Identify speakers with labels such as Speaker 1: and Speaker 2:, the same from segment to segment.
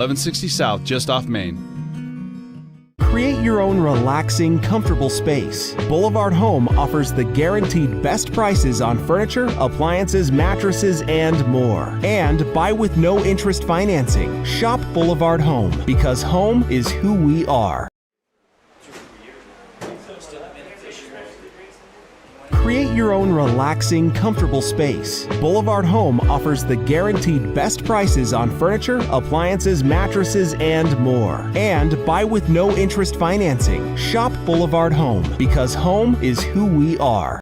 Speaker 1: 1160 South, just off Main.
Speaker 2: Create your own relaxing, comfortable space. Boulevard Home offers the guaranteed best prices on furniture, appliances, mattresses, and more. And buy with no interest financing. Shop Boulevard Home, because home is who we are. Create your own relaxing, comfortable space. Boulevard Home offers the guaranteed best prices on furniture, appliances, mattresses, and more. And buy with no interest financing. Shop Boulevard Home, because home is who we are.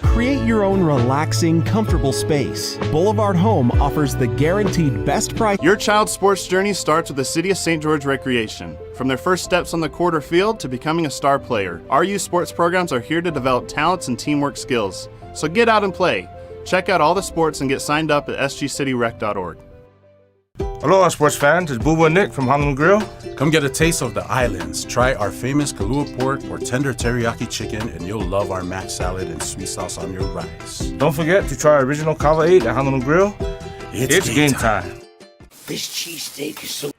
Speaker 2: Create your own relaxing, comfortable space. Boulevard Home offers the guaranteed best price.
Speaker 3: Your child's sports journey starts with the City of St. George Recreation. From their first steps on the court or field to becoming a star player, our youth sports programs are here to develop talents and teamwork skills. So get out and play. Check out all the sports and get signed up at sgcityrec.org.
Speaker 4: Aloha sports fans, it's Boo and Nick from Honolulu Grill.
Speaker 5: Come get a taste of the islands. Try our famous Kalua pork or tender teriyaki chicken, and you'll love our mac salad and sweet sauce on your rice.
Speaker 4: Don't forget to try our original Kava 8 at Honolulu Grill. It's game time.
Speaker 6: This cheesesteak is so...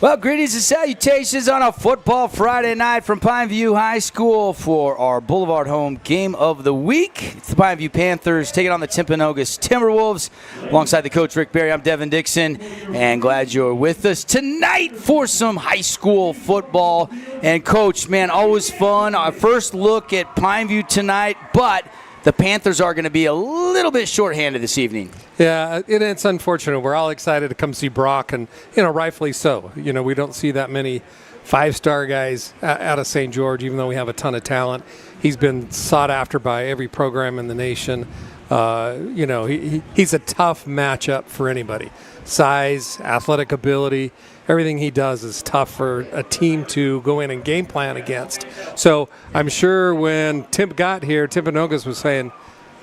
Speaker 7: Well, greetings and salutations on a football Friday night from Pineview High School for our Boulevard Home game of the week. It's the Pineview Panthers taking on the Timpanogos Timberwolves. Alongside the coach, Rick Berry, I'm Devin Dixon, and glad you're with us tonight for some high school football. And, Coach, man, always fun. Our first look at Pineview tonight, but the Panthers are going to be a little bit shorthanded this evening.
Speaker 8: Yeah, it's unfortunate. We're all excited to come see Brock, and, rightfully so. We don't see that many five-star guys out of St. George, even though we have a ton of talent. He's been sought after by every program in the nation. He's a tough matchup for anybody. Size, athletic ability, everything he does is tough for a team to go in and game plan against. So I'm sure when Tim got here, Timpanogos was saying,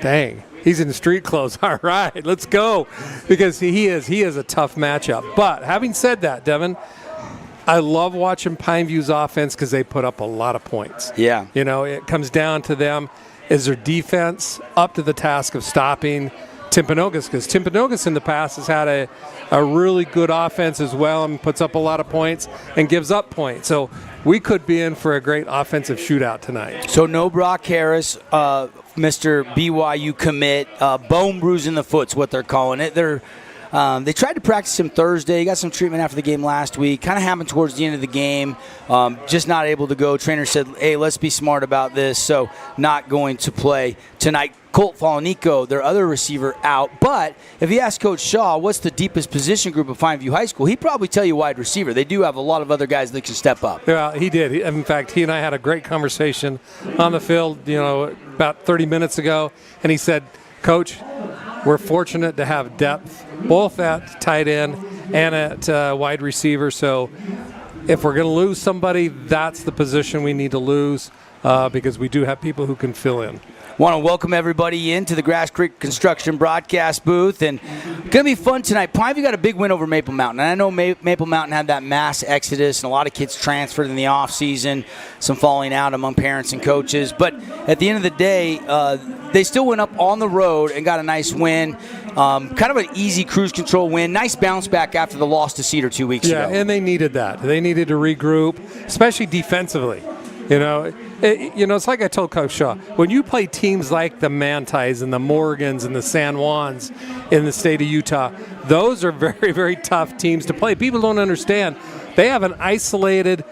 Speaker 8: dang, he's in street clothes. All right, let's go. Because he is a tough matchup. But having said that, Devin, I love watching Pineview's offense because they put up a lot of points.
Speaker 7: Yeah.
Speaker 8: It comes down to them. Is their defense up to the task of stopping Timpanogos? Because Timpanogos in the past has had a really good offense as well and puts up a lot of points and gives up points. So we could be in for a great offensive shootout tonight.
Speaker 7: So no Brock Harris, Mr. BYU commit, bone bruise in the foot's what they're calling it. They tried to practice him Thursday. He got some treatment after the game last week. Kind of happened towards the end of the game. Just not able to go. Trainer said, hey, let's be smart about this. So not going to play tonight. Colt Falanico, their other receiver, out. But if you ask Coach Shaw, what's the deepest position group of Pineview High School, he'd probably tell you wide receiver. They do have a lot of other guys that can step up.
Speaker 8: Yeah, he did. In fact, he and I had a great conversation on the field, about 30 minutes ago. And he said, Coach, we're fortunate to have depth, both at tight end and at wide receiver. So if we're going to lose somebody, that's the position we need to lose because we do have people who can fill in.
Speaker 7: Want to welcome everybody into the Grass Creek Construction broadcast booth. And going to be fun tonight. Pineview got a big win over Maple Mountain. And I know Maple Mountain had that mass exodus and a lot of kids transferred in the offseason, some falling out among parents and coaches. But at the end of the day, they still went up on the road and got a nice win. Kind of an easy cruise control win. Nice bounce back after the loss to Cedar 2 weeks ago.
Speaker 8: Yeah, and they needed that. They needed to regroup, especially defensively. It's like I told Coach Shaw, when you play teams like the Mantis and the Morgans and the San Juans in the state of Utah, those are very, very tough teams to play. People don't understand. They have an isolated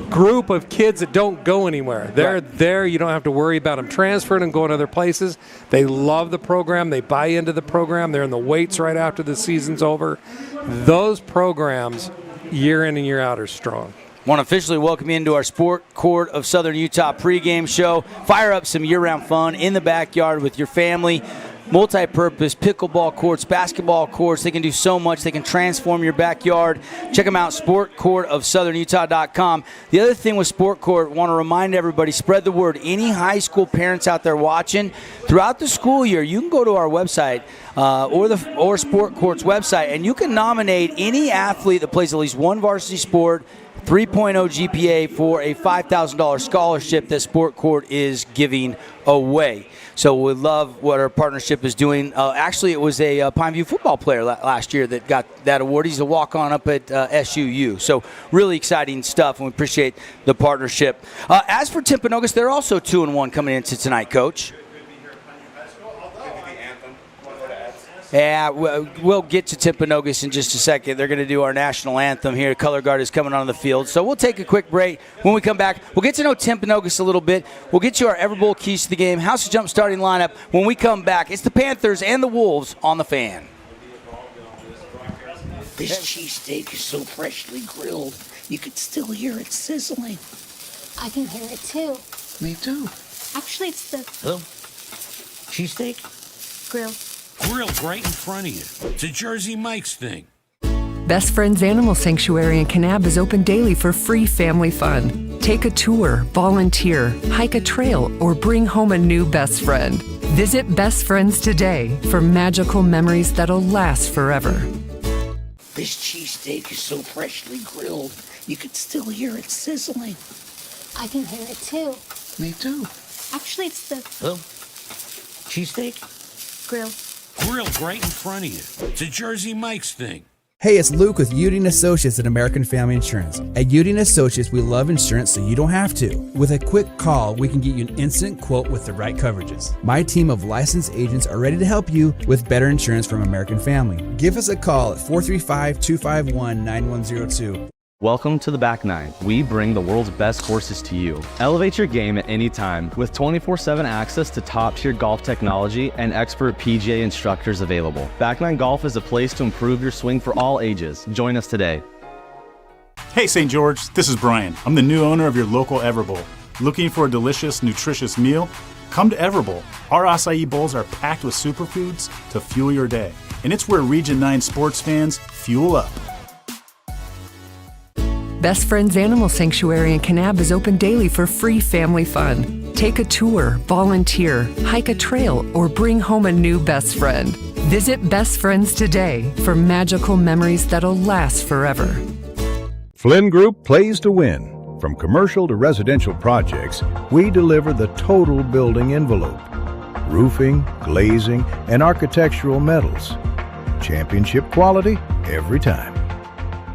Speaker 8: group of kids that don't go anywhere. They're there. You don't have to worry about them transferring and going other places. They love the program. They buy into the program. They're in the weights right after the season's over. Those programs, year in and year out, are strong.
Speaker 7: Want to officially welcome you into our Sport Court of Southern Utah pregame show. Fire up some year-round fun in the backyard with your family. Multi-purpose pickleball courts, basketball courts. They can do so much. They can transform your backyard. Check them out, sportcourtofsouthernutah.com. The other thing with Sport Court, want to remind everybody, spread the word. Any high school parents out there watching, throughout the school year, you can go to our website or Sport Court's website, and you can nominate any athlete that plays at least one varsity sport, 3.0 GPA for a $5,000 scholarship that Sport Court is giving away. So we love what our partnership is doing. Actually, it was a Pineview football player last year that got that award. He's a walk-on up at SUU. So really exciting stuff, and we appreciate the partnership. As for Timpanogos, they're also 2-1 coming into tonight, Coach. Yeah, we'll get to Timpanogos in just a second. They're going to do our national anthem here. Color Guard is coming on the field. So we'll take a quick break. When we come back, we'll get to know Timpanogos a little bit. We'll get you our Everbowl keys to the game, House of Jump starting lineup. When we come back, it's the Panthers and the Wolves on the Fan.
Speaker 6: This cheesesteak is so freshly grilled, you could still hear it sizzling.
Speaker 9: I can hear it too.
Speaker 6: Me too.
Speaker 9: Actually, it's the
Speaker 6: Cheesesteak?
Speaker 9: grill.
Speaker 10: Grilled right in front of you. It's a Jersey Mike's thing.
Speaker 11: Best Friends Animal Sanctuary in Kanab is open daily for free family fun. Take a tour, volunteer, hike a trail, or bring home a new best friend. Visit Best Friends today for magical memories that'll last forever.
Speaker 6: This cheesesteak is so freshly grilled, you could still hear it sizzling.
Speaker 9: I can hear it too.
Speaker 6: Me too.
Speaker 9: Actually, it's the
Speaker 6: Cheesesteak?
Speaker 9: grill.
Speaker 10: Grilled right in front of you. It's a Jersey Mike's thing.
Speaker 12: Hey, it's Luke with Udine Associates at American Family Insurance. At Udine Associates, we love insurance so you don't have to. With a quick call, we can get you an instant quote with the right coverages. My team of licensed agents are ready to help you with better insurance from American Family. Give us a call at 435-251-9102.
Speaker 13: Welcome to the Back Nine. We bring the world's best courses to you. Elevate your game at any time with 24/7 access to top-tier golf technology and expert PGA instructors available. Back Nine Golf is a place to improve your swing for all ages. Join us today.
Speaker 14: Hey St. George, this is Brian. I'm the new owner of your local Everbowl. Looking for a delicious, nutritious meal? Come to Everbowl. Our acai bowls are packed with superfoods to fuel your day. And it's where Region 9 sports fans fuel up.
Speaker 11: Best Friends Animal Sanctuary in Kanab is open daily for free family fun. Take a tour, volunteer, hike a trail, or bring home a new best friend. Visit Best Friends today for magical memories that'll last forever.
Speaker 15: Flynn Group plays to win. From commercial to residential projects, we deliver the total building envelope. Roofing, glazing, and architectural metals. Championship quality every time.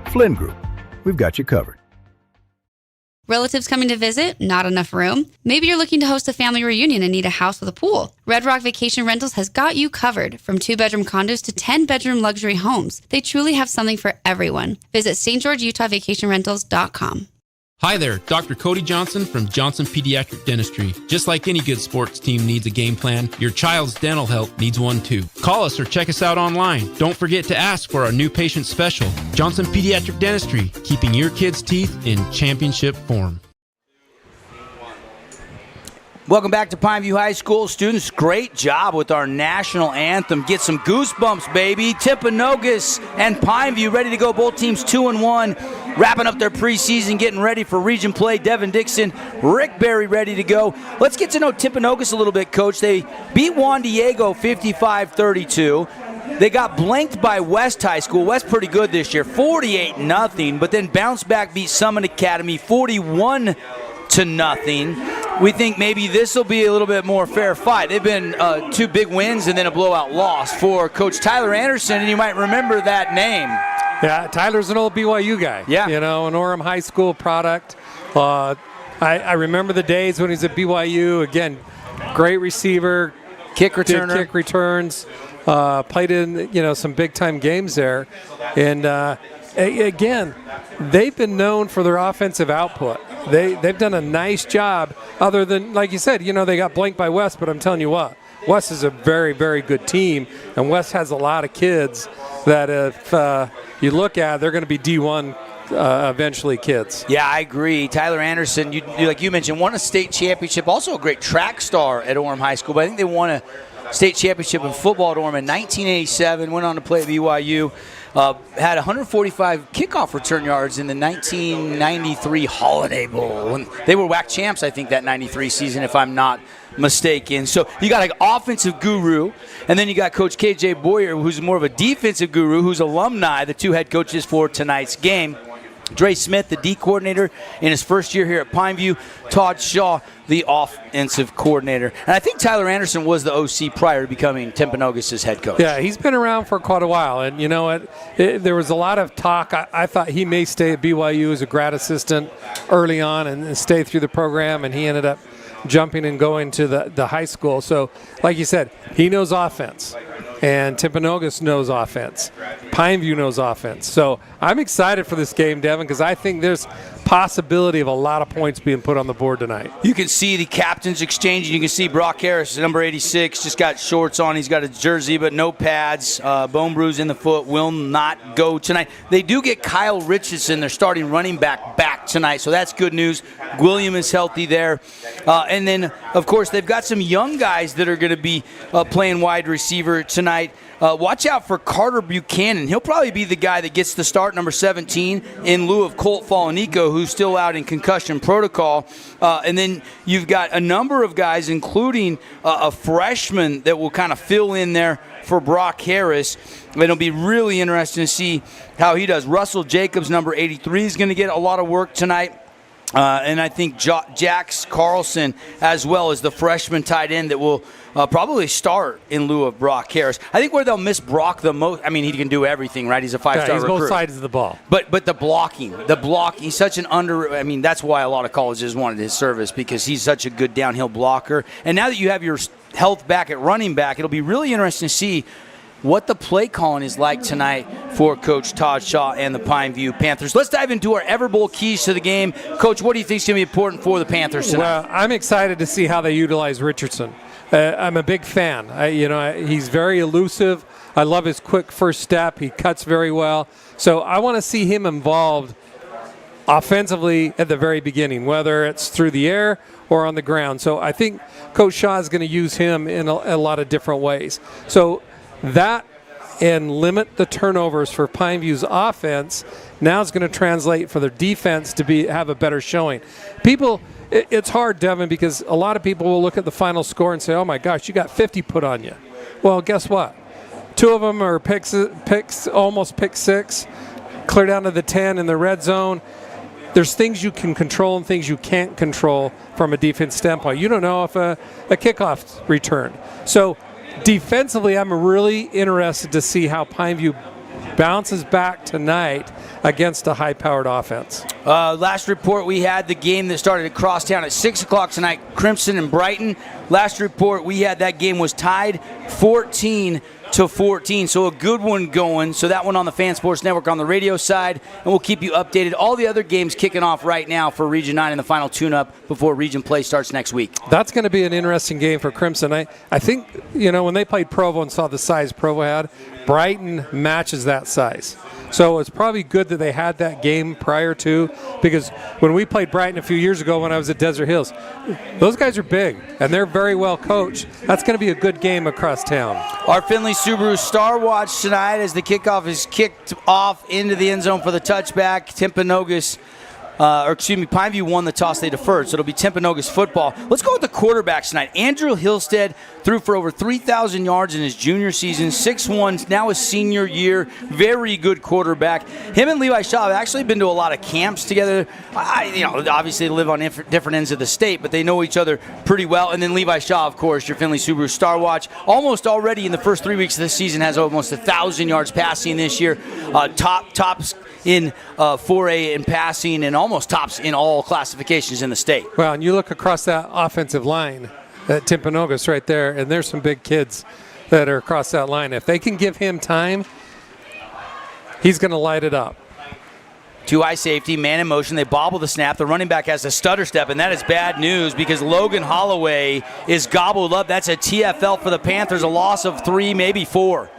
Speaker 15: Flynn Group. We've got you covered.
Speaker 16: Relatives coming to visit? Not enough room? Maybe you're looking to host a family reunion and need a house with a pool. Red Rock Vacation Rentals has got you covered. From 2-bedroom condos to 10-bedroom luxury homes, they truly have something for everyone. Visit stgeorgeutahvacationrentals.com.
Speaker 17: Hi there, Dr. Cody Johnson from Johnson Pediatric Dentistry. Just like any good sports team needs a game plan, your child's dental health needs one too. Call us or check us out online. Don't forget to ask for our new patient special. Johnson Pediatric Dentistry, keeping your kids' teeth in championship form.
Speaker 7: Welcome back to Pineview High School. Students, great job with our national anthem. Get some goosebumps, baby. Timpanogos and Pineview ready to go. Both teams 2-1, wrapping up their preseason, getting ready for region play. Devin Dixon, Rick Berry ready to go. Let's get to know Timpanogos a little bit, Coach. They beat Juan Diego 55-32. They got blanked by West High School. West pretty good this year, 48-0, but then bounced back, beat Summit Academy 41-0. We think maybe this will be a little bit more fair fight. They've been 2 big wins and then a blowout loss for Coach Tyler Anderson, and you might remember that name.
Speaker 8: Yeah, Tyler's an old BYU guy.
Speaker 7: Yeah.
Speaker 8: You know, an Orem High School product. I remember the days when he was at BYU. Again, great receiver.
Speaker 7: Kick returner.
Speaker 8: Did kick returns. Played in, some big-time games there. And, again, they've been known for their offensive output. They've done a nice job other than, like you said, they got blanked by West, but I'm telling you what, West is a very, very good team, and West has a lot of kids that if you look at, they're going to be D1 eventually kids.
Speaker 7: Yeah, I agree. Tyler Anderson, like you mentioned, won a state championship, also a great track star at Orem High School, but I think they won a state championship in football at Orem in 1987, went on to play at BYU. Had 145 kickoff return yards in the 1993 Holiday Bowl. And they were WAC champs, I think, that 93 season, if I'm not mistaken. So you got an offensive guru, and then you got Coach KJ Boyer, who's more of a defensive guru, who's alumni, the 2 head coaches for tonight's game. Dre Smith, the D coordinator in his first year here at Pineview. Todd Shaw, the offensive coordinator. And I think Tyler Anderson was the OC prior to becoming Timpanogos' head coach.
Speaker 8: Yeah, he's been around for quite a while. And you know what? There was a lot of talk. I thought he may stay at BYU as a grad assistant early on and stay through the program, and he ended up jumping and going to the high school. So, like you said, he knows offense. And Timpanogos knows offense. Pineview knows offense. So I'm excited for this game, Devin, because I think there's possibility of a lot of points being put on the board tonight.
Speaker 7: You can see the captains exchanging. You can see Brock Harris, number 86, just got shorts on. He's got a jersey, but no pads. Bone bruise in the foot, will not go tonight. They do get Kyle Richardson, their starting running back tonight, so that's good news. William is healthy there. And then, of course, they've got some young guys that are going to be playing wide receiver tonight. Watch out for Carter Buchanan. He'll probably be the guy that gets the start, number 17, in lieu of Colt Falanico, who's still out in concussion protocol. And then you've got a number of guys, including a freshman that will kind of fill in there for Brock Harris. It'll be really interesting to see how he does. Russell Jacobs, number 83, is going to get a lot of work tonight. And I think Jax Carlson, as well as the freshman tight end that will probably start in lieu of Brock Harris. I think where they'll miss Brock the most, I mean, he can do everything, right? He's a five-star recruit.
Speaker 8: He's both sides of the ball.
Speaker 7: But the blocking, he's such an I mean, that's why a lot of colleges wanted his service, because he's such a good downhill blocker. And now that you have your health back at running back, it'll be really interesting to see what the play calling is like tonight for Coach Todd Shaw and the Pineview Panthers. Let's dive into our Everbowl keys to the game. Coach, what do you think is going to be important for the Panthers tonight?
Speaker 8: Well, I'm excited to see how they utilize Richardson. I'm a big fan. He's very elusive. I love his quick first step. He cuts very well. So I want to see him involved offensively at the very beginning, whether it's through the air or on the ground. So I think Coach Shaw is going to use him in a lot of different ways. So that and limit the turnovers for Pineview's offense now is going to translate for their defense to have a better showing. It's hard, Devin, because a lot of people will look at the final score and say, oh my gosh, you got 50 put on you. Well, guess what? 2 of them are picks, almost pick 6, clear down to the 10 in the red zone. There's things you can control and things you can't control from a defense standpoint. You don't know if a kickoff returned. So defensively, I'm really interested to see how Pineview bounces back tonight against a high-powered offense.
Speaker 7: Last report, we had the game that started at Crosstown at 6 o'clock tonight, Crimson and Brighton. Last report we had, that game was tied 14-14, so a good one going. So that one on the Fan Sports Network on the radio side, and we'll keep you updated. All the other games kicking off right now for Region 9 in the final tune-up before Region play starts next week.
Speaker 8: That's going to be an interesting game for Crimson. I think, when they played Provo and saw the size Provo had, Brighton matches that size. So it's probably good that they had that game prior to, because when we played Brighton a few years ago when I was at Desert Hills, those guys are big, and they're very well coached. That's going to be a good game across town.
Speaker 7: Our Findlay Subaru Star Watch tonight as the kickoff is kicked off into the end zone for the touchback. Pineview won the toss, they deferred, so it'll be Timpanogos football. Let's go with the quarterbacks tonight. Andrew Hillstead threw for over 3,000 yards in his junior season, 6'1", now his senior year, very good quarterback. Him and Levi Shaw have actually been to a lot of camps together. Obviously they live on different ends of the state, but they know each other pretty well. And then Levi Shaw, of course, your Findlay Subaru Star Watch, almost already in the first 3 weeks of this season has almost 1,000 yards passing this year. Tops in 4A in passing and almost tops in all classifications in the state.
Speaker 8: Well, and you look across that offensive line at Timpanogos right there, and there's some big kids that are across that line. If they can give him time, he's going to light it up.
Speaker 7: 2 high safety, man in motion. They bobble the snap. The running back has a stutter step, and that is bad news because Logan Holloway is gobbled up. That's a TFL for the Panthers, a loss of 3, maybe 4.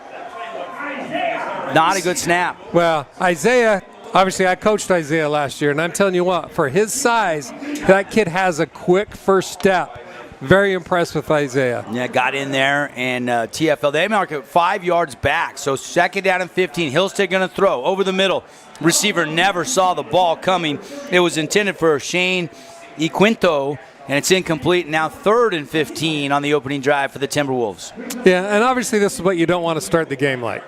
Speaker 7: Not a good snap.
Speaker 8: Well, Isaiah, obviously I coached Isaiah last year, and I'm telling you what, for his size, that kid has a quick first step. Very impressed with Isaiah.
Speaker 7: Yeah, got in there, and TFL, they mark it 5 yards back. So 2nd down and 15. Hillstead going to throw over the middle. Receiver never saw the ball coming. It was intended for Shane Equinto, and it's incomplete. Now 3rd and 15 on the opening drive for the Timberwolves.
Speaker 8: Yeah, and obviously this is what you don't want to start the game like.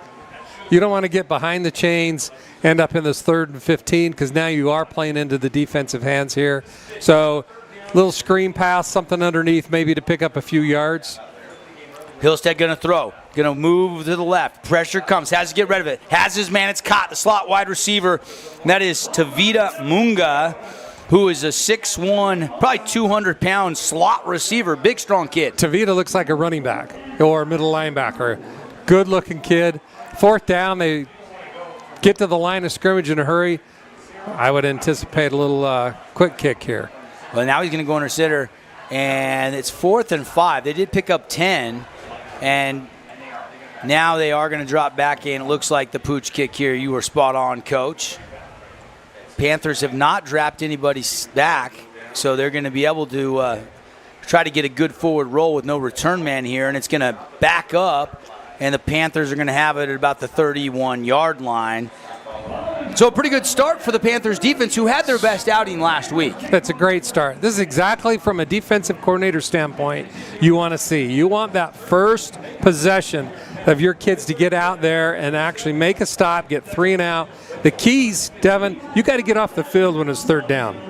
Speaker 8: you don't want to get behind the chains, end up in this 3rd and 15, because now you are playing into the defensive hands here. So little screen pass, something underneath maybe to pick up a few yards.
Speaker 7: Hillstead going to throw. Going to move to the left. Pressure comes. Has to get rid of it. Has his man. It's caught. The slot wide receiver. And that is Tavita Munga, who is a 6'1", probably 200-pound slot receiver. Big, strong kid.
Speaker 8: Tavita looks like a running back or middle linebacker. Good-looking kid. 4th down, they get to the line of scrimmage in a hurry. I would anticipate a little quick kick here.
Speaker 7: Well, now he's going to go under center, and it's 4th and 5. They did pick up 10, and now they are going to drop back in. It looks like the pooch kick here. You were spot on, Coach. Panthers have not dropped anybody back, so they're going to be able to try to get a good forward roll with no return man here, and it's going to back up, and the Panthers are going to have it at about the 31-yard line. So a pretty good start for the Panthers defense, who had their best outing last week.
Speaker 8: That's a great start. This is exactly from a defensive coordinator standpoint you want to see. You want that first possession of your kids to get out there and actually make a stop, get 3 and out. The keys, Devin, you got to get off the field when it's 3rd down.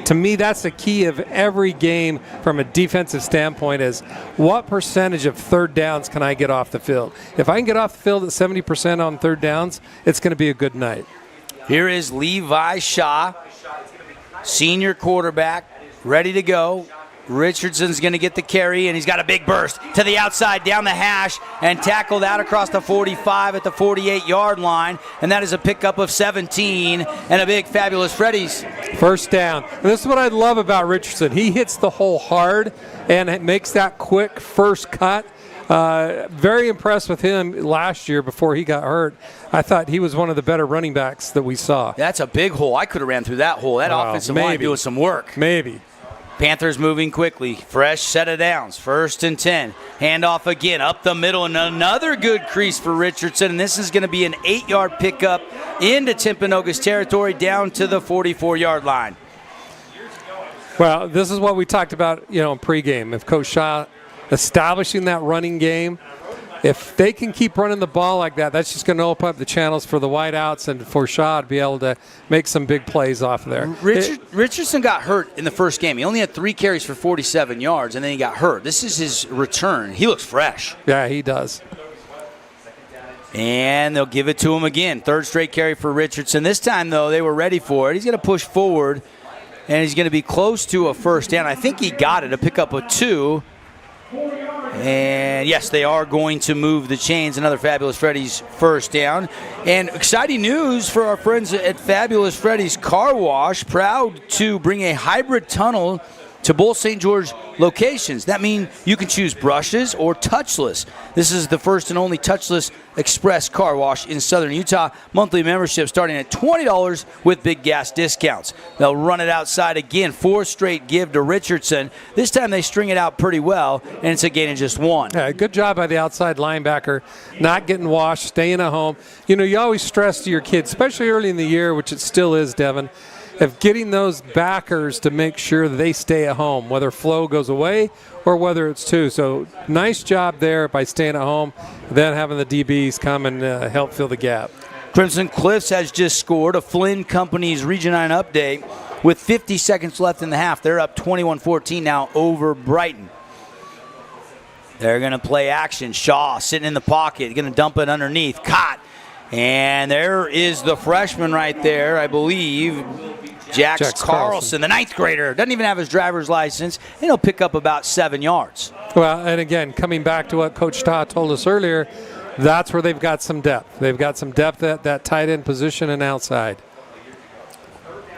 Speaker 8: To me, that's the key of every game from a defensive standpoint is what percentage of 3rd downs can I get off the field? If I can get off the field at 70% on 3rd downs, it's going to be a good night.
Speaker 7: Here is Levi Shaw, senior quarterback, ready to go. Richardson's going to get the carry, and he's got a big burst to the outside, down the hash, and tackled out across the 45 at the 48-yard line, and that is a pickup of 17 and a big Fabulous Freddy's.
Speaker 8: 1st down. And this is what I love about Richardson. He hits the hole hard, and it makes that quick first cut. Very impressed with him last year before he got hurt. I thought he was one of the better running backs that we saw.
Speaker 7: That's a big hole. I could have ran through that hole. That offensive line doing some work.
Speaker 8: Maybe.
Speaker 7: Panthers moving quickly. Fresh set of downs. 1st and 10. Handoff again up the middle, and another good crease for Richardson. And this is going to be an 8-yard pickup into Timpanogos territory down to the 44-yard line.
Speaker 8: Well, this is what we talked about, in pregame. If Coach Shaw establishing that running game, if they can keep running the ball like that, that's just going to open up the channels for the wideouts and for Shaw to be able to make some big plays off of there.
Speaker 7: Richardson got hurt in the first game. He only had 3 carries for 47 yards, and then he got hurt. This is his return. He looks fresh.
Speaker 8: Yeah, he does.
Speaker 7: And they'll give it to him again. 3rd straight carry for Richardson. This time, though, they were ready for it. He's going to push forward, and he's going to be close to a 1st down. I think he got it, a pickup of 2. And yes, they are going to move the chains. Another Fabulous Freddy's 1st down. And exciting news for our friends at Fabulous Freddy's Car Wash. Proud to bring a hybrid tunnel to both St. George locations. That means you can choose brushes or touchless. This is the first and only touchless express car wash in southern Utah. Monthly membership starting at $20 with big gas discounts. They'll run it outside again. 4th straight give to Richardson. This time they string it out pretty well, and it's a gain of just 1.
Speaker 8: Yeah, good job by the outside linebacker, not getting washed, staying at home. You always stress to your kids, especially early in the year, which it still is, Devin, of getting those backers to make sure they stay at home, whether flow goes away or whether it's 2. So nice job there by staying at home, then having the DBs come and help fill the gap.
Speaker 7: Crimson Cliffs has just scored a Flynn Company's Region 9 update with 50 seconds left in the half. They're up 21-14 now over Brighton. They're going to play action. Shaw sitting in the pocket, going to dump it underneath. Caught. And there is the freshman right there, I believe, Jax Carlson, the 9th grader. Doesn't even have his driver's license, and he'll pick up about 7 yards.
Speaker 8: Well, and again, coming back to what Coach Todd told us earlier, that's where they've got some depth. They've got some depth at that tight end position and outside.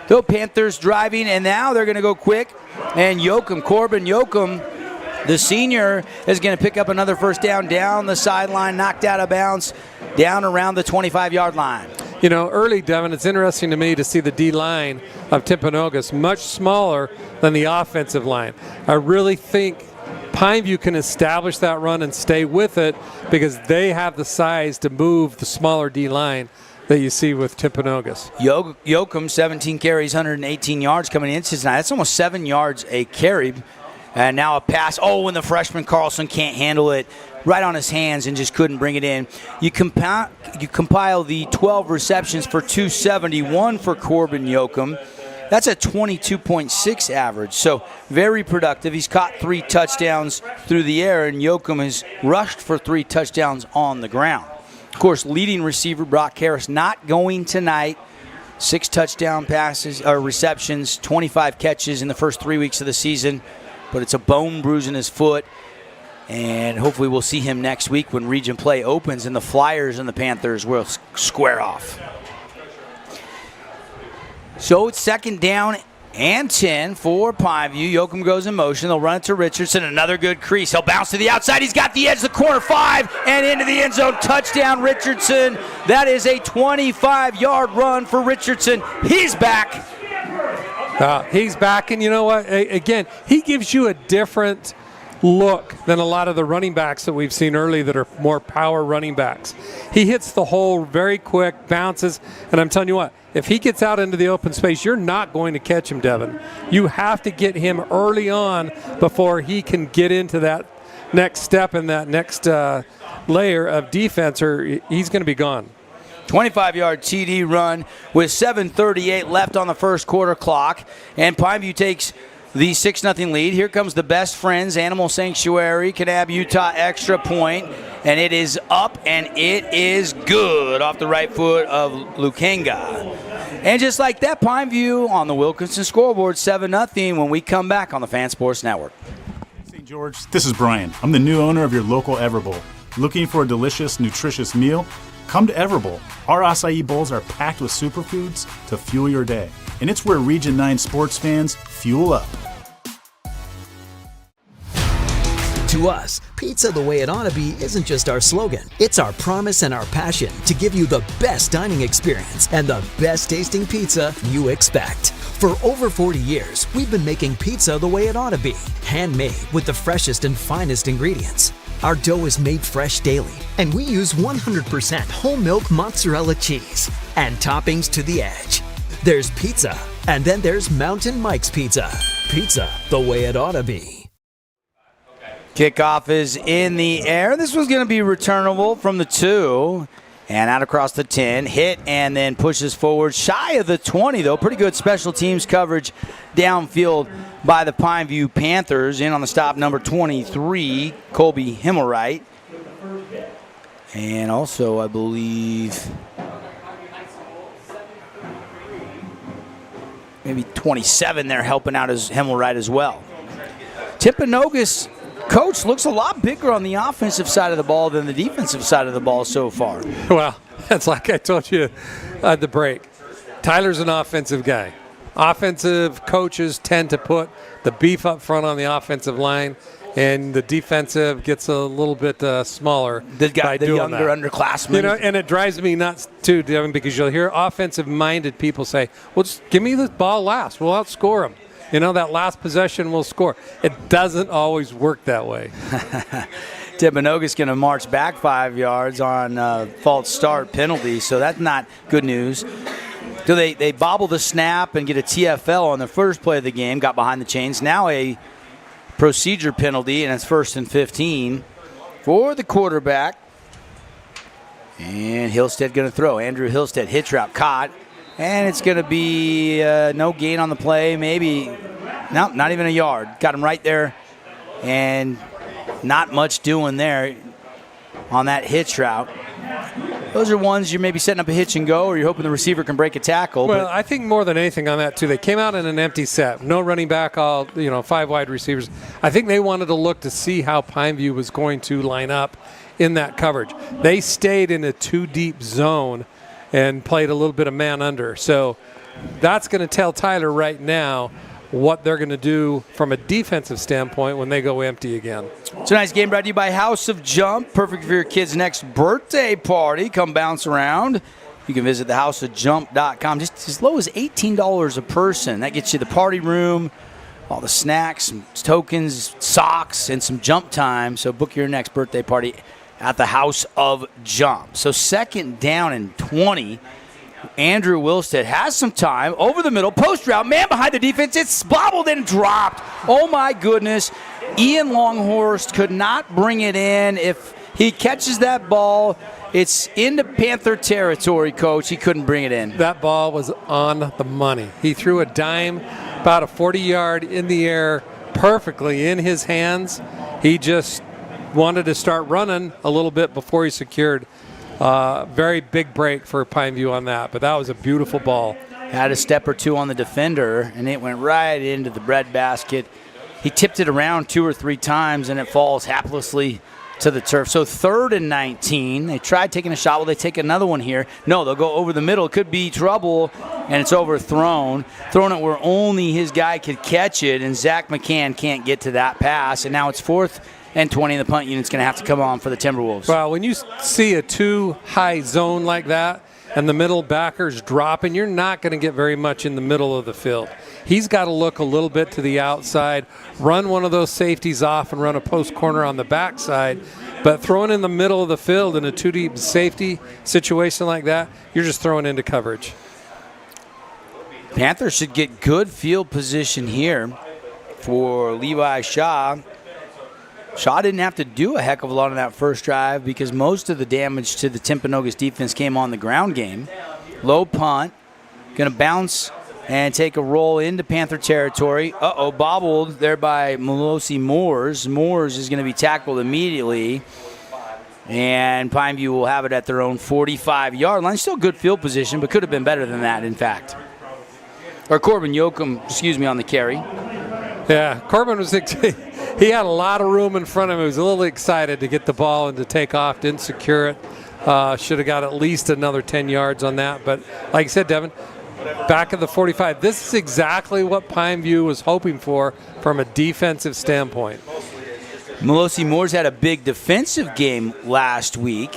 Speaker 7: The Panthers driving, and now they're going to go quick. And Corbin Yoakum, the senior, is going to pick up another 1st down the sideline, knocked out of bounds, down around the 25-yard line.
Speaker 8: Early, Devin, it's interesting to me to see the D-line of Timpanogos much smaller than the offensive line. I really think Pineview can establish that run and stay with it because they have the size to move the smaller D-line that you see with Timpanogos.
Speaker 7: Yoakum, 17 carries, 118 yards coming into tonight. That's almost 7 yards a carry. And now a pass. Oh, and the freshman Carlson can't handle it. right on his hands and just couldn't bring it in. You compile the 12 receptions for 271 for Corbin Yoakum. That's a 22.6 average, so very productive. He's caught 3 touchdowns through the air, and Yoakum has rushed for 3 touchdowns on the ground. Of course, leading receiver Brock Harris not going tonight. 6 touchdown passes or receptions, 25 catches in the first 3 weeks of the season, but it's a bone bruise in his foot. And hopefully we'll see him next week when region play opens and the Flyers and the Panthers will square off. So it's 2nd down and 10 for Pineview. Yoakum goes in motion. They'll run it to Richardson. Another good crease. He'll bounce to the outside. He's got the edge of the corner. 5 and into the end zone. Touchdown, Richardson. That is a 25-yard run for Richardson. He's back.
Speaker 8: He's back, and you know what? Again, he gives you a different look than a lot of the running backs that we've seen early that are more power running backs. He hits the hole very quick, bounces, and I'm telling you what, if he gets out into the open space, you're not going to catch him, Devin. You have to get him early on before he can get into that next step and that next layer of defense, or he's going to be gone.
Speaker 7: 25-yard TD run with 7:38 left on the first quarter clock, and Pineview takes the 6-0 lead. Here comes the Best Friends Animal Sanctuary Kanab Utah extra point, and it is up and it is good off the right foot of Lukenga. And just like that, Pineview on the Wilkinson scoreboard 7-0 when we come back on the Fan Sports Network.
Speaker 14: St. George, this is Brian. I'm the new owner of your local Everbowl. Looking for a delicious, nutritious meal? Come to Everbowl. Our acai bowls are packed with superfoods to fuel your day. And it's where Region 9 sports fans fuel up.
Speaker 18: To us, pizza the way it ought to be isn't just our slogan. It's our promise and our passion to give you the best dining experience and the best tasting pizza you expect. For over 40 years, we've been making pizza the way it ought to be. Handmade with the freshest and finest ingredients. Our dough is made fresh daily, and we use 100% whole milk mozzarella cheese and toppings to the edge. There's pizza, and then there's Mountain Mike's Pizza. Pizza the way it ought to be.
Speaker 7: Kickoff is in the air. This was going to be returnable from the 2 and out across the 10. Hit and then pushes forward. Shy of the 20, though. Pretty good special teams coverage downfield by the Pineview Panthers. In on the stop, number 23, Colby Himmelwright. And also, I believe, maybe 27 there helping out as Himmelwright as well. Timpanogos coach looks a lot bigger on the offensive side of the ball than the defensive side of the ball so far.
Speaker 8: Well, that's like I told you at the break. Tyler's an offensive guy. Offensive coaches tend to put the beef up front on the offensive line, and the defensive gets a little bit smaller.
Speaker 7: The younger underclassmen.
Speaker 8: You know, and it drives me nuts too, Devin, because you'll hear offensive-minded people say, well, just give me the ball last. We'll outscore them. You know, that last possession will score. It doesn't always work that way.
Speaker 7: Timpanogos going to march back 5 yards on false start penalty, so that's not good news. So they bobble the snap and get a TFL on the first play of the game, got behind the chains. Now a procedure penalty, and it's 1st and 15 for the quarterback. And Hillstead going to throw. Andrew Hillstead, hitch route caught. And it's going to be no gain on the play, maybe, no, not even a yard. Got him right there, and not much doing there on that hitch route. Those are ones you're maybe setting up a hitch and go, or you're hoping the receiver can break a tackle.
Speaker 8: Well, I think more than anything on that, too, they came out in an empty set. No running back, all 5 wide receivers. I think they wanted to look to see how Pineview was going to line up in that coverage. They stayed in a 2-deep zone and played a little bit of man under. So that's going to tell Tyler right now what they're going to do from a defensive standpoint when they go empty again.
Speaker 7: Tonight's game brought to you by House of Jump. Perfect for your kid's next birthday party. Come bounce around. You can visit thehouseofjump.com. Just as low as $18 a person. That gets you the party room, all the snacks, some tokens, socks, and some jump time. So book your next birthday party at the House of Jump. So 2nd down and 20. Andrew Wilstead has some time over the middle, post route, man behind the defense. It's bobbled and dropped. Oh my goodness. Ian Longhorst could not bring it in. If he catches that ball, it's into Panther territory, Coach. He couldn't bring it in.
Speaker 8: That ball was on the money. He threw a dime about a 40-yard in the air perfectly in his hands. He just wanted to start running a little bit before he secured. Very big break for Pineview on that, but that was a beautiful ball.
Speaker 7: Had a step or two on the defender, and it went right into the breadbasket. He tipped it around 2 or 3 times, and it falls haplessly to the turf. So 3rd and 19. They tried taking a shot. Will they take another one here? No, they'll go over the middle. It could be trouble, and it's overthrown. Thrown it where only his guy could catch it, and Zach McCann can't get to that pass. And now it's 4th and 20, and the punt unit's going to have to come on for the Timberwolves.
Speaker 8: Well, when you see a too-high zone like that, and the middle backer's dropping, you're not going to get very much in the middle of the field. He's got to look a little bit to the outside, run one of those safeties off and run a post corner on the backside. But throwing in the middle of the field in a 2-deep safety situation like that, you're just throwing into coverage.
Speaker 7: Panthers should get good field position here for Levi Shaw. Shaw didn't have to do a heck of a lot on that first drive because most of the damage to the Timpanogos defense came on the ground game. Low punt, going to bounce and take a roll into Panther territory. Bobbled there by Melosi Moores. Moores is going to be tackled immediately. And Pineview will have it at their own 45-yard line. Still good field position, but could have been better than that, in fact. Or Corbin Yoakum, on the carry.
Speaker 8: Yeah, Corbin was he had a lot of room in front of him. He was a little excited to get the ball and to take off, didn't secure it. Should have got at least another 10 yards on that. But like I said, Devin, back at the 45, this is exactly what Pineview was hoping for from a defensive standpoint.
Speaker 7: Melosi Moores had a big defensive game last week.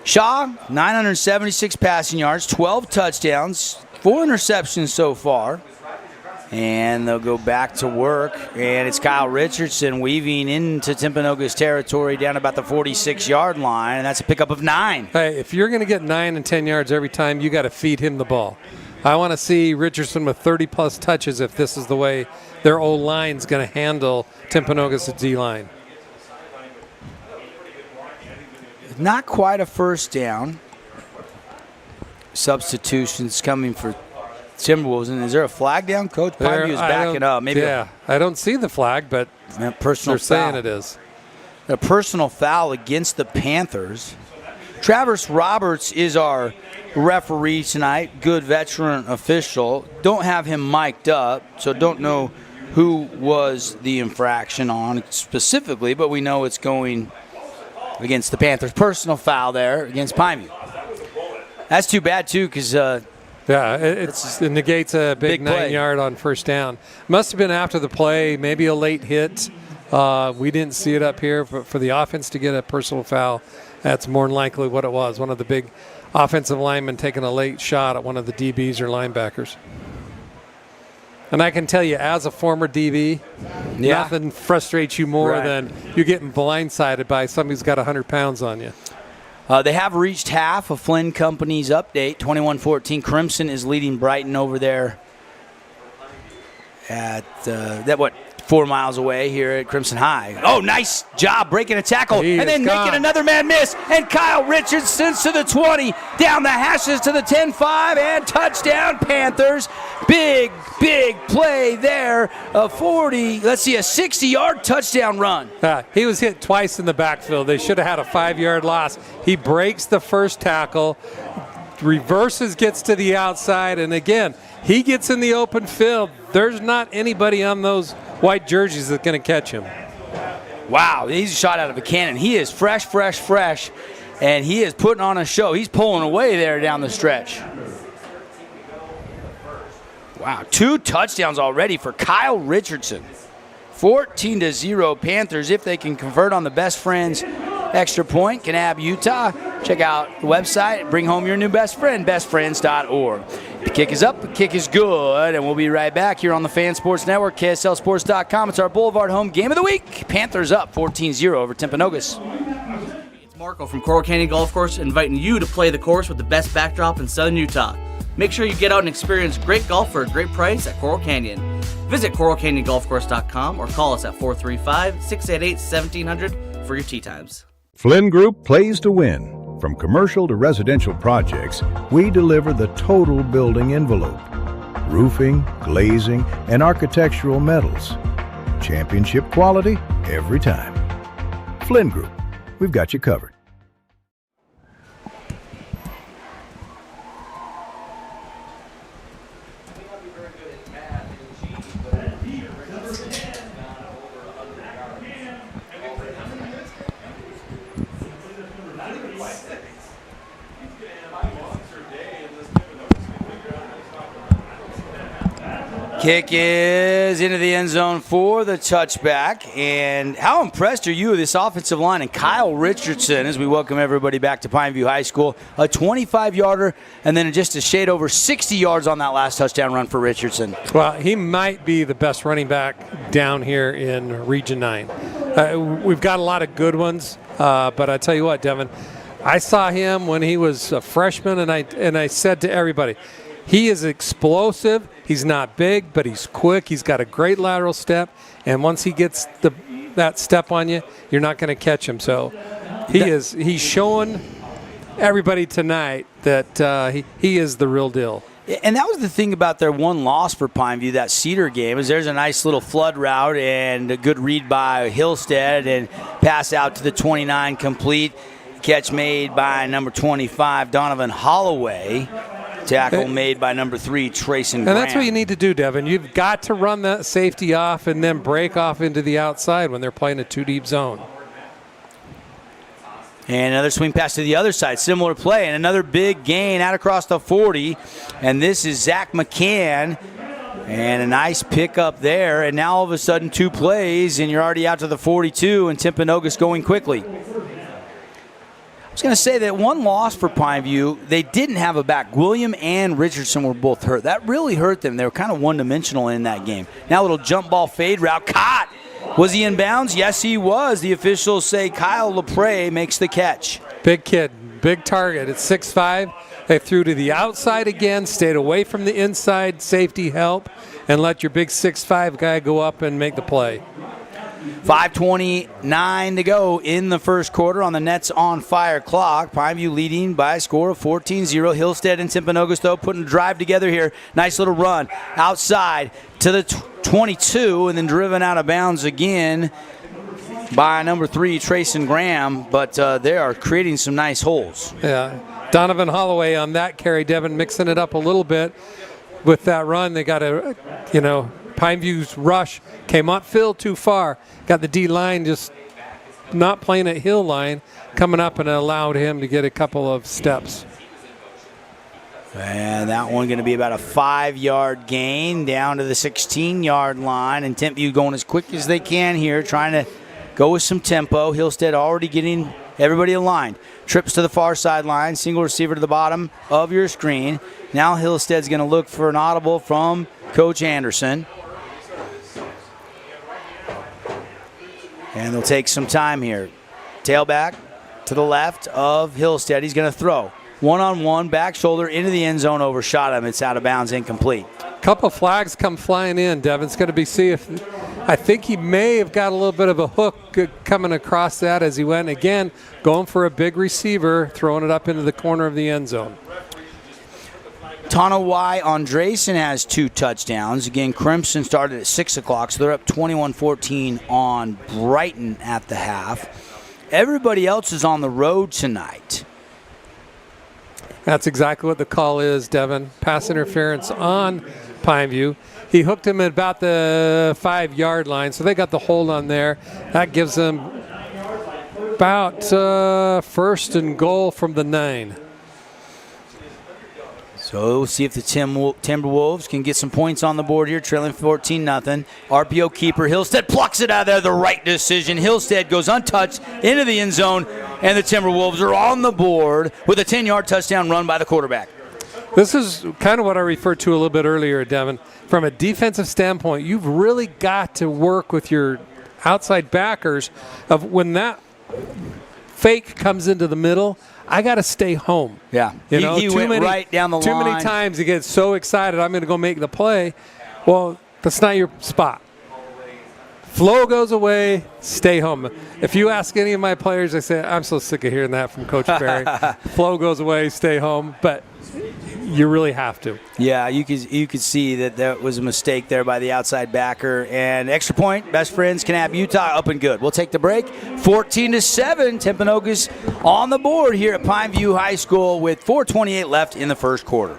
Speaker 7: Shaw, 976 passing yards, 12 touchdowns, 4 interceptions so far. And they'll go back to work. And it's Kyle Richardson weaving into Timpanogos territory down about the 46-yard line. And that's a pickup of 9.
Speaker 8: Hey, if you're going to get 9 and 10 yards every time, you got to feed him the ball. I want to see Richardson with 30-plus touches if this is the way their O-line's going to handle Timpanogos' D-line.
Speaker 7: Not quite a first down. Substitutions coming for Timberwolves. And is there a flag down? Coach Pineview is backing up. Maybe
Speaker 8: I don't see the flag, but
Speaker 7: personal
Speaker 8: they're saying
Speaker 7: foul.
Speaker 8: it is.
Speaker 7: A personal foul against the Panthers. Travis Roberts is our referee tonight, good veteran official. Don't have him mic'd up, so don't know who was the infraction on specifically, but we know it's going against the Panthers. Personal foul there against Pineview. That's too bad, too, because
Speaker 8: it negates a big 9-yard on first down. Must have been after the play, maybe a late hit. We didn't see it up here, but for the offense to get a personal foul, that's more than likely what it was. One of the big offensive linemen taking a late shot at one of the DBs or linebackers. And I can tell you, as a former DB, nothing frustrates you more than you getting blindsided by somebody who's got 100 pounds on you.
Speaker 7: They have reached half of Flynn Company's update, 21-14. Crimson is leading Brighton over there at 4 miles away here at Crimson High. Oh, nice job breaking a tackle and then making another man miss. And Kyle Richardson to the 20, down the hashes to the 10-5, and touchdown Panthers. Big play there. A 60-yard touchdown run.
Speaker 8: He was hit twice in the backfield. They should have had a 5-yard loss. He breaks the first tackle, reverses, gets to the outside, and again, he gets in the open field. There's not anybody on those white jerseys that's going to catch him.
Speaker 7: Wow, he's a shot out of a cannon. He is fresh, and he is putting on a show. He's pulling away there down the stretch. Wow, 2 touchdowns already for Kyle Richardson. 14-0 Panthers if they can convert on the Best Friends extra point. Kanab, Utah. Check out the website. Bring home your new best friend, bestfriends.org. The kick is up, the kick is good, and we'll be right back here on the Fan Sports Network, KSLSports.com. It's our Boulevard home game of the week. Panthers up 14-0 over Timpanogos.
Speaker 19: It's Marco from Coral Canyon Golf Course inviting you to play the course with the best backdrop in southern Utah. Make sure you get out and experience great golf for a great price at Coral Canyon. Visit CoralCanyonGolfCourse.com or call us at 435-688-1700 for your tee times.
Speaker 15: Flynn Group plays to win. From commercial to residential projects, we deliver the total building envelope. Roofing, glazing, and architectural metals. Championship quality every time. Flynn Group, we've got you covered.
Speaker 7: Kick is into the end zone for the touchback. And how impressed are you with this offensive line and Kyle Richardson as we welcome everybody back to Pineview High School? A 25-yarder and then just a shade over 60 yards on that last touchdown run for Richardson.
Speaker 8: Well, he might be the best running back down here in Region 9. We've got a lot of good ones, but I tell you what, Devin, I saw him when he was a freshman, and I said to everybody, he is explosive. He's not big, but he's quick. He's got a great lateral step, and once he gets that step on you, you're not going to catch him. So he's showing everybody tonight that he is the real deal.
Speaker 7: And that was the thing about their one loss for Pineview, that Cedar game, is there's a nice little flood route and a good read by Hillstead and pass out to the 29 complete. Catch made by number 25, Donovan Holloway. Tackle made by number 3, Trayson Graham.
Speaker 8: And that's what you need to do, Devin. You've got to run that safety off and then break off into the outside when they're playing a 2-deep zone.
Speaker 7: And another swing pass to the other side. Similar play. And another big gain out across the 40. And this is Zach McCann. And a nice pickup there. And now all of a sudden 2 plays, and you're already out to the 42, and Timpanogos going quickly. I was going to say that one loss for Pineview, they didn't have a back. William and Richardson were both hurt. That really hurt them. They were kind of one-dimensional in that game. Now a little jump ball fade route. Caught. Was he in bounds? Yes, he was. The officials say Kyle LaPre makes the catch.
Speaker 8: Big kid, big target. It's 6'5". They threw to the outside again, stayed away from the inside safety help, and let your big 6'5" guy go up and make the play.
Speaker 7: 5:29 to go in the first quarter on the Nets on fire clock. Pineview leading by a score of 14-0. Hillstead and Timpanogos, though, putting a drive together here. Nice little run outside to the 22 and then driven out of bounds again by number 3, Trayson Graham. But they are creating some nice holes.
Speaker 8: Yeah, Donovan Holloway on that carry, Devin, mixing it up a little bit with that run. They got a, Pineview's rush came upfield too far. Got the D-line just not playing at hill line, coming up and allowed him to get a couple of steps.
Speaker 7: And that one going to be about a 5-yard gain down to the 16-yard line. And Timpview going as quick as they can here, trying to go with some tempo. Hillstead already getting everybody aligned. Trips to the far sideline, single receiver to the bottom of your screen. Now Hillstead's going to look for an audible from Coach Anderson. And they'll take some time here. Tailback to the left of Hillstead. He's going to throw. One-on-one, back shoulder into the end zone, overshot him. It's out of bounds, incomplete.
Speaker 8: Couple flags come flying in. Devin's going to be I think he may have got a little bit of a hook coming across that as he went. Again, going for a big receiver, throwing it up into the corner of the end zone.
Speaker 7: Tonawai Andresen has 2 touchdowns. Again, Crimson started at 6 o'clock, so they're up 21-14 on Brighton at the half. Everybody else is on the road tonight.
Speaker 8: That's exactly what the call is, Devin. Pass interference on Pineview. He hooked him at about the 5-yard line, so they got the hold on there. That gives them about first and goal from the 9.
Speaker 7: So we'll see if the Timberwolves can get some points on the board here, trailing 14-0. RPO keeper, Hillstead plucks it out of there, the right decision. Hillstead goes untouched into the end zone, and the Timberwolves are on the board with a 10-yard touchdown run by the quarterback.
Speaker 8: This is kind of what I referred to a little bit earlier, Devin. From a defensive standpoint, you've really got to work with your outside backers of when that fake comes into the middle. I got to stay home.
Speaker 7: Yeah. He went right down the line.
Speaker 8: Too many times he gets so excited, I'm going to go make the play. Well, that's not your spot. Flow goes away, stay home. If you ask any of my players, I say, I'm so sick of hearing that from Coach Barry. Flow goes away, stay home. But you really have to.
Speaker 7: Yeah, you could see that was a mistake there by the outside backer. And extra point, Best Friends, Kanab, Utah, up and good. We'll take the break. 14-7, Timpanogos on the board here at Pineview High School with 4:28 left in the first quarter.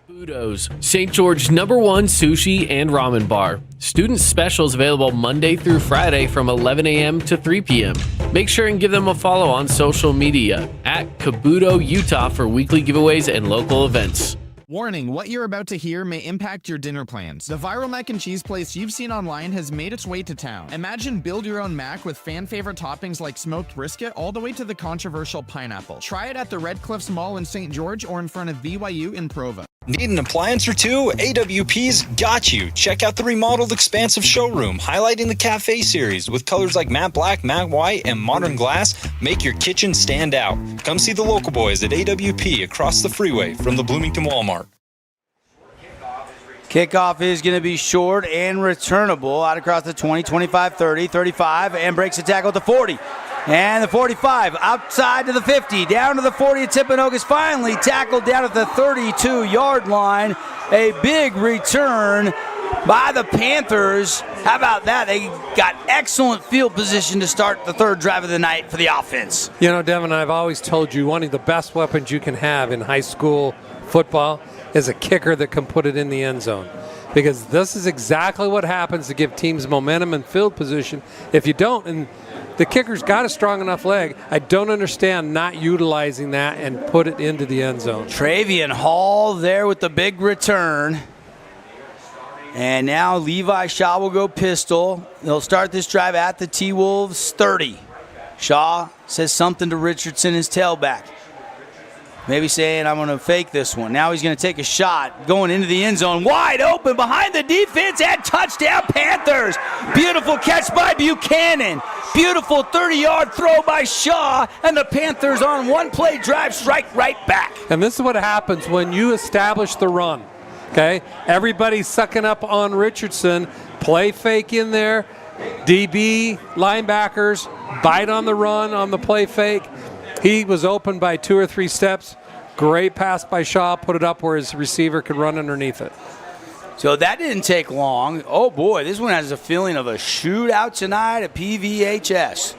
Speaker 20: Budo's, St. George's #1 sushi and ramen bar. Student specials available Monday through Friday from 11 a.m. to 3 p.m. Make sure and give them a follow on social media at Kabuto Utah for weekly giveaways and local events.
Speaker 21: Warning, what you're about to hear may impact your dinner plans. The viral mac and cheese place you've seen online has made its way to town. Imagine build your own mac with fan favorite toppings like smoked brisket all the way to the controversial pineapple. Try it at the Red Cliffs Mall in St. George or in front of BYU in Provo.
Speaker 22: Need an appliance or two? AWP's got you. Check out the remodeled expansive showroom, highlighting the cafe series with colors like matte black, matte white, and modern glass. Make your kitchen stand out. Come see the local boys at AWP across the freeway from the Bloomington Walmart.
Speaker 7: Kickoff is going to be short and returnable out across the 20, 25, 30, 35, and breaks the tackle at the 40. And the 45, outside to the 50, down to the 40 at Timpanogos, finally tackled down at the 32-yard line. A big return by the Panthers. How about that? They got excellent field position to start the third drive of the night for the offense.
Speaker 8: You know, Devin, I've always told you one of the best weapons you can have in high school football is a kicker that can put it in the end zone. Because this is exactly what happens to give teams momentum and field position. If you don't, and the kicker's got a strong enough leg, I don't understand not utilizing that and put it into the end zone.
Speaker 7: Travian Hall there with the big return. And now Levi Shaw will go pistol. They'll start this drive at the T-Wolves 30. Shaw says something to Richardson, his tailback. Maybe saying, I'm going to fake this one. Now he's going to take a shot, going into the end zone, wide open behind the defense, and touchdown Panthers. Beautiful catch by Buchanan. Beautiful 30-yard throw by Shaw, and the Panthers on one-play drive strike right back.
Speaker 8: And this is what happens when you establish the run, okay? Everybody's sucking up on Richardson. Play fake in there. DB, linebackers, bite on the run on the play fake. He was open by 2 or 3 steps. Great pass by Shaw, put it up where his receiver could run underneath it.
Speaker 7: So that didn't take long. Oh boy, this one has a feeling of a shootout tonight at PVHS.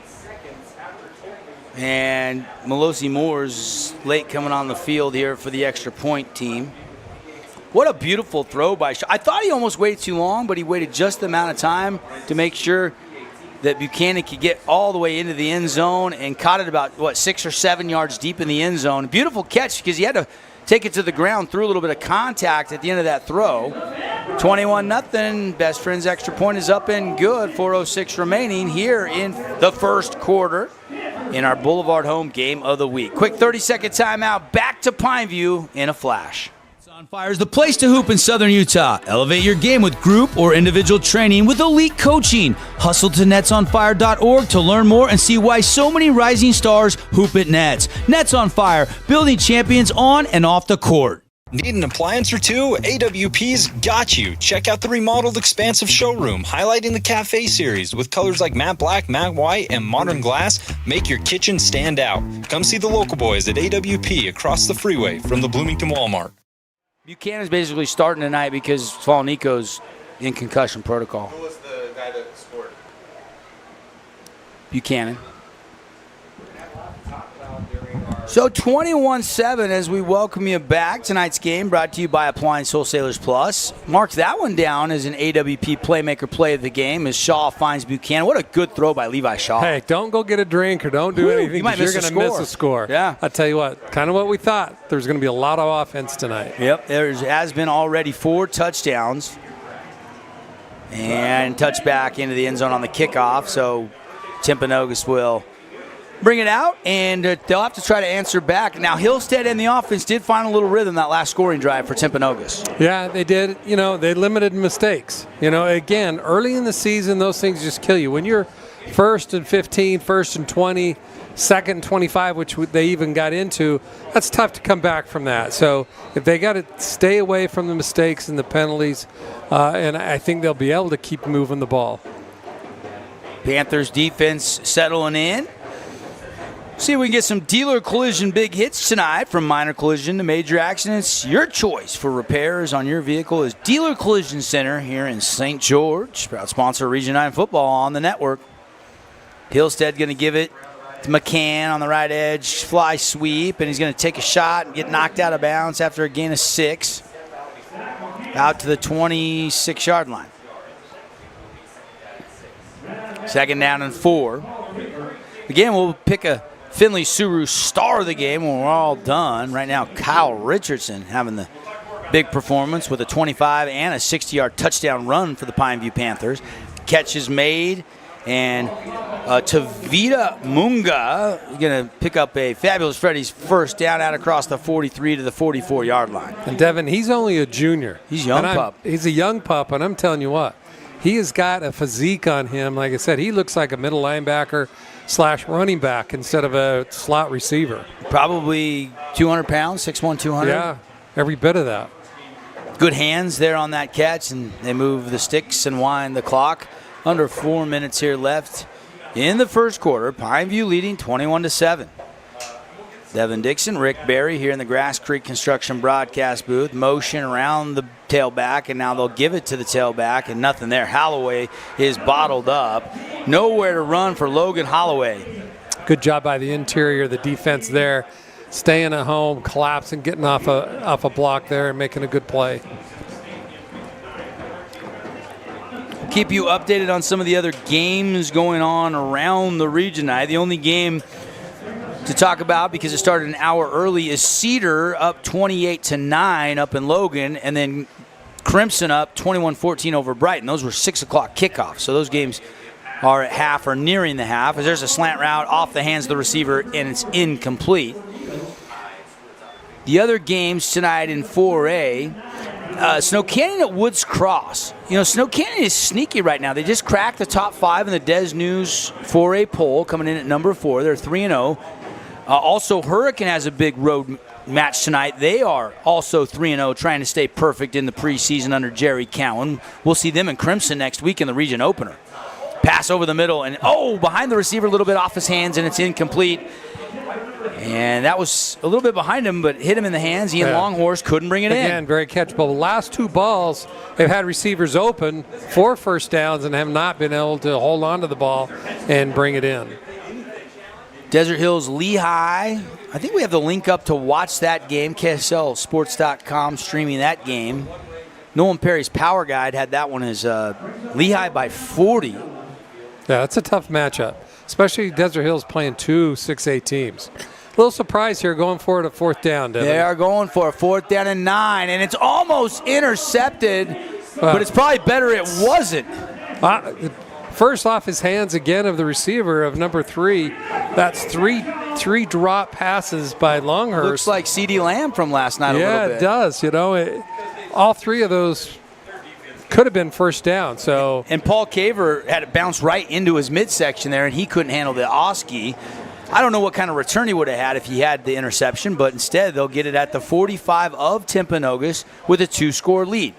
Speaker 7: And Melosi Moore's late coming on the field here for the extra point team. What a beautiful throw by Shaw. I thought he almost waited too long, but he waited just the amount of time to make sure that Buchanan could get all the way into the end zone and caught it about, 6 or 7 yards deep in the end zone. Beautiful catch because he had to take it to the ground through a little bit of contact at the end of that throw. 21-0. Best Friends extra point is up and good. 4:06 remaining here in the first quarter in our Boulevard Home game of the week. Quick 30-second timeout. Back to Pineview in a flash. On Fire is the place to hoop in Southern Utah. Elevate your game with group or individual training with elite coaching. Hustle to netsonfire.org to learn more and see why so many rising stars hoop at Nets. Nets on Fire, building champions on and off the court.
Speaker 22: Need an appliance or two? AWP's got you. Check out the remodeled expansive showroom, highlighting the cafe series with colors like matte black, matte white, and modern glass. Make your kitchen stand out. Come see the local boys at AWP across the freeway from the Bloomington Walmart.
Speaker 7: Buchanan's basically starting tonight because Falnico's in concussion protocol.
Speaker 5: Who was the guy that scored?
Speaker 7: Buchanan. So 21-7 as we welcome you back. Tonight's game brought to you by Appliance Wholesalers Plus. Mark that one down as an AWP playmaker play of the game as Shaw finds Buchanan. What a good throw by Levi Shaw.
Speaker 8: Hey, don't go get a drink or don't do anything because you're going to miss a score.
Speaker 7: Yeah.
Speaker 8: I'll tell you what, kind of what we thought. There's going to be a lot of offense tonight.
Speaker 7: Yep, there has been already 4 touchdowns. And touchback into the end zone on the kickoff. So Timpanogos will bring it out, and they'll have to try to answer back. Now, Hillstead and the offense did find a little rhythm that last scoring drive for Timpanogos.
Speaker 8: Yeah, they did. You know, they limited mistakes. You know, again, early in the season, those things just kill you. When you're 1st and 15, 1st and 20, 2nd and 25, which they even got into, that's tough to come back from that. So if they got to stay away from the mistakes and the penalties, and I think they'll be able to keep moving the ball.
Speaker 7: Panthers defense settling in. See if we can get some dealer collision big hits tonight. From minor collision to major accidents, your choice for repairs on your vehicle is Dealer Collision Center here in St. George. Proud sponsor of Region 9 football on the network. Hillstead going to give it to McCann on the right edge, fly sweep, and he's going to take a shot and get knocked out of bounds after a gain of 6. Out to the 26-yard line. 2nd down and 4. Again, we'll pick a Finley Suru star of the game when we're all done. Right now, Kyle Richardson having the big performance with a 25 and a 60-yard touchdown run for the Pineview Panthers. Catch is made, and Tavita Munga is going to pick up a Fabulous Freddy's first down out across the 43 to the 44-yard line.
Speaker 8: And Devin, he's only a junior.
Speaker 7: He's a young pup.
Speaker 8: He's a young pup, and I'm telling you what, he has got a physique on him. Like I said, he looks like a middle linebacker / running back instead of a slot receiver.
Speaker 7: Probably 200 pounds, 6'1", 200.
Speaker 8: Yeah, every bit of that.
Speaker 7: Good hands there on that catch, and they move the sticks and wind the clock. Under 4 minutes here left in the first quarter. Pineview leading 21-7. Devin Dixon, Rick Berry here in the Grass Creek Construction broadcast booth. Motion around the tailback, and now they'll give it to the tailback, and nothing there. Holloway is bottled up. Nowhere to run for Logan Holloway.
Speaker 8: Good job by the interior, the defense there, staying at home, collapsing, getting off a block there, and making a good play.
Speaker 7: Keep you updated on some of the other games going on around the region tonight. The only game to talk about, because it started an hour early, is Cedar up 28-9 up in Logan, and then Crimson up 21-14 over Brighton. Those were 6 o'clock kickoffs, so those games are at half or nearing the half. As there's a slant route off the hands of the receiver, and it's incomplete. The other games tonight in 4A, Snow Canyon at Woods Cross. You know, Snow Canyon is sneaky right now. They just cracked the top 5 in the Des News 4A poll, coming in at number 4. They're 3-0. Also, Hurricane has a big road match tonight. They are also 3-0, trying to stay perfect in the preseason under Jerry Cowan. We'll see them in Crimson next week in the region opener. Pass over the middle, and behind the receiver, a little bit off his hands, and it's incomplete. And that was a little bit behind him, but hit him in the hands. Ian Longhorse couldn't bring it in.
Speaker 8: Again, very catchable. The last 2 balls, they've had receivers open for first downs and have not been able to hold on to the ball and bring it in.
Speaker 7: Desert Hills Lehigh. I think we have the link up to watch that game. KSLSports.com streaming that game. Nolan Perry's Power Guide had that one as Lehigh by 40.
Speaker 8: Yeah, that's a tough matchup, especially Desert Hills playing 2 6A teams. A little surprise here going for it at 4th down, Devin.
Speaker 7: They are going for a 4th down and 9, and it's almost intercepted, but it's probably better it wasn't.
Speaker 8: First off his hands again of the receiver of number 3. That's three drop passes by Longhurst.
Speaker 7: Looks like C.D. Lamb from last night a little bit.
Speaker 8: Yeah, it does. You know, all 3 of those could have been first down. So
Speaker 7: and Paul Caver had it bounce right into his midsection there, and he couldn't handle the Oski. I don't know what kind of return he would have had if he had the interception, but instead they'll get it at the 45 of Timpanogos with a 2-score lead.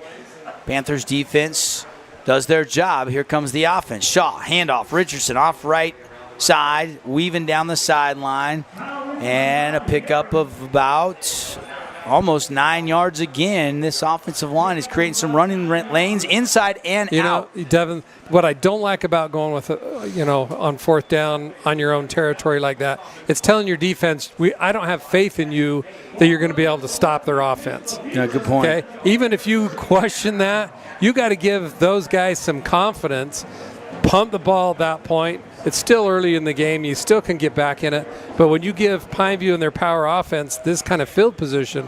Speaker 7: Panthers defense does their job. Here comes the offense. Shaw, handoff, Richardson off right side, weaving down the sideline, and a pickup of about almost 9 yards again. This offensive line is creating some running lanes inside and out.
Speaker 8: You know, Devin, what I don't like about going with, on 4th down on your own territory like that, it's telling your defense, I don't have faith in you that you're going to be able to stop their offense.
Speaker 7: Yeah, good point.
Speaker 8: Okay, even if you question that, you got to give those guys some confidence. Pump the ball at that point. It's still early in the game. You still can get back in it. But when you give Pineview and their power offense this kind of field position,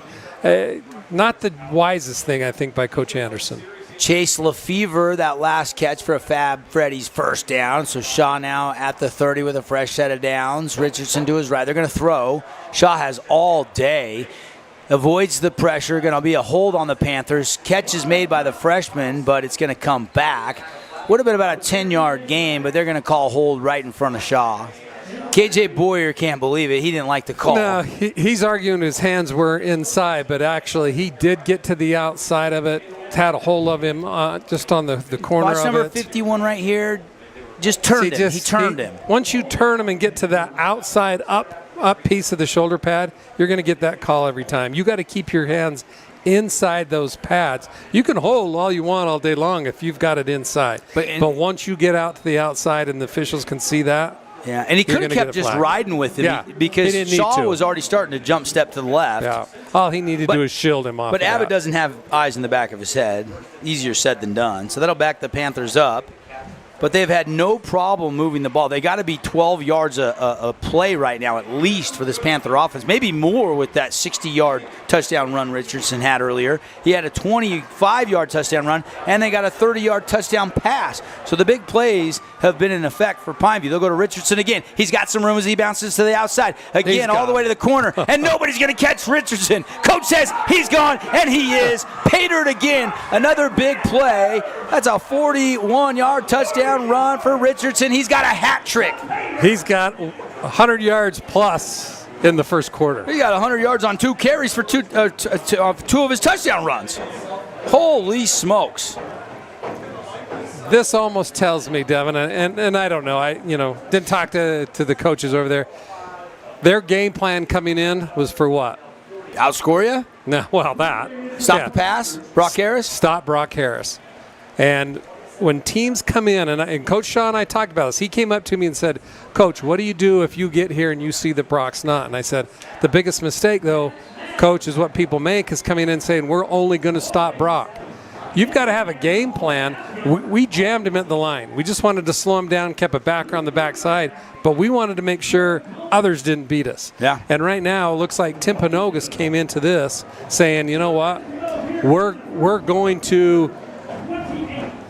Speaker 8: not the wisest thing, I think, by Coach Anderson.
Speaker 7: Chase Lefevre, that last catch for a Fab Freddy's first down. So Shaw now at the 30 with a fresh set of downs. Richardson to his right. They're going to throw. Shaw has all day. Avoids the pressure. Going to be a hold on the Panthers. Catch is made by the freshman, but it's going to come back. Would have been about a 10-yard gain, but they're going to call hold right in front of Shaw. KJ Boyer can't believe it. He didn't like the call.
Speaker 8: No, he's arguing his hands were inside, but actually he did get to the outside of it, had a hold of him just on the corner
Speaker 7: Watch
Speaker 8: of
Speaker 7: number
Speaker 8: it.
Speaker 7: 51 right here. Just turned him. He turned him.
Speaker 8: Once you turn him and get to that outside up piece of the shoulder pad, you're going to get that call every time. You got to keep your hands inside those pads. You can hold all you want all day long if you've got it inside. But once you get out to the outside and the officials can see that,
Speaker 7: yeah, and he could have kept just riding with him because Shaw was already starting to jump step to the left.
Speaker 8: Yeah. All he needed to do is shield him off.
Speaker 7: But Abbott doesn't have eyes in the back of his head. Easier said than done. So that'll back the Panthers up. But they've had no problem moving the ball. They got to be 12 yards a play right now, at least, for this Panther offense. Maybe more with that 60-yard touchdown run Richardson had earlier. He had a 25-yard touchdown run, and they got a 30-yard touchdown pass. So the big plays have been in effect for Pineview. They'll go to Richardson again. He's got some room as he bounces to the outside. Again, all the way to the corner, and nobody's going to catch Richardson. Coach says he's gone, and he is. Patered again. Another big play. That's a 41-yard touchdown run for Richardson. He's got a hat trick.
Speaker 8: He's got 100 yards plus in the first quarter.
Speaker 7: He got 100 yards on 2 carries for two of his touchdown runs. Holy smokes.
Speaker 8: This almost tells me, Devin, and I don't know. I didn't talk to the coaches over there. Their game plan coming in was for what?
Speaker 7: Outscore you?
Speaker 8: No, well, that.
Speaker 7: Stop the pass? Brock Harris?
Speaker 8: Stop Brock Harris. And when teams come in, and Coach Shaw and I talked about this, he came up to me and said, Coach, what do you do if you get here and you see that Brock's not? And I said, the biggest mistake, though, Coach, is what people make is coming in and saying, we're only going to stop Brock. You've got to have a game plan. We jammed him at the line. We just wanted to slow him down, kept it back on the backside, but we wanted to make sure others didn't beat us.
Speaker 7: Yeah.
Speaker 8: And right now, it looks like Timpanogos came into this saying, you know what, we're going to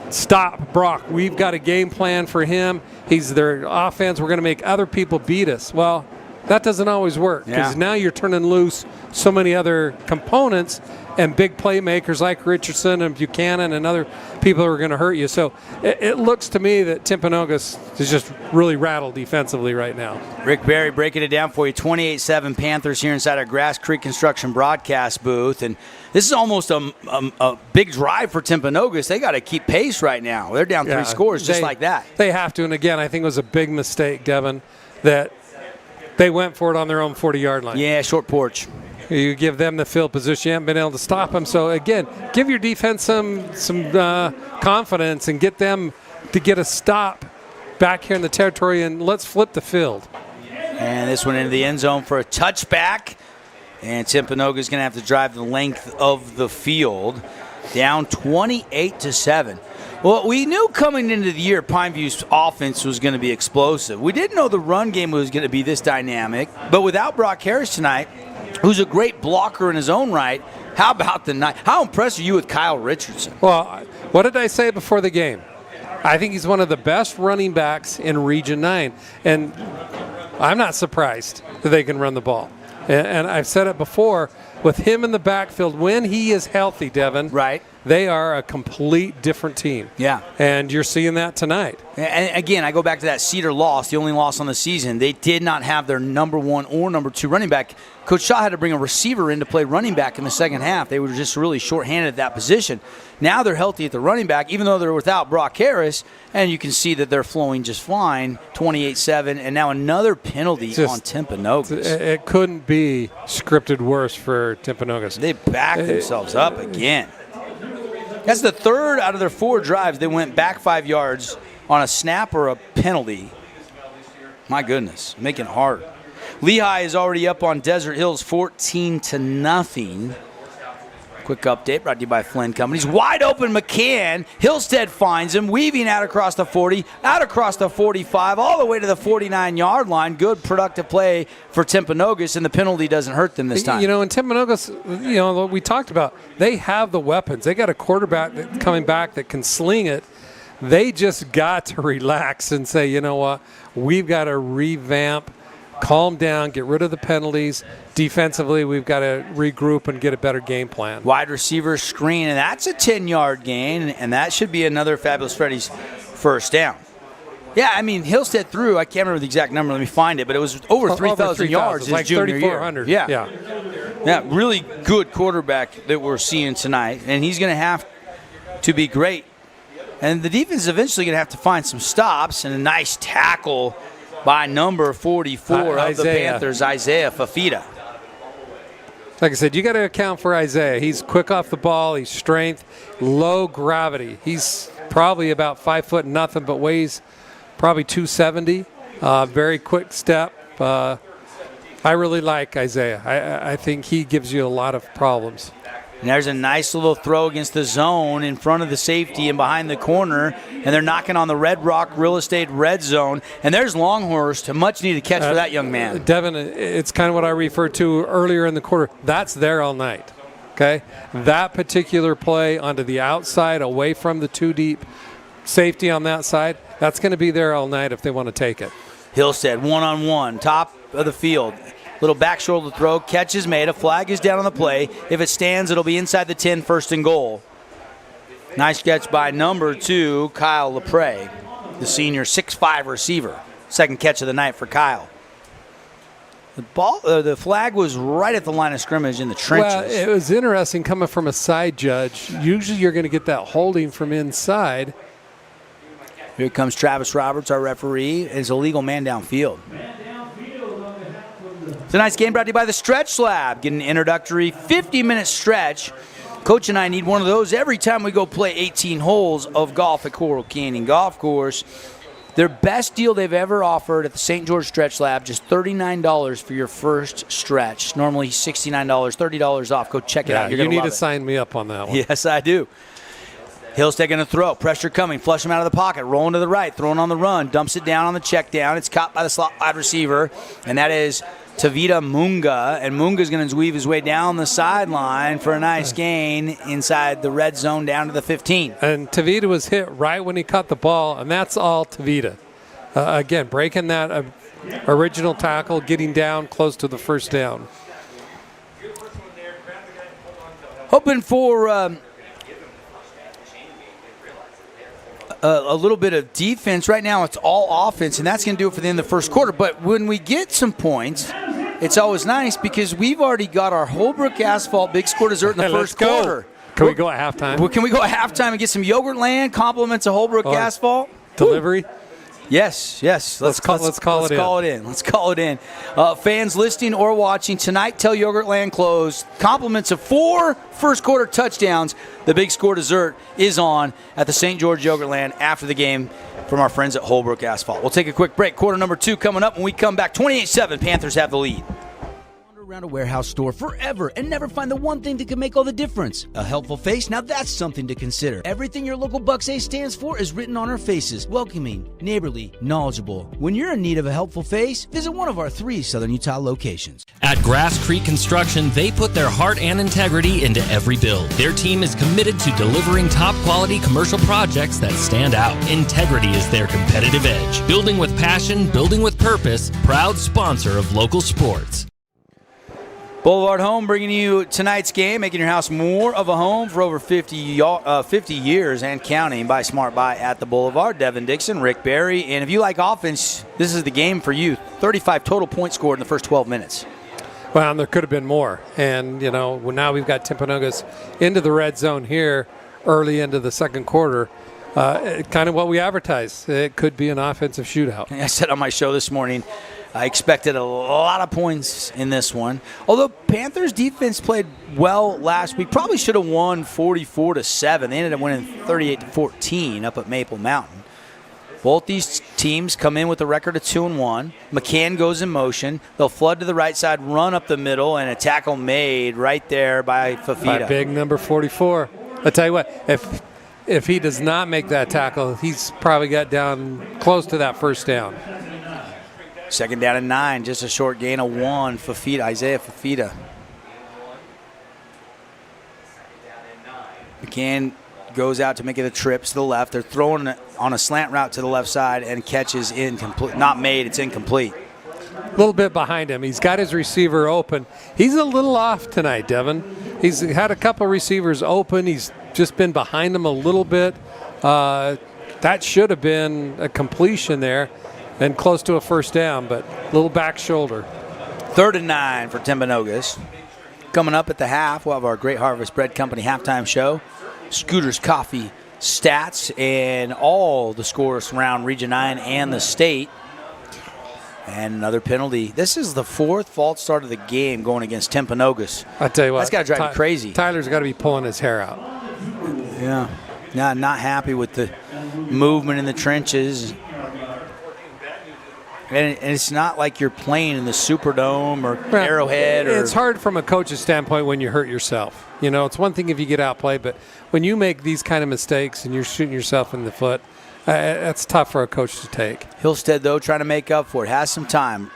Speaker 8: stop Brock. We've got a game plan for him. He's their offense. We're going to make other people beat us. Well, that doesn't always work because now you're turning loose so many other components and big playmakers like Richardson and Buchanan and other people who are going to hurt you. So it looks to me that Timpanogos is just really rattled defensively right now.
Speaker 7: Rick Barry breaking it down for you. 28-7 Panthers here inside our Grass Creek Construction broadcast booth. And this is almost a big drive for Timpanogos. They got to keep pace right now. They're down 3 scores just like that.
Speaker 8: They have to. And again, I think it was a big mistake, Devin, that they went for it on their own 40-yard line.
Speaker 7: Yeah, short porch.
Speaker 8: You give them the field position. You haven't been able to stop them. So, again, give your defense some confidence and get them to get a stop back here in the territory, and let's flip the field.
Speaker 7: And this one into the end zone for a touchback. And Timpanogos is going to have to drive the length of the field. Down 28-7. Well, we knew coming into the year Pineview's offense was going to be explosive. We didn't know the run game was going to be this dynamic. But without Brock Harris tonight, who's a great blocker in his own right, how about the night? How impressed are you with Kyle Richardson?
Speaker 8: Well, what did I say before the game? I think he's one of the best running backs in Region 9. And I'm not surprised that they can run the ball. And I've said it before, with him in the backfield, when he is healthy, Devin,
Speaker 7: right,
Speaker 8: they are a complete different team.
Speaker 7: Yeah.
Speaker 8: And you're seeing that tonight.
Speaker 7: And again, I go back to that Cedar loss, the only loss on the season. They did not have their number 1 or number 2 running back. Coach Shaw had to bring a receiver in to play running back in the second half. They were just really shorthanded at that position. Now they're healthy at the running back, even though they're without Brock Harris, and you can see that they're flowing just fine, 28-7, and now another penalty on Timpanogos.
Speaker 8: It couldn't be scripted worse for Timpanogos.
Speaker 7: They backed themselves up again. That's the third out of their 4 drives. They went back 5 yards on a snap or a penalty. My goodness, making it hard. Lehigh is already up on Desert Hills 14-0. Quick update brought to you by Flynn Companies. Wide open McCann. Hillstead finds him, weaving out across the 40, out across the 45, all the way to the 49-yard line. Good productive play for Timpanogos, and the penalty doesn't hurt them this time.
Speaker 8: You know, in Timpanogos, we talked about, they have the weapons. They got a quarterback coming back that can sling it. They just got to relax and say, you know what, we've got to revamp, calm down, get rid of the penalties. Defensively, we've got to regroup and get a better game plan.
Speaker 7: Wide receiver screen, and that's a 10-yard gain, and that should be another Fabulous Freddy's first down. Yeah, I mean, Hillstead threw, I can't remember the exact number, let me find it, but it was over 3,000 yards his
Speaker 8: like
Speaker 7: junior
Speaker 8: 3,400.
Speaker 7: year.
Speaker 8: Yeah,
Speaker 7: really good quarterback that we're seeing tonight, and he's going to have to be great. And the defense is eventually going to have to find some stops, and a nice tackle by number 44 of the Panthers, Isaiah Fafita.
Speaker 8: Like I said, you got to account for Isaiah. He's quick off the ball. He's strength, low gravity. He's probably about 5 foot nothing, but weighs probably 270. Very quick step. I really like Isaiah. I think he gives you a lot of problems.
Speaker 7: And there's a nice little throw against the zone in front of the safety and behind the corner, and they're knocking on the Red Rock Real Estate red zone. And there's Longhorst, a much-needed catch for that young man.
Speaker 8: Devin, it's kind of what I referred to earlier in the quarter. That's there all night, okay? That particular play onto the outside, away from the two deep safety on that side, that's going to be there all night if they want to take it.
Speaker 7: Hillstead, one-on-one, top of the field. Little back shoulder throw, catch is made, a flag is down on the play. If it stands, it'll be inside the 10, first and goal. Nice catch by number 2, Kyle LaPrey, the senior 6'5" receiver. Second catch of the night for Kyle. The flag was right at the line of scrimmage in the trenches.
Speaker 8: Well, it was interesting coming from a side judge. Usually you're going to get that holding from inside.
Speaker 7: Here comes Travis Roberts, our referee. It's a legal man downfield. Tonight's game brought to you by the Stretch Lab. Get an introductory 50-minute stretch. Coach and I need one of those every time we go play 18 holes of golf at Coral Canyon Golf Course. Their best deal they've ever offered at the St. George Stretch Lab, just $39 for your first stretch. Normally $69, $30 off. Go check it out. You're
Speaker 8: you need
Speaker 7: love
Speaker 8: to
Speaker 7: it.
Speaker 8: sign me up on that one.
Speaker 7: Yes, I do. Hill's taking a throw. Pressure coming. Flush him out of the pocket. Rolling to the right. Throwing on the run. Dumps it down on the check down. It's caught by the slot wide receiver, and that is Tavita Munga. And Munga's going to weave his way down the sideline for a nice gain inside the red zone down to the 15.
Speaker 8: And Tavita was hit right when he caught the ball, and that's all Tavita. Again, breaking that original tackle, getting down close to the first down.
Speaker 7: Hoping for a little bit of defense. Right now it's all offense, and that's going to do it for the end of the first quarter. But when we get some points, it's always nice because we've already got our Holbrook Asphalt Big Score dessert in the first quarter.
Speaker 8: Can we go at halftime?
Speaker 7: Well, can we go at halftime and get some Yogurtland compliments of Holbrook Asphalt?
Speaker 8: Delivery?
Speaker 7: Yes. Let's call it in. Fans listening or watching tonight, tell Yogurtland closed. Compliments of 4 first quarter touchdowns. The Big Score dessert is on at the St. George Yogurtland after the game from our friends at Holbrook Asphalt. We'll take a quick break. Quarter number 2 coming up when we come back. 28-7, Panthers have the lead.
Speaker 1: Around a warehouse store forever and never find the one thing that can make all the difference. A helpful face? Now that's something to consider. Everything your local Bucks A stands for is written on our faces. Welcoming, neighborly, knowledgeable. When you're in need of a helpful face, visit one of our 3 Southern Utah locations.
Speaker 2: At Grass Creek Construction, they put their heart and integrity into every build. Their team is committed to delivering top-quality commercial projects that stand out. Integrity is their competitive edge. Building with passion, building with purpose, proud sponsor of local sports.
Speaker 7: Boulevard Home bringing you tonight's game, making your house more of a home for over 50 years and counting by Smart Buy at the Boulevard. Devin Dixon, Rick Barry. And if you like offense, this is the game for you. 35 total points scored in the first 12 minutes.
Speaker 8: Well, and there could have been more. And, now we've got Timpanogos into the red zone here early into the second quarter. Kind of what we advertised. It could be an offensive shootout.
Speaker 7: I said on my show this morning, I expected a lot of points in this one. Although Panthers defense played well last week, probably should have won 44-7. They ended up winning 38-14 up at Maple Mountain. Both these teams come in with a record of 2-1. McCann goes in motion. They'll flood to the right side, run up the middle, and a tackle made right there by Fafita.
Speaker 8: By big number 44. I'll tell you what, if he does not make that tackle, he's probably got down close to that first down.
Speaker 7: Second down and 9, just a short gain of 1. Fafita, Isaiah Fafita. McCann goes out to make it a trip to the left. They're throwing it on a slant route to the left side and catches incomplete. Not made, it's incomplete.
Speaker 8: A little bit behind him. He's got his receiver open. He's a little off tonight, Devin. He's had a couple receivers open. He's just been behind him a little bit. that should have been a completion there and close to a first down, but a little back shoulder.
Speaker 7: 3rd and 9 for Timpanogos. Coming up at the half, we'll have our Great Harvest Bread Company halftime show. Scooter's Coffee stats and all the scores around Region 9 and the state. And another penalty. This is the 4th false start of the game going against Timpanogos.
Speaker 8: I tell you what.
Speaker 7: That's got to drive you crazy.
Speaker 8: Tyler's got to be pulling his hair out.
Speaker 7: Yeah. Not happy with the movement in the trenches. And it's not like you're playing in the Superdome or Arrowhead.
Speaker 8: It's hard from a coach's standpoint when you hurt yourself. You know, it's one thing if you get outplayed, but when you make these kind of mistakes and you're shooting yourself in the foot, that's tough for a coach to take.
Speaker 7: Hillstead, though, trying to make up for it. Has some time.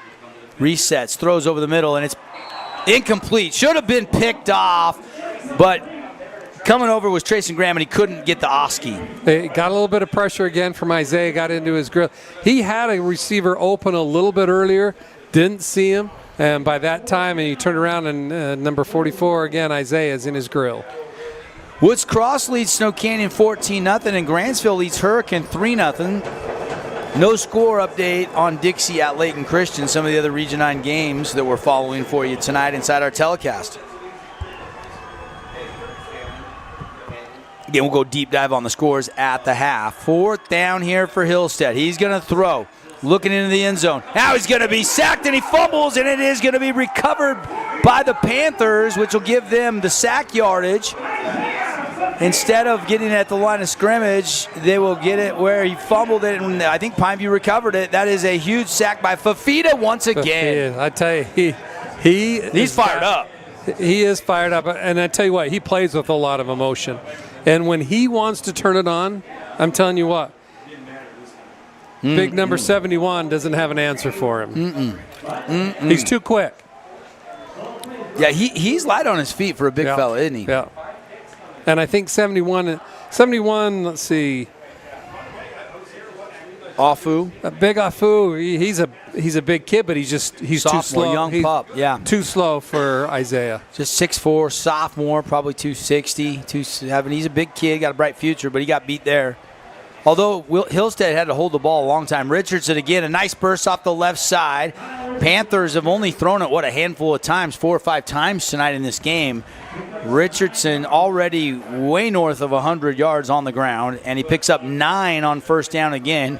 Speaker 7: Resets, throws over the middle, and it's incomplete. Should have been picked off, but coming over was Trayson Graham, and he couldn't get the Oski.
Speaker 8: They got a little bit of pressure again from Isaiah, got into his grill. He had a receiver open a little bit earlier, didn't see him, and by that time, he turned around, and number 44, again, Isaiah is in his grill.
Speaker 7: Woods Cross leads Snow Canyon 14-0, and Grantsville leads Hurricane 3-0. No score update on Dixie at Layton Christian, some of the other Region 9 games that we're following for you tonight inside our telecast. Again, we'll go deep dive on the scores at the half. 4th down here for Hillstead. He's going to throw, looking into the end zone. Now he's going to be sacked, and he fumbles, and it is going to be recovered by the Panthers, which will give them the sack yardage. Instead of getting it at the line of scrimmage, they will get it where he fumbled it, and I think Pineview recovered it. That is a huge sack by Fafita once again.
Speaker 8: I tell you,
Speaker 7: he's fired up.
Speaker 8: He is fired up, and I tell you what, he plays with a lot of emotion. And when he wants to turn it on, I'm telling you what, big number 71 doesn't have an answer for him. He's too quick.
Speaker 7: Yeah, he's light on his feet for a big fella, isn't he?
Speaker 8: Yeah. And I think 71, let's see.
Speaker 7: Afu.
Speaker 8: Big Afu, he's a big kid, but he's
Speaker 7: sophomore,
Speaker 8: too slow.
Speaker 7: Young pup, yeah.
Speaker 8: Too slow for Isaiah.
Speaker 7: Just 6'4", sophomore, probably 260, 270. He's a big kid, got a bright future, but he got beat there. Although Hillstead had to hold the ball a long time. Richardson again, a nice burst off the left side. Panthers have only thrown it, a handful of times, 4 or 5 times tonight in this game. Richardson already way north of 100 yards on the ground, and he picks up 9 on first down again.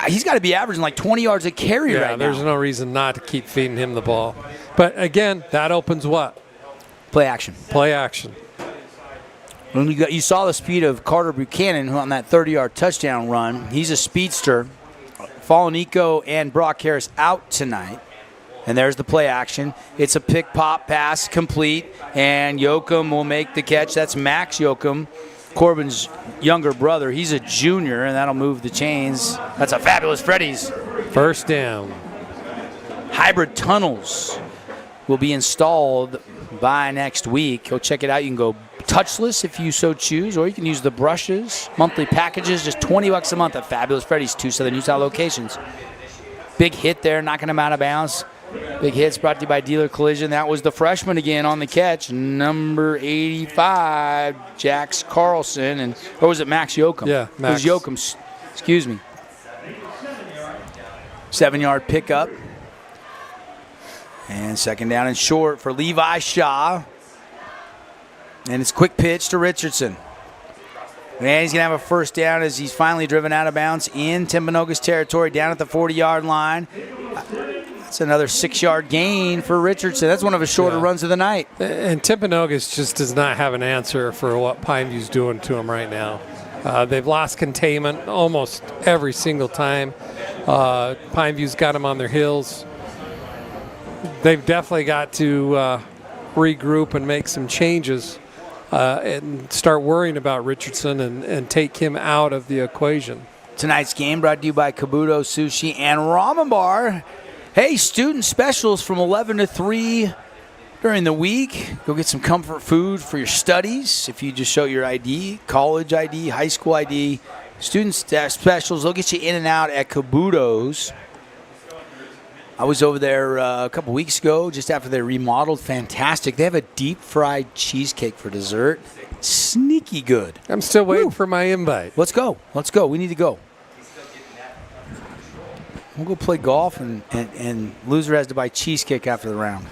Speaker 7: He's got to be averaging like 20 yards a carry right now.
Speaker 8: There's no reason not to keep feeding him the ball. But again, that opens what?
Speaker 7: Play action.
Speaker 8: Play action.
Speaker 7: When you saw the speed of Carter Buchanan on that 30-yard touchdown run. He's a speedster. Falanico and Brock Harris out tonight. And there's the play action. It's a pick pop pass complete, and Yoakum will make the catch. That's Max Yoakum, Corbin's younger brother. He's a junior, and that'll move the chains. That's a fabulous Freddy's.
Speaker 8: First down.
Speaker 7: Hybrid tunnels will be installed by next week. Go check it out. You can go touchless if you so choose, or you can use the brushes. Monthly packages, just $20 a month at Fabulous Freddy's, 2 Southern Utah locations. Big hit there, knocking him out of bounds. Big hits brought to you by Dealer Collision. That was the freshman again on the catch, number 85, Jax Carlson, or was it Max Yoakum?
Speaker 8: Yeah, Max.
Speaker 7: It was Yoakum, excuse me. 7-yard pickup. And second down and short for Levi Shaw. And it's quick pitch to Richardson. And he's going to have a first down as he's finally driven out of bounds in Timpanogos territory down at the 40-yard line. That's another 6-yard gain for Richardson. That's one of his shorter runs of the night.
Speaker 8: And Timpanogos just does not have an answer for what Pineview's doing to him right now. They've lost containment almost every single time. Pineview's got them on their heels. They've definitely got to regroup and make some changes and start worrying about Richardson and take him out of the equation.
Speaker 7: Tonight's game brought to you by Kabuto Sushi and Ramen Bar. Hey, student specials from 11 to 3 during the week. Go get some comfort food for your studies. If you just show your ID, college ID, high school ID, student specials, they'll get you in and out at Kabuto's. I was over there a couple weeks ago, just after they remodeled. Fantastic. They have a deep-fried cheesecake for dessert. Sneaky good.
Speaker 8: I'm still waiting for my invite.
Speaker 7: Let's go. We need to go. We'll go play golf, and loser has to buy cheesecake after the round.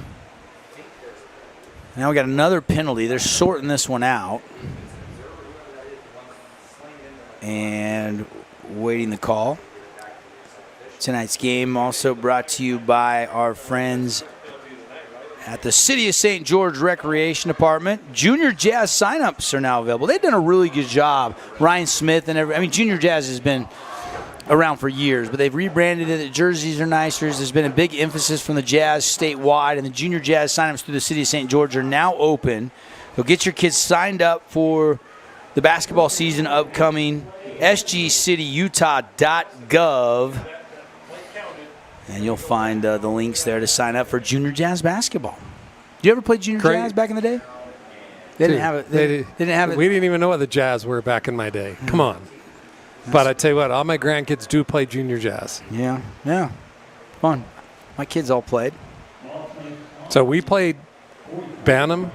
Speaker 7: Now we got another penalty. They're sorting this one out. And waiting the call. Tonight's game also brought to you by our friends at the City of St. George Recreation Department. Junior Jazz signups are now available. They've done a really good job. Ryan Smith and Junior Jazz has been around for years, but they've rebranded it. The jerseys are nicer. There's been a big emphasis from the Jazz statewide, and the Junior Jazz signups through the City of St. George are now open. So get your kids signed up for the basketball season upcoming. sgcityutah.gov. And you'll find the links there to sign up for Junior Jazz basketball. Did you ever play Junior Jazz back in the day? They didn't have it. They didn't have it.
Speaker 8: We didn't even know what the Jazz were back in my day. Come on. But I tell you what, all my grandkids do play Junior Jazz.
Speaker 7: Yeah. Fun. My kids all played.
Speaker 8: So we played Bantam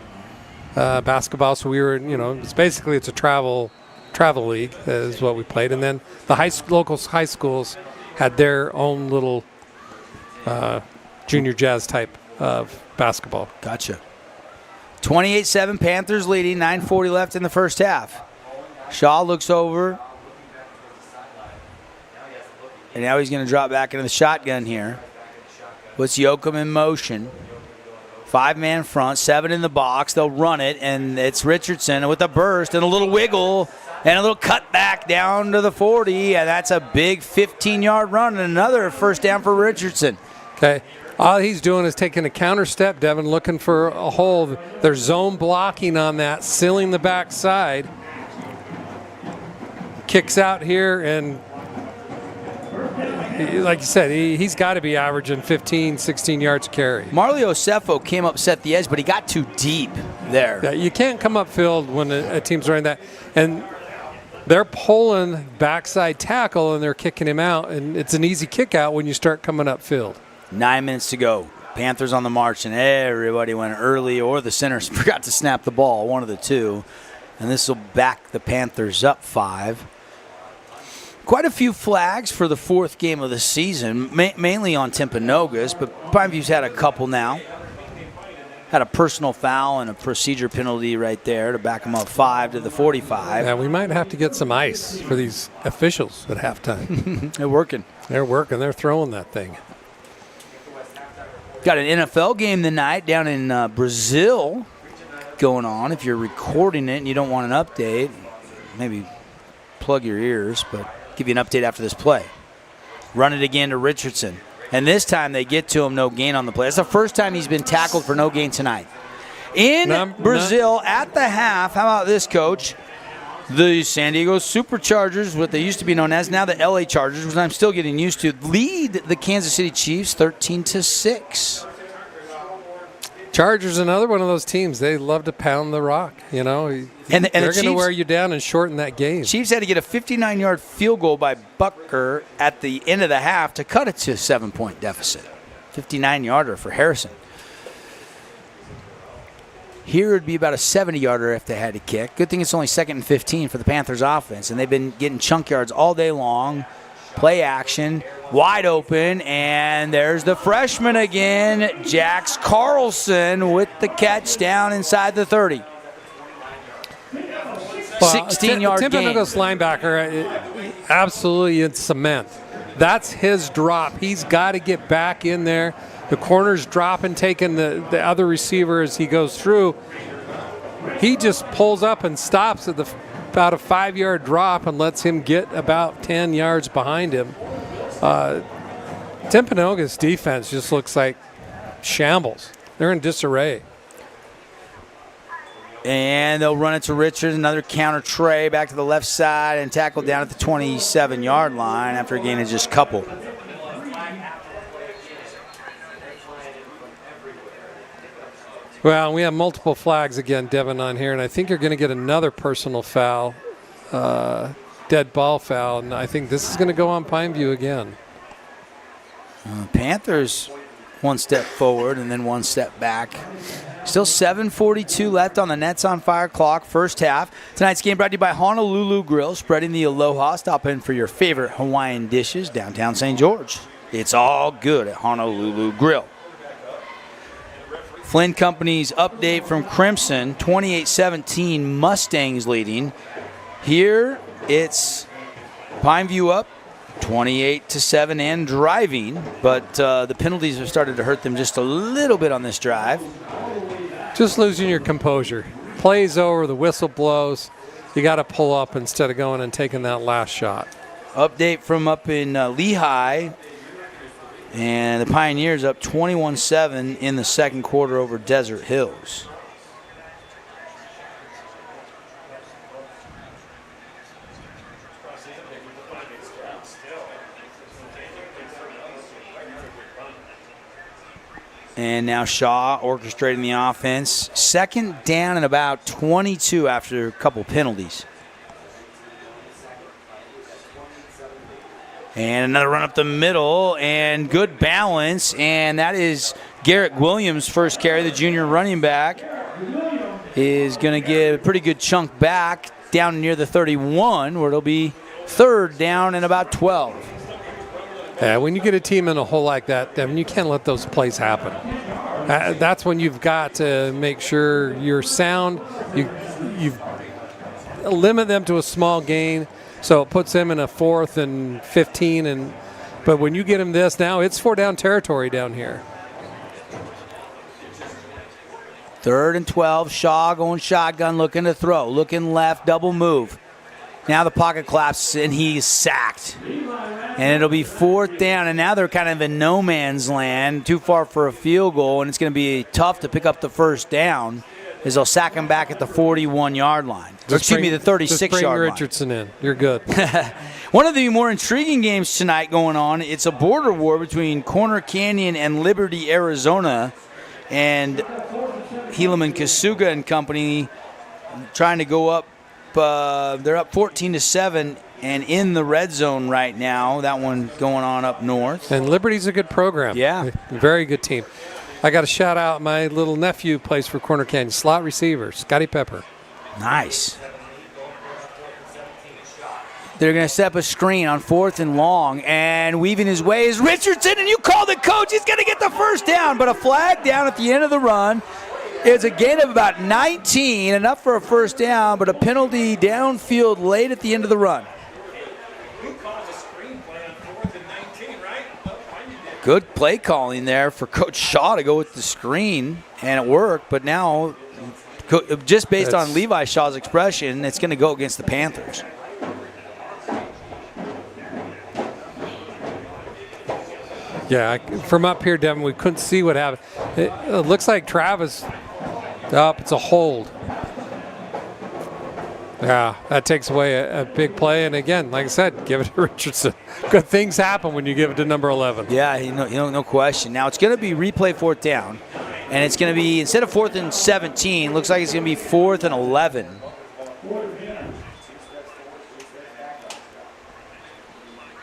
Speaker 8: basketball. So we were, it's a travel league is what we played. And then the local high schools had their own little Junior Jazz type of basketball.
Speaker 7: Gotcha. 28-7, Panthers leading, 9:40 left in the first half. Shaw looks over. And now he's going to drop back into the shotgun here. Puts Yoakum in motion. 5-man front, 7 in the box. They'll run it, and it's Richardson with a burst and a little wiggle and a little cut back down to the 40, and that's a big 15-yard run and another first down for Richardson.
Speaker 8: Okay. All he's doing is taking a counter step, Devin, looking for a hole. They're zone blocking on that, sealing the backside. Kicks out here, and like you said, he's got to be averaging 15, 16 yards a carry.
Speaker 7: Marley Osefo came up, set the edge, but he got too deep there.
Speaker 8: Yeah, you can't come upfield when a team's running that. And they're pulling backside tackle, and they're kicking him out, and it's an easy kick out when you start coming upfield.
Speaker 7: 9 minutes to go. Panthers on the march, and everybody went early, or the centers forgot to snap the ball, one of the two. And this will back the Panthers up 5. Quite a few flags for the 4th game of the season, mainly on Timpanogos, but Pineview's had a couple now. Had a personal foul and a procedure penalty right there to back them up 5 to the 45.
Speaker 8: Yeah, we might have to get some ice for these officials at halftime.
Speaker 7: They're working.
Speaker 8: They're throwing that thing.
Speaker 7: Got an NFL game tonight down in Brazil going on. If you're recording it and you don't want an update, maybe plug your ears, but give you an update after this play. Run it again to Richardson. And this time they get to him, no gain on the play. That's the first time he's been tackled for no gain tonight. In Brazil at the half, how about this, Coach? The San Diego Superchargers, what they used to be known as, now the LA Chargers, which I'm still getting used to, lead the Kansas City Chiefs 13-6.
Speaker 8: Chargers, another one of those teams. They love to pound the rock, And they're going to wear you down and shorten that game.
Speaker 7: Chiefs had to get a 59-yard field goal by Bucker at the end of the half to cut it to a 7-point deficit. 59-yarder for Harrison. Here it would be about a 70-yarder if they had to kick. Good thing it's only 2nd and 15 for the Panthers offense, and they've been getting chunk yards all day long. Play action, wide open, and there's the freshman again, Jax Carlson with the catch down inside the 30. 16-yard gain.
Speaker 8: Timpanogos linebacker, absolutely in cement. That's his drop. He's got to get back in there. The corner's dropping, taking the other receiver as he goes through. He just pulls up and stops at about a 5-yard drop and lets him get about 10 yards behind him. Timpanogos defense just looks like shambles. They're in disarray.
Speaker 7: And they'll run it to Richards, another counter tray back to the left side and tackle down at the 27-yard line after a gain of just a couple.
Speaker 8: Well, we have multiple flags again, Devin, on here, and I think you're going to get another personal foul, dead ball foul, and I think this is going to go on Pineview again.
Speaker 7: Panthers one step forward and then one step back. Still 7:42 left on the Nets on Fire clock, first half. Tonight's game brought to you by Honolulu Grill, spreading the aloha. Stop in for your favorite Hawaiian dishes, downtown St. George. It's all good at Honolulu Grill. Flynn Company's update from Crimson, 28-17, Mustangs leading. Here it's Pineview up, 28-7 and driving, but the penalties have started to hurt them just a little bit on this drive.
Speaker 8: Just losing your composure. Plays over, the whistle blows. You got to pull up instead of going and taking that last shot.
Speaker 7: Update from up in Lehigh, and the Pioneers up 21-7 in the second quarter over Desert Hills. And now Shaw orchestrating the offense. Second down and about 22 after a couple penalties. And another run up the middle and good balance. And that is Garrett Williams' first carry. The junior running back is going to get a pretty good chunk back down near the 31, where it'll be third down and about 12.
Speaker 8: Yeah, when you get a team in a hole like that, Devin, you can't let those plays happen. That's when you've got to make sure you're sound. You limit them to a small gain, so it puts them in a 4th and 15. But when you get them this, now it's 4-down territory down here.
Speaker 7: 3rd and 12. Shaw going shotgun, looking to throw, looking left, double move. Now the pocket collapses, and he's sacked. And it'll be 4th down, and now they're kind of in no man's land, too far for a field goal, and it's going to be tough to pick up the first down as they'll sack him back at the 41-yard line. The 36-yard line.
Speaker 8: Just bring Richardson in. You're good.
Speaker 7: One of the more intriguing games tonight going on, it's a border war between Corner Canyon and Liberty, Arizona, and Helaman Kasuga and company trying to go up. They're up 14-7 and in the red zone right now. That one going on up north.
Speaker 8: And Liberty's a good program.
Speaker 7: Yeah.
Speaker 8: Very good team. I got to shout out my little nephew plays for Corner Canyon, slot receiver, Scotty Pepper.
Speaker 7: Nice. They're going to set up a screen on 4th and long, and weaving his way is Richardson, and you called it, coach. He's going to get the first down, but a flag down at the end of the run. It's a gain of about 19, enough for a first down, but a penalty downfield late at the end of the run. Good play calling there for Coach Shaw to go with the screen, and it worked, but now, just based on Levi Shaw's expression, it's going to go against the Panthers.
Speaker 8: Yeah, from up here, Devin, we couldn't see what happened. It looks like Travis, it's a hold. Yeah, that takes away a big play. And again, like I said, give it to Richardson. Good things happen when you give it to number 11.
Speaker 7: Yeah, no question. Now it's going to be replay 4th down. And it's going to be, instead of 4th and 17, looks like it's going to be 4th and 11.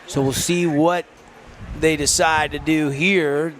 Speaker 7: So we'll see what they decide to do here.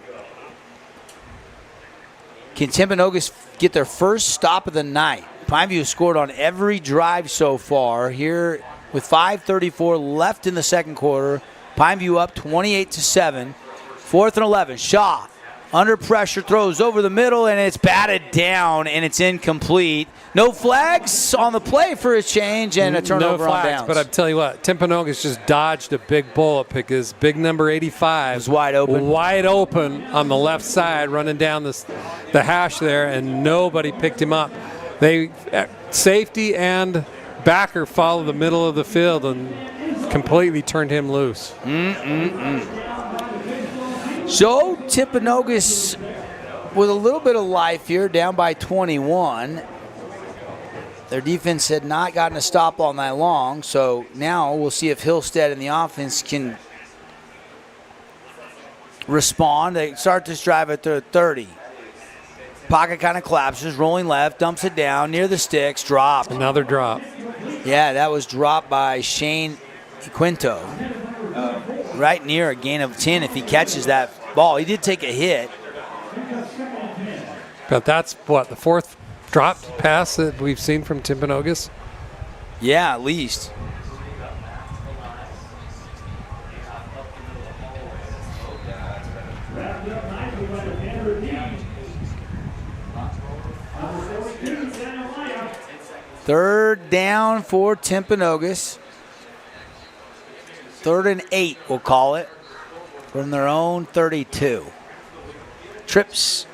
Speaker 7: Can Timpanogos get their first stop of the night? Pineview scored on every drive so far. Here with 5:34 left in the second quarter. Pineview up 28-7. 4th and 11. Shaw under pressure, throws over the middle, and it's batted down, and it's incomplete. No flags on the play for a change, and a turnover on downs.
Speaker 8: But I tell you what, Timpanogos just dodged a big bullet because big number 85
Speaker 7: was wide open.
Speaker 8: Wide open on the left side, running down the hash there, and nobody picked him up. They safety and backer followed the middle of the field and completely turned him loose.
Speaker 7: So Timpanogos with a little bit of life here, down by 21. Their defense had not gotten a stop all night long, so now we'll see if Hillstead and the offense can respond. They start this drive at their 30. Pocket kind of collapses, rolling left, dumps it down near the sticks, dropped.
Speaker 8: Another drop.
Speaker 7: Yeah, that was dropped by Shane Quinto. Right near a gain of 10 if he catches that ball. He did take a hit.
Speaker 8: But that's what, the fourth dropped pass that we've seen from Timpanogos?
Speaker 7: Yeah, at least. Third down for Timpanogos. 3rd and 8, we'll call it, from their own 32. Trips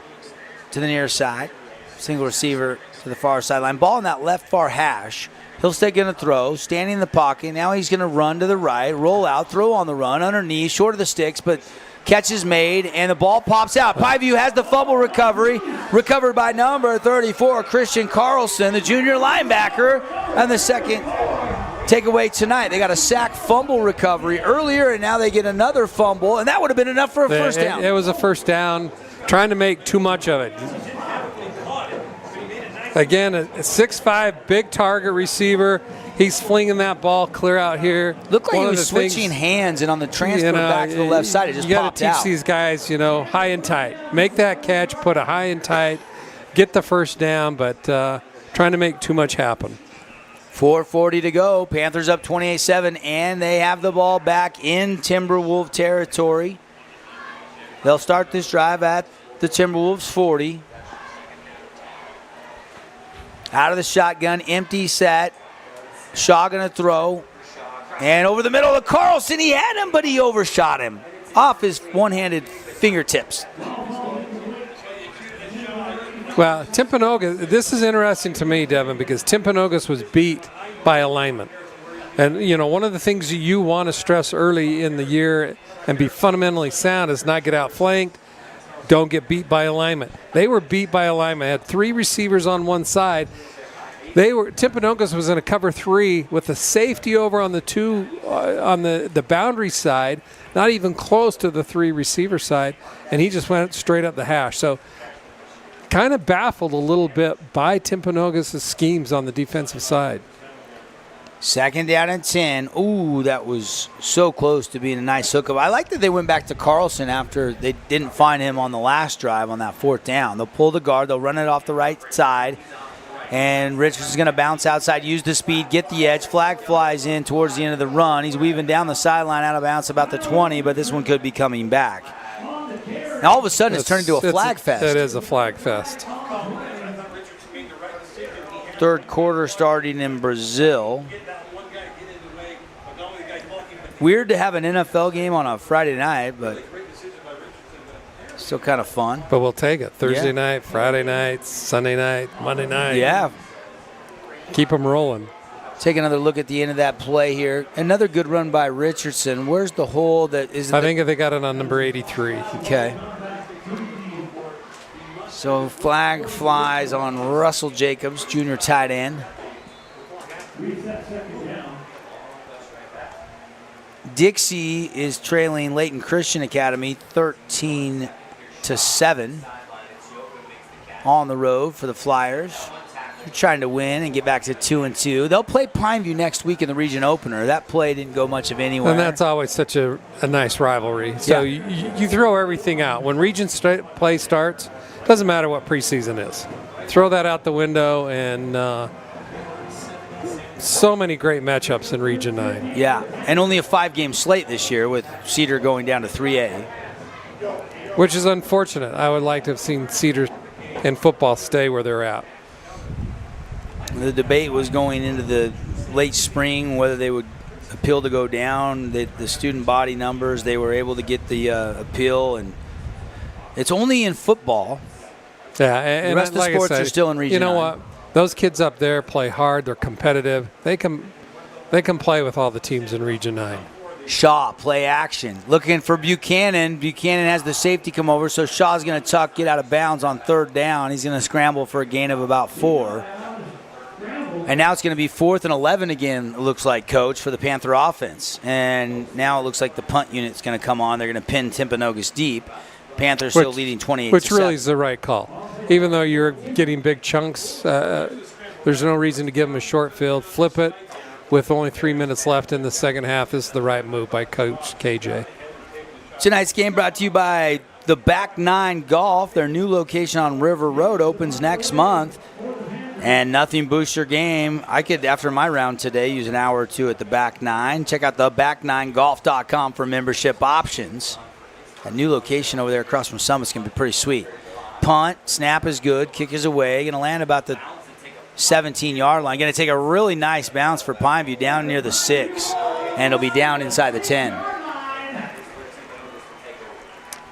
Speaker 7: to the near side. Single receiver to the far sideline. Ball in that left far hash. He'll stay going to throw, standing in the pocket. Now he's going to run to the right, roll out, throw on the run, underneath, short of the sticks, but catch is made, and the ball pops out. Pyview has the fumble recovery, recovered by number 34, Christian Carlson, the junior linebacker, and the second takeaway tonight. They got a sack fumble recovery earlier, and now they get another fumble, and that would have been enough for a first down.
Speaker 8: It was a first down, trying to make too much of it. Again, a 6'5", big target receiver. He's flinging that ball clear out here.
Speaker 7: Looked like he was switching hands, and on the transfer back to the left side, it just popped out.
Speaker 8: You got to teach these guys, high and tight. Make that catch, put a high and tight, get the first down, but trying to make too much happen.
Speaker 7: 4:40 to go. Panthers up 28-7, and they have the ball back in Timberwolves territory. They'll start this drive at the Timberwolves 40. Out of the shotgun, empty set. Shaw going to throw. And over the middle of Carlson, he had him, but he overshot him off his one-handed fingertips.
Speaker 8: Well, Timpanogos, this is interesting to me, Devin, because Timpanogos was beat by alignment. And, one of the things you want to stress early in the year and be fundamentally sound is not get outflanked, don't get beat by alignment. They were beat by alignment. Had 3 receivers on one side. Timpanogos was in a cover 3 with a safety over on the 2 on the boundary side, not even close to the 3 receiver side, and he just went straight up the hash. So kind of baffled a little bit by Timpanogos' schemes on the defensive side.
Speaker 7: 2nd down and 10. Ooh, that was so close to being a nice hookup. I like that they went back to Carlson after they didn't find him on the last drive on that 4th down. They'll pull the guard. They'll run it off the right side. And Richards is going to bounce outside, use the speed, get the edge. Flag flies in towards the end of the run. He's weaving down the sideline out of bounds about the 20, but this one could be coming back. Now all of a sudden it's turned into a flag fest.
Speaker 8: It is a flag fest.
Speaker 7: 3rd quarter starting in Brazil. Weird to have an NFL game on a Friday night, but still kind of fun.
Speaker 8: But we'll take it. Thursday night, Friday night, Sunday night, Monday night.
Speaker 7: Yeah.
Speaker 8: Keep them rolling.
Speaker 7: Take another look at the end of that play here. Another good run by Richardson. Where's the hole that is?
Speaker 8: I think they got it on number 83.
Speaker 7: Okay. So flag flies on Russell Jacobs, junior tight end. Dixie is trailing Layton Christian Academy 13-7 on the road for the Flyers. They're trying to win and get back to 2-2. They'll play Pineview next week in the region opener. That play didn't go much of anywhere.
Speaker 8: And that's always such a nice rivalry. So you throw everything out. When region play starts, doesn't matter what preseason is. Throw that out the window, and so many great matchups in Region 9.
Speaker 7: Yeah, and only a 5-game slate this year with Cedar going down to 3A.
Speaker 8: Which is unfortunate. I would like to have seen Cedar in football stay where they're at.
Speaker 7: The debate was going into the late spring whether they would appeal to go down. The student body numbers, they were able to get the appeal, and it's only in football.
Speaker 8: Yeah, and
Speaker 7: the rest of the sports are still in Region 9.
Speaker 8: You know what? Those kids up there play hard. They're competitive. They can play with all the teams in Region 9.
Speaker 7: Shaw, play action. Looking for Buchanan. Buchanan has the safety come over, so Shaw's going to tuck, get out of bounds on 3rd down. He's going to scramble for a gain of about 4. And now it's going to be 4th and 11 again, it looks like, Coach, for the Panther offense. And now it looks like the punt unit's going to come on. They're going to pin Timpanogos deep. Panthers still leading 28-7.
Speaker 8: Which really is the right call. Even though you're getting big chunks, there's no reason to give them a short field. Flip it with only 3 minutes left in the second half. This is the right move by Coach KJ.
Speaker 7: Tonight's game brought to you by the Back Nine Golf, their new location on River Road, opens next month. And nothing boosts your game. I could, after my round today, use an hour or two at the Back Nine. Check out the back9golf.com for membership options. That new location over there across from Summit's going to be pretty sweet. Punt, snap is good, kick is away. Going to land about the 17-yard line. Going to take a really nice bounce for Pineview down near the 6. And it'll be down inside the 10.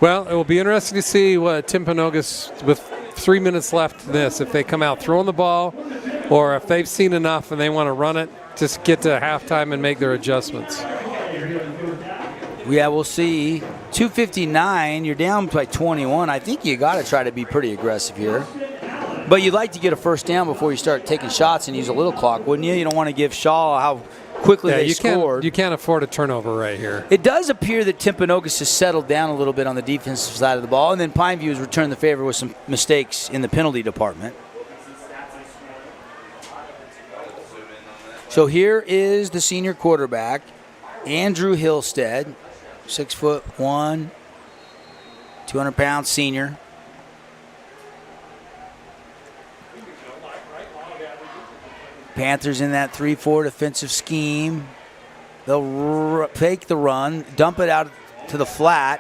Speaker 8: Well, it will be interesting to see what Timpanogos, with 3 minutes left in this, if they come out throwing the ball or if they've seen enough and they want to run it, just get to halftime and make their adjustments.
Speaker 7: Yeah, we'll see. 2:59, you're down by 21. I think you got to try to be pretty aggressive here. But you'd like to get a first down before you start taking shots and use a little clock, wouldn't you? You don't want to give Shaw how quickly they scored.
Speaker 8: You can't afford a turnover right here.
Speaker 7: It does appear that Timpanogos has settled down a little bit on the defensive side of the ball, and then Pineview has returned the favor with some mistakes in the penalty department. So here is the senior quarterback, Andrew Hillstead, 6'1", 200-pound senior. Panthers in that 3-4 defensive scheme. They'll take the run, dump it out to the flat,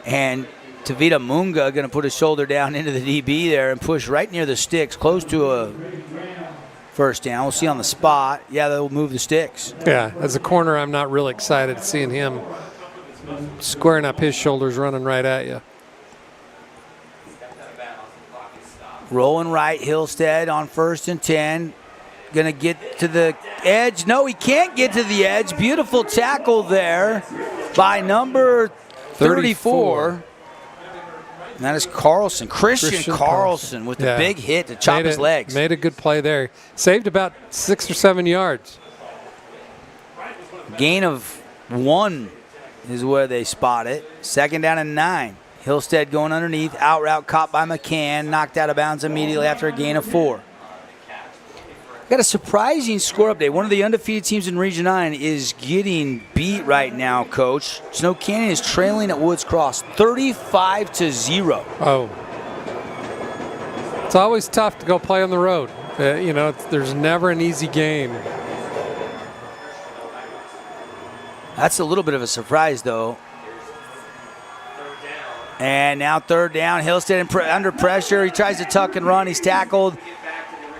Speaker 7: and Tavita Munga going to put his shoulder down into the DB there and push right near the sticks, close to a first down. We'll see on the spot. Yeah, they'll move the sticks.
Speaker 8: Yeah, as a corner, I'm not really excited seeing him squaring up his shoulders, running right at you.
Speaker 7: Rolling right, Hillstead on 1st and 10. Going to get to the edge. No, he can't get to the edge. Beautiful tackle there by number 34. And that is Carlson. Christian Carlson with the big hit to chop his legs.
Speaker 8: Made a good play there. Saved about 6 or 7 yards.
Speaker 7: Gain of 1 is where they spot it. 2nd down and 9. Hillstead going underneath. Out route caught by McCann. Knocked out of bounds immediately after a gain of 4. Got a surprising score update. One of the undefeated teams in Region 9 is getting beat right now, Coach. Snow Canyon is trailing at Woods Cross 35-0.
Speaker 8: Oh. It's always tough to go play on the road. There's never an easy game.
Speaker 7: That's a little bit of a surprise, though. And now 3rd down. Hillstead under pressure. He tries to tuck and run. He's tackled.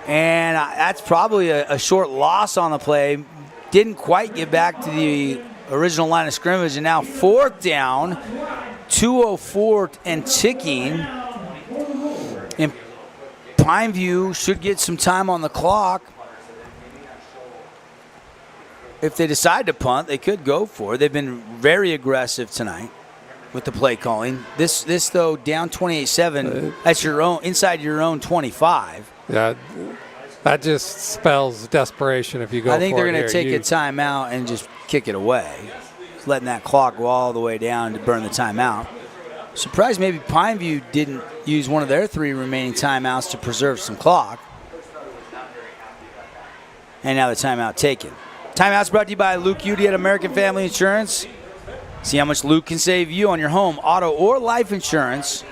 Speaker 7: And that's probably a short loss on the play. Didn't quite get back to the original line of scrimmage. And now 4th down, 2:04 and ticking. And Pineview should get some time on the clock. If they decide to punt, they could go for it. They've been very aggressive tonight with the play calling. This though, down 28-7. That's your own inside your own 25.
Speaker 8: Yeah, that just spells desperation if you go for it.
Speaker 7: I think they're going to take a timeout and just kick it away. Letting that clock go all the way down to burn the timeout. Surprised maybe Pineview didn't use one of their 3 remaining timeouts to preserve some clock. And now the timeout taken. Timeout's brought to you by Luke Udy at American Family Insurance. See how much Luke can save you on your home, auto, or life insurance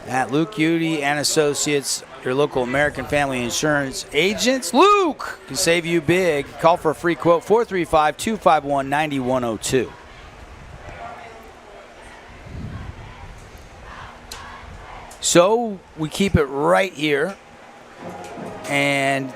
Speaker 7: at Luke Udy and Associates, your local American Family Insurance agents. Luke can save you big. Call for a free quote, 435-251-9102. So we keep it right here. And,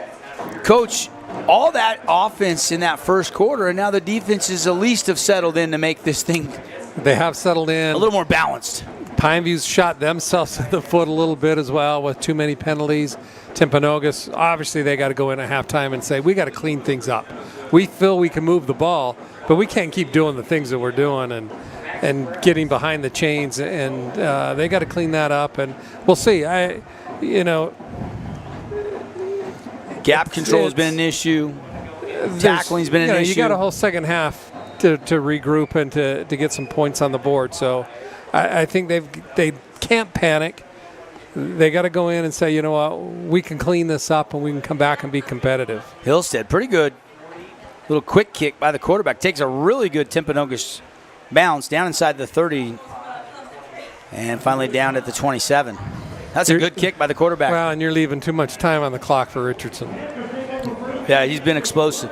Speaker 7: Coach, all that offense in that first quarter, and now the defenses at least have settled in to make this thing.
Speaker 8: They have settled in.
Speaker 7: A little more balanced.
Speaker 8: Pineview's shot themselves in the foot a little bit as well with too many penalties. Timpanogos, obviously they got to go in at halftime and say, we got to clean things up. We feel we can move the ball, but we can't keep doing the things that we're doing and getting behind the chains, and they got to clean that up, and we'll see.
Speaker 7: Gap control has been an issue. Tackling's been an issue.
Speaker 8: You got a whole second half to regroup and to get some points on the board. So I think they can't panic. They got to go in and say, you know what, we can clean this up and we can come back and be competitive.
Speaker 7: Hillstead, pretty good. Little quick kick by the quarterback. Takes a really good Timpanogos bounce down inside the 30. And finally down at the 27. That's a good kick by the quarterback.
Speaker 8: Well, and you're leaving too much time on the clock for Richardson.
Speaker 7: Yeah, he's been explosive.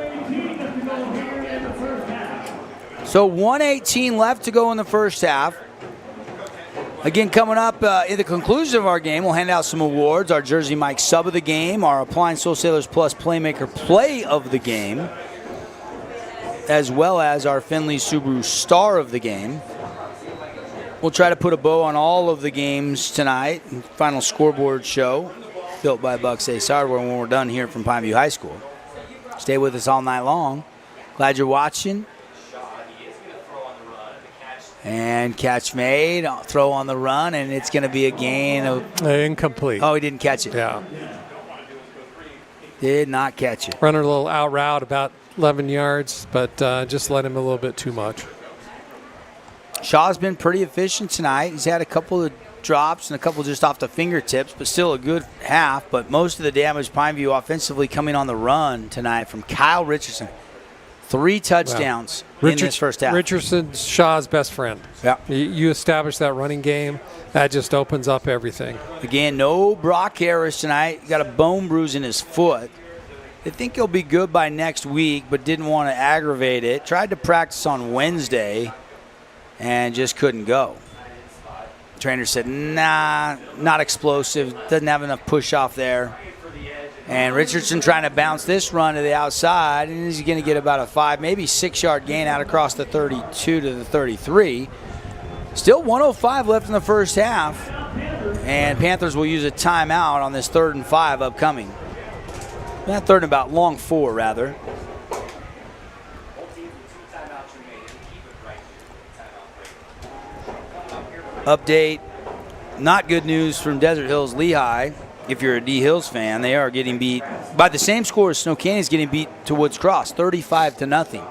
Speaker 7: So 1:18 left to go in the first half. Again, coming up in the conclusion of our game, we'll hand out some awards. Our Jersey Mike sub of the game, our Appliance Wholesalers Plus Playmaker play of the game, as well as our Findlay Subaru star of the game. We'll try to put a bow on all of the games tonight. Final scoreboard show built by Bucks Ace Hardware when we're done here from Pineview High School. Stay with us all night long. Glad you're watching. And catch made, throw on the run, and it's going to be a gain of...
Speaker 8: incomplete.
Speaker 7: Oh, he didn't catch it.
Speaker 8: Yeah.
Speaker 7: Did not catch it.
Speaker 8: Runner a little out route, about 11 yards, but just let him a little bit too much.
Speaker 7: Shaw's been pretty efficient tonight. He's had a couple of drops and a couple just off the fingertips, but still a good half. But most of the damage Pineview offensively coming on the run tonight from Kyle Richardson. 3 touchdowns in this first half.
Speaker 8: Richardson's Shaw's best friend.
Speaker 7: Yeah.
Speaker 8: You establish that running game, that just opens up everything.
Speaker 7: Again, no Brock Harris tonight. He got a bone bruise in his foot. They think he'll be good by next week, but didn't want to aggravate it. Tried to practice on Wednesday and just couldn't go. Trainer said, nah, not explosive. Doesn't have enough push off there. And Richardson trying to bounce this run to the outside, and he's going to get about a 5, maybe 6-yard gain out across the 32 to the 33. Still 1:05 left in the first half, and Panthers will use a timeout on this 3rd and 5 upcoming. Not 3rd and about, long 4 rather. Update, not good news from Desert Hills Lehigh. If you're a D Hills fan, they are getting beat by the same score as Snow Canyon's getting beat to Woods Cross, 35-0.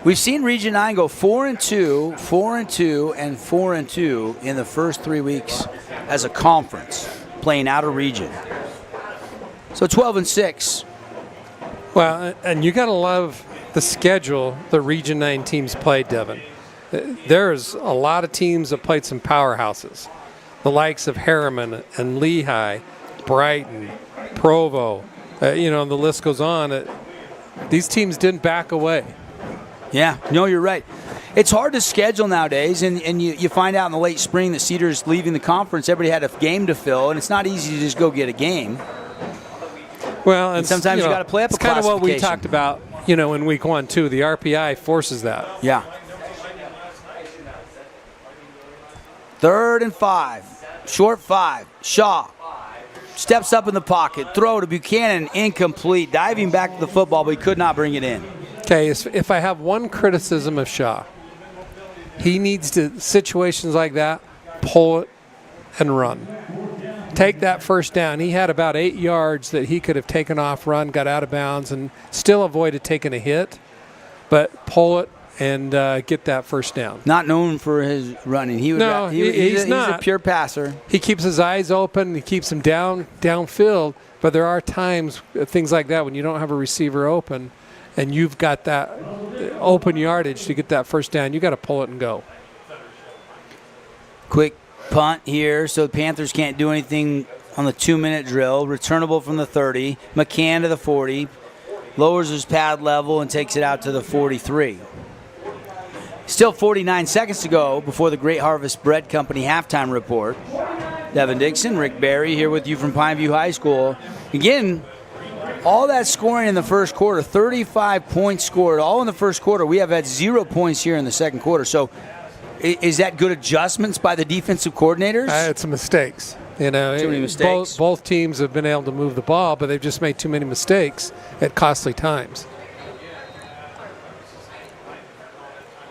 Speaker 7: We've seen Region 9 go 4-2, 4-2, and 4-2 in the first 3 weeks as a conference, playing out of region. So 12-6.
Speaker 8: Well, and you got to love the schedule the Region 9 teams played, Devin. There's a lot of teams that played some powerhouses. The likes of Harriman and Lehigh, Brighton, Provo, the list goes on. These teams didn't back away.
Speaker 7: Yeah, no, you're right. It's hard to schedule nowadays, and you find out in the late spring that Cedar's leaving the conference. Everybody had a game to fill, and it's not easy to just go get a game.
Speaker 8: Well,
Speaker 7: and sometimes you got to play up a classification.
Speaker 8: It's kind of what we talked about, in week 1, too. The RPI forces that.
Speaker 7: Yeah. 3rd and 5, short 5, Shaw steps up in the pocket, throw to Buchanan, incomplete, diving back to the football, but he could not bring it in.
Speaker 8: Okay, if I have one criticism of Shaw, he needs to, situations like that, pull it and run. Take that first down. He had about 8 yards that he could have taken off, run, got out of bounds, and still avoided taking a hit, but pull it and get that first down.
Speaker 7: Not known for his running. He's not. He's a pure passer.
Speaker 8: He keeps his eyes open. He keeps them downfield. But there are times, things like that, when you don't have a receiver open and you've got that open yardage to get that first down, you got to pull it and go.
Speaker 7: Quick punt here, so the Panthers can't do anything on the 2-minute drill. Returnable from the 30. McCann to the 40. Lowers his pad level and takes it out to the 43. Still 49 seconds to go before the Great Harvest Bread Company halftime report. Devin Dixon, Rick Barry here with you from Pineview High School. Again, all that scoring in the first quarter, 35 points scored, all in the first quarter. We have had 0 points here in the second quarter. So is that good adjustments by the defensive coordinators?
Speaker 8: It's mistakes.
Speaker 7: Too many mistakes.
Speaker 8: Both teams have been able to move the ball, but they've just made too many mistakes at costly times.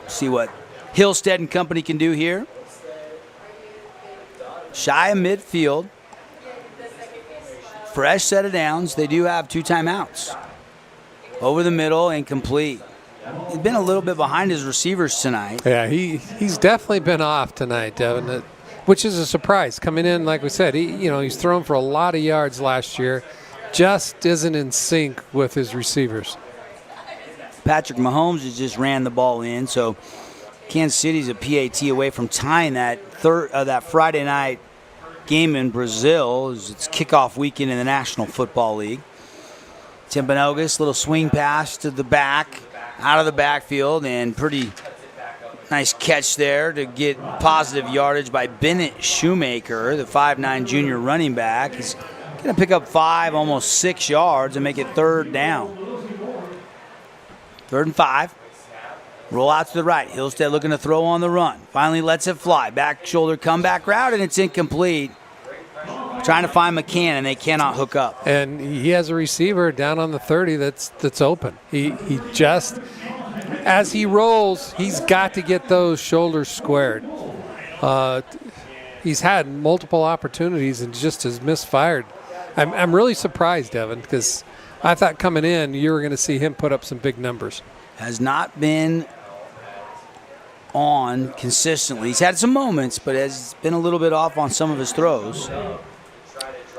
Speaker 7: See what Hillstead and company can do here. Shy of midfield. Fresh set of downs. They do have 2 timeouts. Over the middle, incomplete. He's been a little bit behind his receivers tonight.
Speaker 8: Yeah, he's definitely been off tonight, Devin, which is a surprise. Coming in, like we said, he's thrown for a lot of yards last year. Just isn't in sync with his receivers.
Speaker 7: Patrick Mahomes has just ran the ball in, so Kansas City's a PAT away from tying that Friday night game in Brazil. It's kickoff weekend in the National Football League. Timpanogos, little swing pass to the back, out of the backfield, and pretty nice catch there to get positive yardage by Bennett Shoemaker, the 5'9" junior running back. He's going to pick up 5, almost 6 yards and make it third down. 3rd and 5. Roll out to the right. Hillstead looking to throw on the run. Finally lets it fly. Back shoulder comeback route, and it's incomplete. Trying to find McCann, and they cannot hook up.
Speaker 8: And he has a receiver down on the 30 that's open. He just, as he rolls, he's got to get those shoulders squared. He's had multiple opportunities and just has misfired. I'm really surprised, Evan, because I thought coming in you were going to see him put up some big numbers.
Speaker 7: Has not been on consistently. He's had some moments, but has been a little bit off on some of his throws.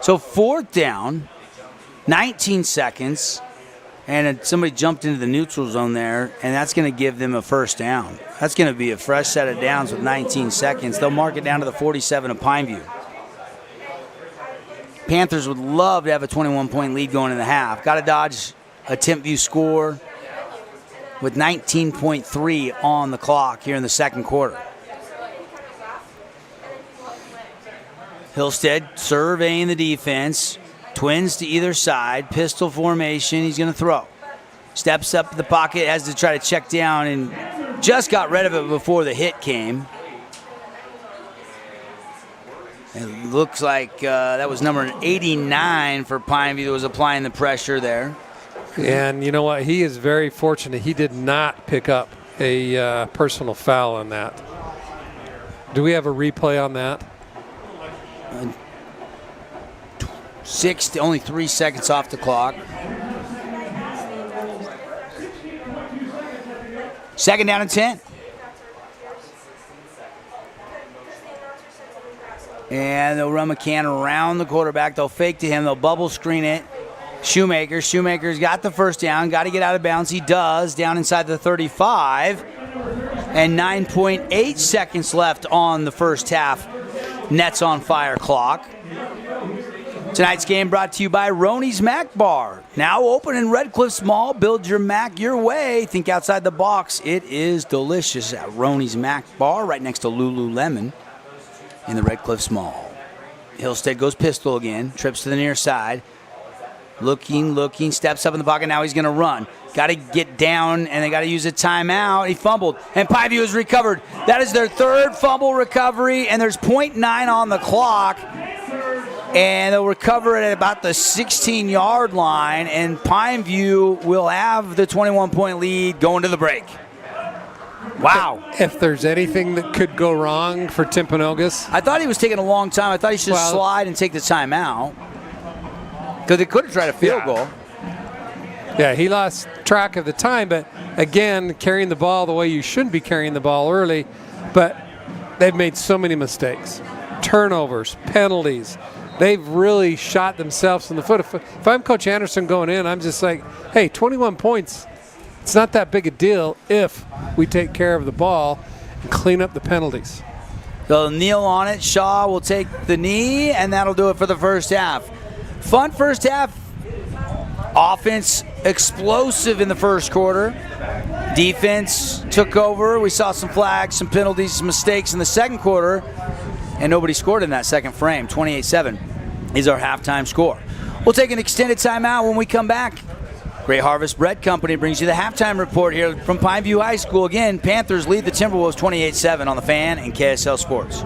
Speaker 7: So 4th down, 19 seconds, and somebody jumped into the neutral zone there, and that's going to give them a first down. That's going to be a fresh set of downs with 19 seconds. They'll mark it down to the 47 of Pineview. Panthers would love to have a 21-point lead going in the half. Got to dodge a Timpview score with 19.3 on the clock here in the second quarter. Hillstead surveying the defense. Twins to either side. Pistol formation. He's going to throw. Steps up to the pocket. Has to try to check down and just got rid of it before the hit came. It looks like that was number 89 for Pineview that was applying the pressure there.
Speaker 8: And you know what? He is very fortunate. He did not pick up a personal foul on that. Do we have a replay on that?
Speaker 7: Only 3 seconds off the clock. 2nd down and 10. And they'll run McCann around the quarterback. They'll fake to him. They'll bubble screen it. Shoemaker's got the first down. Got to get out of bounds. He does. Down inside the 35. And 9.8 seconds left on the first half. Nets on fire clock. Tonight's game brought to you by Roney's Mac Bar. Now open in Red Cliffs Mall. Build your Mac your way. Think outside the box. It is delicious at Roney's Mac Bar right next to Lululemon in the Red Cliffs Mall. Hillstead goes pistol again. Trips to the near side. Looking, steps up in the pocket. Now he's going to run. Got to get down, and they got to use a timeout. He fumbled, and Pineview has recovered. That is their 3rd fumble recovery, and there's 0.9 on the clock. And they'll recover it at about the 16-yard line, and Pineview will have the 21-point lead going to the break. Wow.
Speaker 8: If there's anything that could go wrong for Timpanogos.
Speaker 7: I thought he was taking a long time. I thought he should slide and take the timeout. Because they could have tried a field goal.
Speaker 8: Yeah, he lost track of the time, but again, carrying the ball the way you shouldn't be carrying the ball early. But they've made so many mistakes. Turnovers, penalties. They've really shot themselves in the foot. If I'm Coach Anderson going in, I'm just like, hey, 21 points. It's not that big a deal if we take care of the ball and clean up the penalties.
Speaker 7: They'll kneel on it. Shaw will take the knee, and that'll do it for the first half. Fun first half. Offense explosive in the first quarter. Defense took over. We saw some flags, some penalties, some mistakes in the second quarter, and nobody scored in that second frame. 28-7 is our halftime score. We'll take an extended timeout when we come back. Great Harvest Bread Company brings you the halftime report here from Pineview High School. Again, Panthers lead the Timberwolves 28-7 on the Fan and KSL Sports.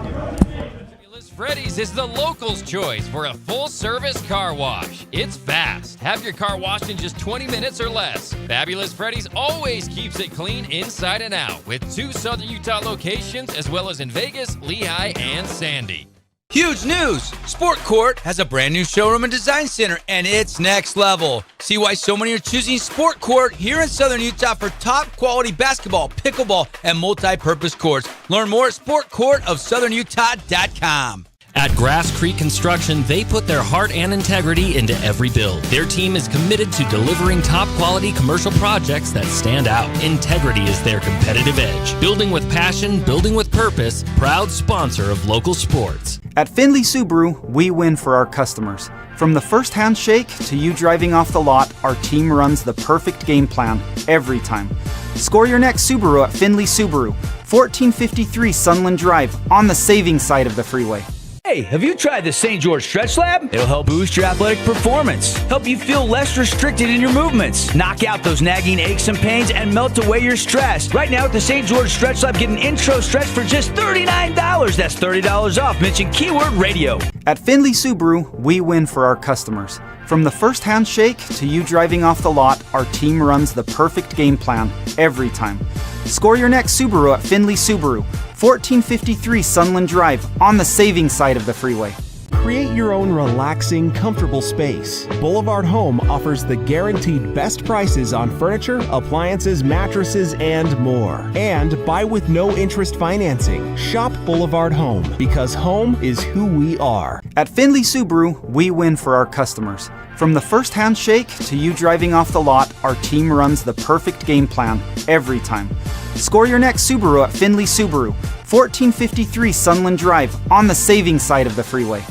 Speaker 2: Freddy's is the locals' choice for a full-service car wash. It's fast. Have your car washed in just 20 minutes or less. Fabulous Freddy's always keeps it clean inside and out with 2 Southern Utah locations as well as in Vegas, Lehigh, and Sandy.
Speaker 1: Huge news! Sport Court has a brand new showroom and design center, and it's next level. See why so many are choosing Sport Court here in Southern Utah for top quality basketball, pickleball, and multi-purpose courts. Learn more at sportcourtofsouthernutah.com.
Speaker 2: At Grass Creek Construction, they put their heart and integrity into every build. Their team is committed to delivering top-quality commercial projects that stand out. Integrity is their competitive edge. Building with passion, building with purpose, proud sponsor of local sports.
Speaker 3: At Findlay Subaru, we win for our customers. From the first handshake to you driving off the lot, our team runs the perfect game plan every time. Score your next Subaru at Findlay Subaru, 1453 Sunland Drive, on the saving side of the freeway.
Speaker 1: Hey, have you tried the St. George Stretch Lab? It'll help boost your athletic performance, help you feel less restricted in your movements, knock out those nagging aches and pains, and melt away your stress. Right now at the St. George Stretch Lab, get an intro stretch for just $39. That's $30 off. Mention keyword radio.
Speaker 3: At Findlay Subaru, we win for our customers. From the first handshake to you driving off the lot, our team runs the perfect game plan every time. Score your next Subaru at Findlay Subaru, 1453 Sunland Drive, on the saving side of the freeway.
Speaker 4: Create your own relaxing, comfortable space. Boulevard Home offers the guaranteed best prices on furniture, appliances, mattresses, and more. And buy with no interest financing. Shop Boulevard Home, because home is who we are.
Speaker 3: At Findlay Subaru, we win for our customers. From the first handshake to you driving off the lot, our team runs the perfect game plan every time. Score your next Subaru at Findlay Subaru, 1453 Sunland Drive, on the saving side of the freeway.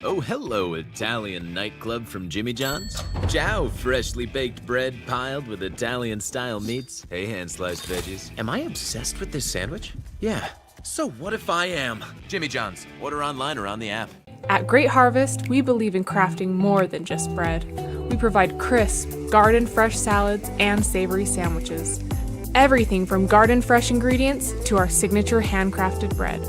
Speaker 23: Oh, hello, Italian nightclub from Jimmy John's. Ciao, freshly baked bread piled with Italian-style meats. Hey, hand-sliced veggies. Am I obsessed with this sandwich? Yeah. So what if I am? Jimmy John's. Order online or on the app.
Speaker 24: At Great Harvest, we believe in crafting more than just bread. We provide crisp, garden-fresh salads and savory sandwiches. Everything from garden-fresh ingredients to our signature handcrafted bread.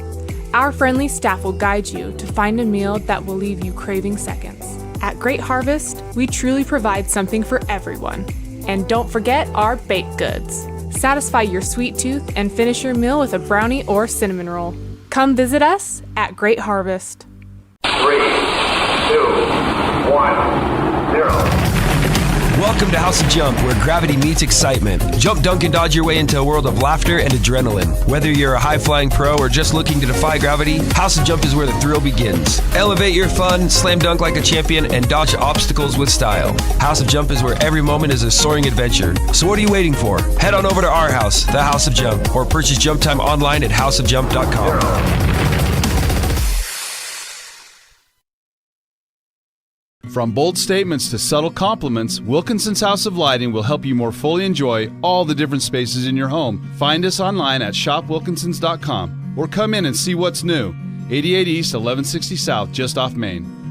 Speaker 24: Our friendly staff will guide you to find a meal that will leave you craving seconds. At Great Harvest, we truly provide something for everyone. And don't forget our baked goods. Satisfy your sweet tooth and finish your meal with a brownie or cinnamon roll. Come visit us at Great Harvest.
Speaker 25: 3, 2, 1, 0.
Speaker 26: Welcome to House of Jump, where gravity meets excitement. Jump, dunk, and dodge your way into a world of laughter and adrenaline. Whether you're a high-flying pro or just looking to defy gravity, House of Jump is where the thrill begins. Elevate your fun, slam dunk like a champion, and dodge obstacles with style. House of Jump is where every moment is a soaring adventure. So what are you waiting for? Head on over to our house, the House of Jump, or purchase Jump Time online at houseofjump.com.
Speaker 27: From bold statements to subtle compliments, Wilkinson's House of Lighting will help you more fully enjoy all the different spaces in your home. Find us online at shopwilkinsons.com or come in and see what's new. 88 East, 1160 South, just off Main.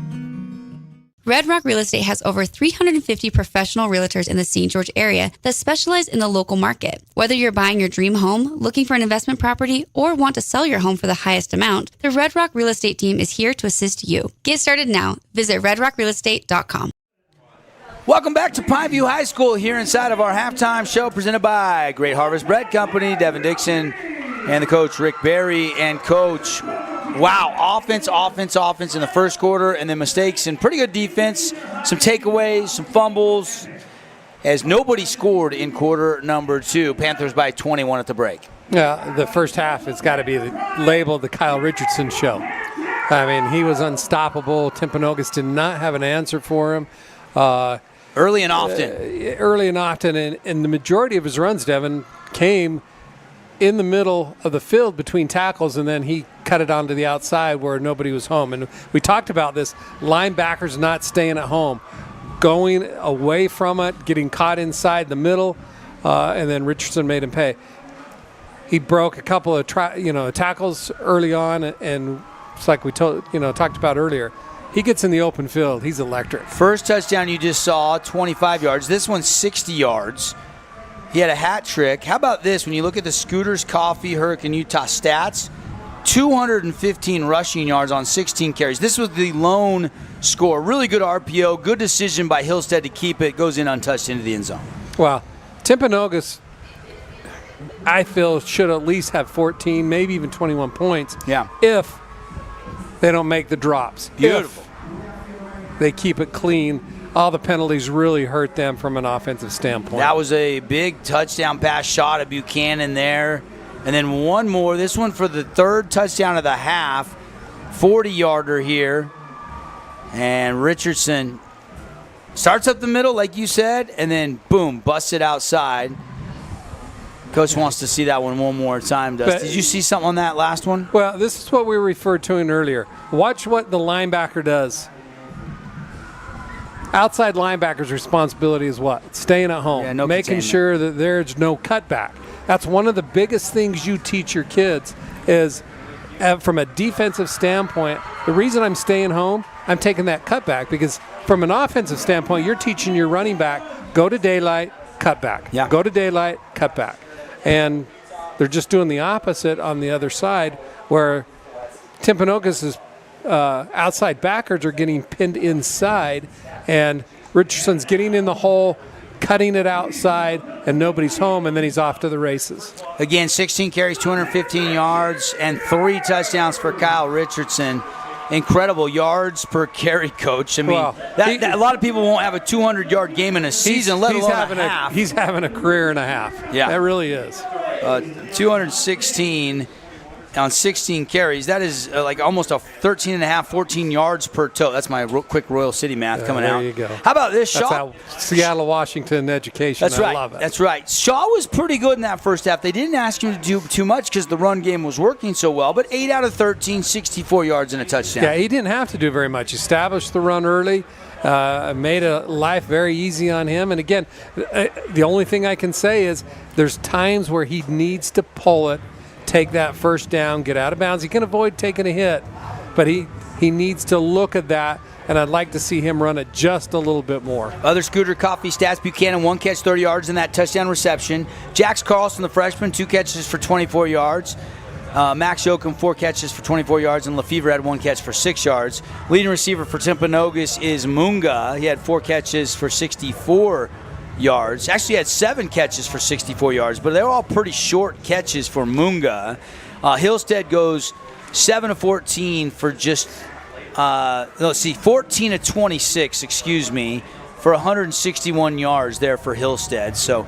Speaker 16: Red Rock Real Estate has over 350 professional realtors in the St. George area that specialize in the local market. Whether you're buying your dream home, looking for an investment property, or want to sell your home for the highest amount, the Red Rock Real Estate team is here to assist you. Get started now. Visit redrockrealestate.com.
Speaker 7: Welcome back to Pineview High School here inside of our halftime show presented by Great Harvest Bread Company, Devin Dixon, and the coach Rick Berry. And coach, wow, offense in the first quarter, and then mistakes and pretty good defense, some takeaways, some fumbles, as nobody scored in quarter number 2. Panthers by 21 at the break.
Speaker 8: Yeah, the first half has got to be labeled the Kyle Richardson show. I mean, he was unstoppable. Timpanogos did not have an answer for him.
Speaker 7: Early and often.
Speaker 8: And the majority of his runs, Devin, came in the middle of the field between tackles, and then he cut it onto the outside where nobody was home. And we talked about this, linebackers not staying at home, going away from it, getting caught inside the middle, and then Richardson made him pay. He broke a couple of tackles early on, and it's like we talked about earlier. He gets in the open field. He's electric.
Speaker 7: First touchdown you just saw, 25 yards. This one's 60 yards. He had a hat trick. How about this? When you look at the Scooters Coffee Hurricane Utah stats, 215 rushing yards on 16 carries. This was the lone score. Really good RPO. Good decision by Hillstead to keep it. Goes in untouched into the end zone.
Speaker 8: Well, Timpanogos, I feel, should at least have 14, maybe even 21 points.
Speaker 7: Yeah.
Speaker 8: If they don't make the drops.
Speaker 7: Beautiful.
Speaker 8: If they keep it clean. All the penalties really hurt them from an offensive standpoint.
Speaker 7: That was a big touchdown pass shot at Buchanan there. And then one more. This one for the third touchdown of the half 40-yarder here. And Richardson starts up the middle, like you said, and then, boom, busts it outside. Coach wants to see that one more time, Dusty. Did you see something on that last one?
Speaker 8: Well, this is what we referred to earlier. Watch what the linebacker does. Outside linebacker's responsibility is what? Staying at home, making sure that there's no cutback. That's one of the biggest things you teach your kids is, from a defensive standpoint, the reason I'm staying home, I'm taking that cutback, because from an offensive standpoint, you're teaching your running back, go to daylight, cut back. Yeah. Go to daylight, cut back. And they're just doing the opposite on the other side, where Timpanogos' outside backers are getting pinned inside, and Richardson's getting in the hole, cutting it outside, and nobody's home, and then he's off to the races.
Speaker 7: Again, 16 carries, 215 yards, and 3 touchdowns for Kyle Richardson. Incredible yards per carry, Coach. I mean, a lot of people won't have a 200-yard game in a season, let alone a half.
Speaker 8: He's having a career and a half.
Speaker 7: Yeah.
Speaker 8: That really is.
Speaker 7: 216 on 16 carries. That is like almost a 13 and a half, 14 yards per toe. That's my quick Royal City math coming out.
Speaker 8: There you go.
Speaker 7: How about this,
Speaker 8: Shaw?
Speaker 7: That's
Speaker 8: how Seattle, Washington education.
Speaker 7: That's right.
Speaker 8: I love it.
Speaker 7: That's right. Shaw was pretty good in that first half. They didn't ask him to do too much because the run game was working so well, but 8 out of 13, 64 yards and a touchdown.
Speaker 8: Yeah, he didn't have to do very much. Established the run early, made life very easy on him. And again, the only thing I can say is there's times where he needs to pull it, take that first down, get out of bounds. He can avoid taking a hit, but he needs to look at that, and I'd like to see him run it just a little bit more.
Speaker 7: Other Scooter Coffee stats: Buchanan, 1 catch, 30 yards in that touchdown reception. Jax Carlson, the freshman, 2 catches for 24 yards. Max Yoakum, 4 catches for 24 yards, and Lefevre had 1 catch for 6 yards. Leading receiver for Timpanogos is Munga. He had 4 catches for 64 yards. Actually had 7 catches for 64 yards, but they're all pretty short catches for Munga. Hillstead goes 7 of 14 for just 14 of 26, for 161 yards there for Hillstead. So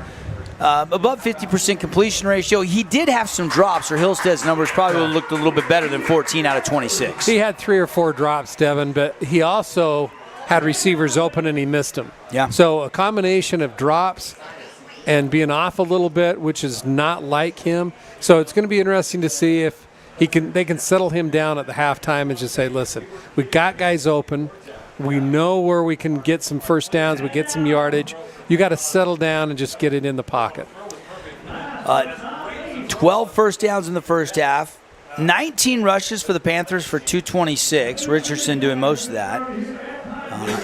Speaker 7: above 50% completion ratio. He did have some drops, or Hillstead's numbers probably would have looked a little bit better than 14 out of 26.
Speaker 8: He had 3 or 4 drops, Devin, but he also had receivers open and he missed them.
Speaker 7: Yeah.
Speaker 8: So a combination of drops and being off a little bit, which is not like him. So it's going to be interesting to see if they can settle him down at the halftime and just say, listen, we got guys open. We know where we can get some first downs. We get some yardage. You got to settle down and just get it in the pocket.
Speaker 7: 12 first downs in the first half. 19 rushes for the Panthers for 226. Richardson doing most of that.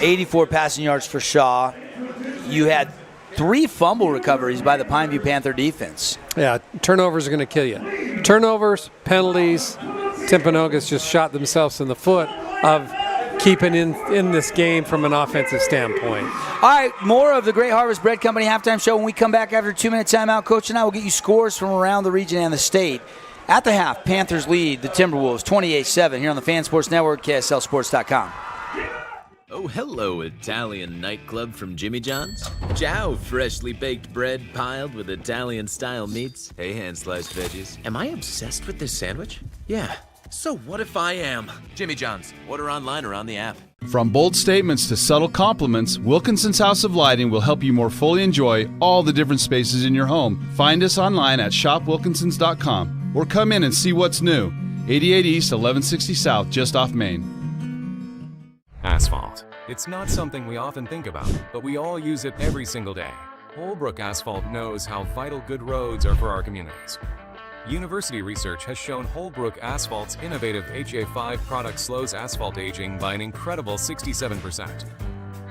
Speaker 7: 84 passing yards for Shaw. You had 3 fumble recoveries by the Pineview Panther defense.
Speaker 8: Yeah, turnovers are going to kill you. Turnovers, penalties. Timpanogos just shot themselves in the foot of keeping in this game from an offensive standpoint.
Speaker 7: All right, more of the Great Harvest Bread Company halftime show when we come back after a 2-minute timeout. Coach and I will get you scores from around the region and the state. At the half, Panthers lead the Timberwolves 28-7 here on the Fan Sports Network, KSLSports.com.
Speaker 23: Oh, hello, Italian nightclub from Jimmy John's. Ciao, freshly baked bread piled with Italian-style meats. Hey, hand-sliced veggies. Am I obsessed with this sandwich? Yeah. So what if I am? Jimmy John's. Order online or on the app.
Speaker 27: From bold statements to subtle compliments, Wilkinson's House of Lighting will help you more fully enjoy all the different spaces in your home. Find us online at shopwilkinsons.com or come in and see what's new. 88 East, 1160 South, just off Main.
Speaker 6: Asphalt. It's not something we often think about, but we all use it every single day. Holbrook Asphalt knows how vital good roads are for our communities. University research has shown Holbrook Asphalt's innovative HA5 product slows asphalt aging by an incredible 67%.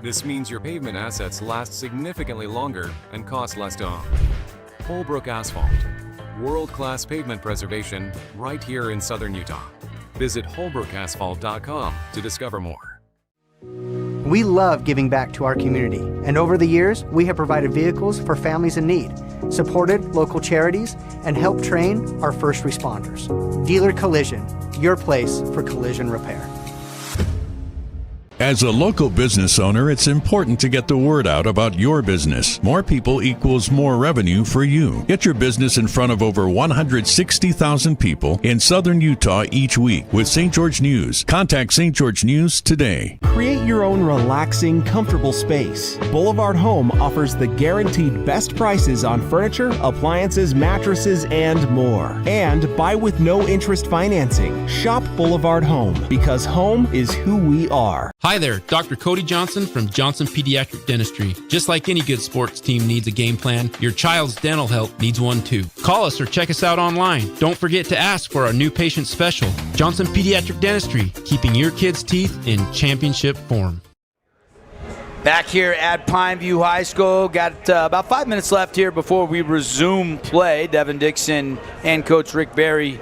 Speaker 6: This means your pavement assets last significantly longer and cost less to own. Holbrook Asphalt. World-class pavement preservation right here in southern Utah. Visit holbrookasphalt.com to discover more.
Speaker 9: We love giving back to our community, and over the years, we have provided vehicles for families in need, supported local charities, and helped train our first responders. Dealer Collision, your place for collision repair.
Speaker 10: As a local business owner, it's important to get the word out about your business. More people equals more revenue for you. Get your business in front of over 160,000 people in southern Utah each week with St. George News. Contact St. George News today.
Speaker 4: Create your own relaxing, comfortable space. Boulevard Home offers the guaranteed best prices on furniture, appliances, mattresses, and more. And buy with no interest financing. Shop Boulevard Home, because home is who we are.
Speaker 11: Hi there, Dr. Cody Johnson from Johnson Pediatric Dentistry. Just like any good sports team needs a game plan, your child's dental health needs one too. Call us or check us out online. Don't forget to ask for our new patient special. Johnson Pediatric Dentistry, keeping your kids' teeth in championship form.
Speaker 7: Back here at Pineview High School. Got about 5 minutes left here before we resume play. Devin Dixon and Coach Rick Berry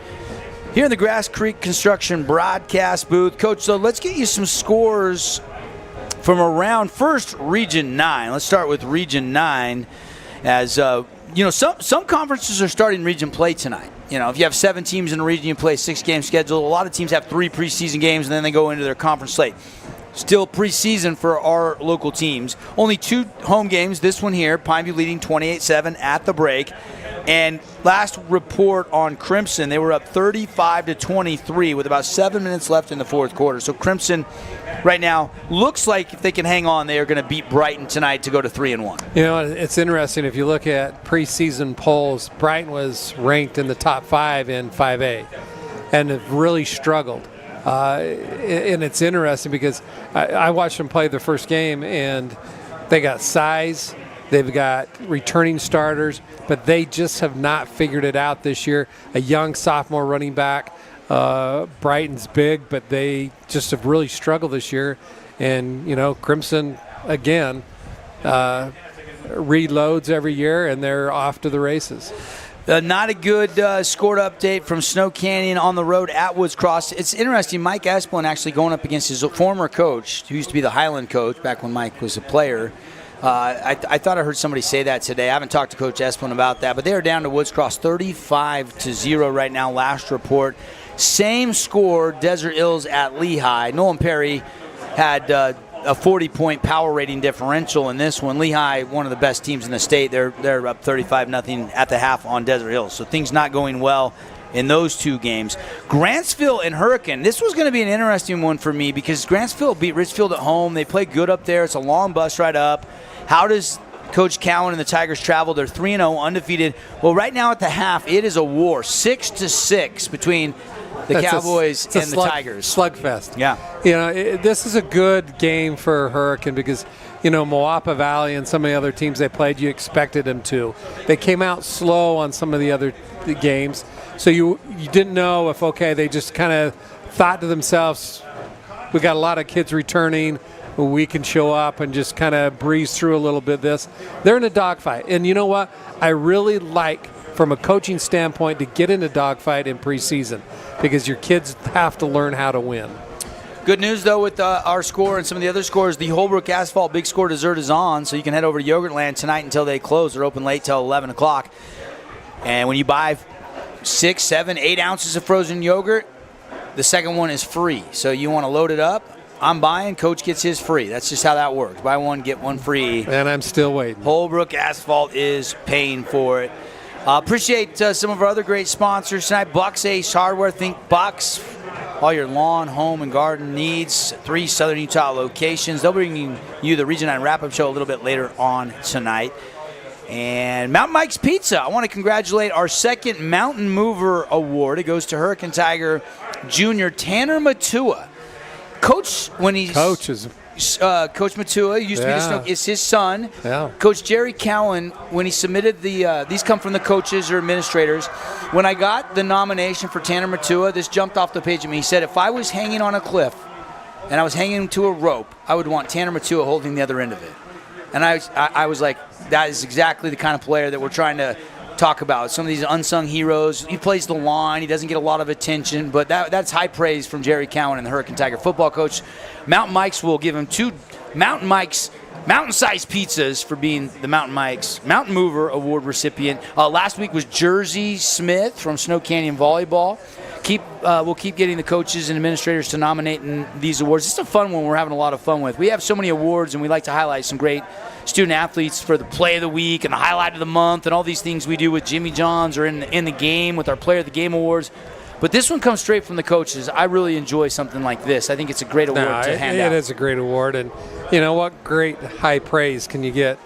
Speaker 7: here in the Grass Creek Construction broadcast booth. Coach, so let's get you some scores from around first Region 9. Let's start with Region 9 as, some conferences are starting region play tonight. If you have 7 teams in a region, you play a 6-game schedule. A lot of teams have 3 preseason games, and then they go into their conference slate. Still preseason for our local teams. Only 2 home games, this one here, Pineview leading 28-7 at the break. And last report on Crimson, they were up 35-23 with about 7 minutes left in the fourth quarter. So Crimson right now looks like if they can hang on, they are going to beat Brighton tonight to go to 3-1.
Speaker 8: It's interesting. If you look at preseason polls, Brighton was ranked in the top 5 in 5A and have really struggled. And it's interesting because I watched them play the first game, and they got size, they've got returning starters, but they just have not figured it out this year. A young sophomore running back, Brighton's big, but they just have really struggled this year. And, Crimson, again, reloads every year, and they're off to the races.
Speaker 7: Not a good scored update from Snow Canyon on the road at Woods Cross. It's interesting, Mike Esplin actually going up against his former coach, who used to be the Highland coach back when Mike was a player. I thought I heard somebody say that today. I haven't talked to Coach Esplin about that, but they are down to Woods Cross 35-0 right now, last report. Same score, Desert Hills at Lehigh. Nolan Perry had a 40-point power rating differential in this one. Lehigh, one of the best teams in the state, they're up 35-0 at the half on Desert Hills. So things not going well in those 2 games. Grantsville and Hurricane. This was going to be an interesting one for me because Grantsville beat Richfield at home. They play good up there. It's a long bus ride up. How does Coach Cowan and the Tigers travel? They're 3-0, undefeated. Well, right now at the half, it is a war, 6-6 between the Cowboys and the Tigers.
Speaker 8: Slugfest.
Speaker 7: Yeah.
Speaker 8: This is a good game for Hurricane because, Moapa Valley and some of the other teams they played, you expected them to. They came out slow on some of the other games. So you didn't know if, they just kind of thought to themselves, we got a lot of kids returning, we can show up and just kind of breeze through a little bit of this. They're in a dogfight. And you know what? I really like, from a coaching standpoint, to get in a dogfight in preseason because your kids have to learn how to win.
Speaker 7: Good news, though, with our score and some of the other scores. The Holbrook Asphalt Big Score dessert is on, so you can head over to Yogurtland tonight until they close. They're open late till 11 o'clock. And when you buy 6, 7, 8 ounces of frozen yogurt, the second one is free. So you want to load it up. I'm buying, Coach gets his free. That's just how that works. Buy one, get one free.
Speaker 8: And I'm still waiting.
Speaker 7: Holbrook Asphalt is paying for it. Appreciate some of our other great sponsors tonight. Bucks Ace Hardware. Think Bucks. All your lawn, home, and garden needs. 3 Southern Utah locations. They'll bring you the Region 9 wrap-up show a little bit later on tonight. And Mountain Mike's Pizza. I want to congratulate our second Mountain Mover Award. It goes to Hurricane Tiger Jr. Tanner Matua. Coach Matua used to be the Snow. It's his son.
Speaker 8: Yeah.
Speaker 7: Coach Jerry Cowan, when he submitted these come from the coaches or administrators. When I got the nomination for Tanner Matua, this jumped off the page of me. He said, if I was hanging on a cliff and I was hanging to a rope, I would want Tanner Matua holding the other end of it. And I was like, that is exactly the kind of player that we're trying to talk about. Some of these unsung heroes. He plays the line. He doesn't get a lot of attention, but that's high praise from Jerry Cowan and the Hurricane Tiger football coach. Mountain Mike's will give him 2 Mountain Mike's mountain-sized pizzas for being the Mountain Mike's Mountain Mover Award recipient. Last week was Jersey Smith from Snow Canyon Volleyball. we'll keep getting the coaches and administrators to nominate in these awards. It's a fun one we're having a lot of fun with. We have so many awards, and we like to highlight some great student athletes for the play of the week and the highlight of the month and all these things we do with Jimmy John's or in the game with our player of the game awards. But this one comes straight from the coaches. I really enjoy something like this. I think it's a great award to hand out.
Speaker 8: It is a great award, and you know what great high praise can you get?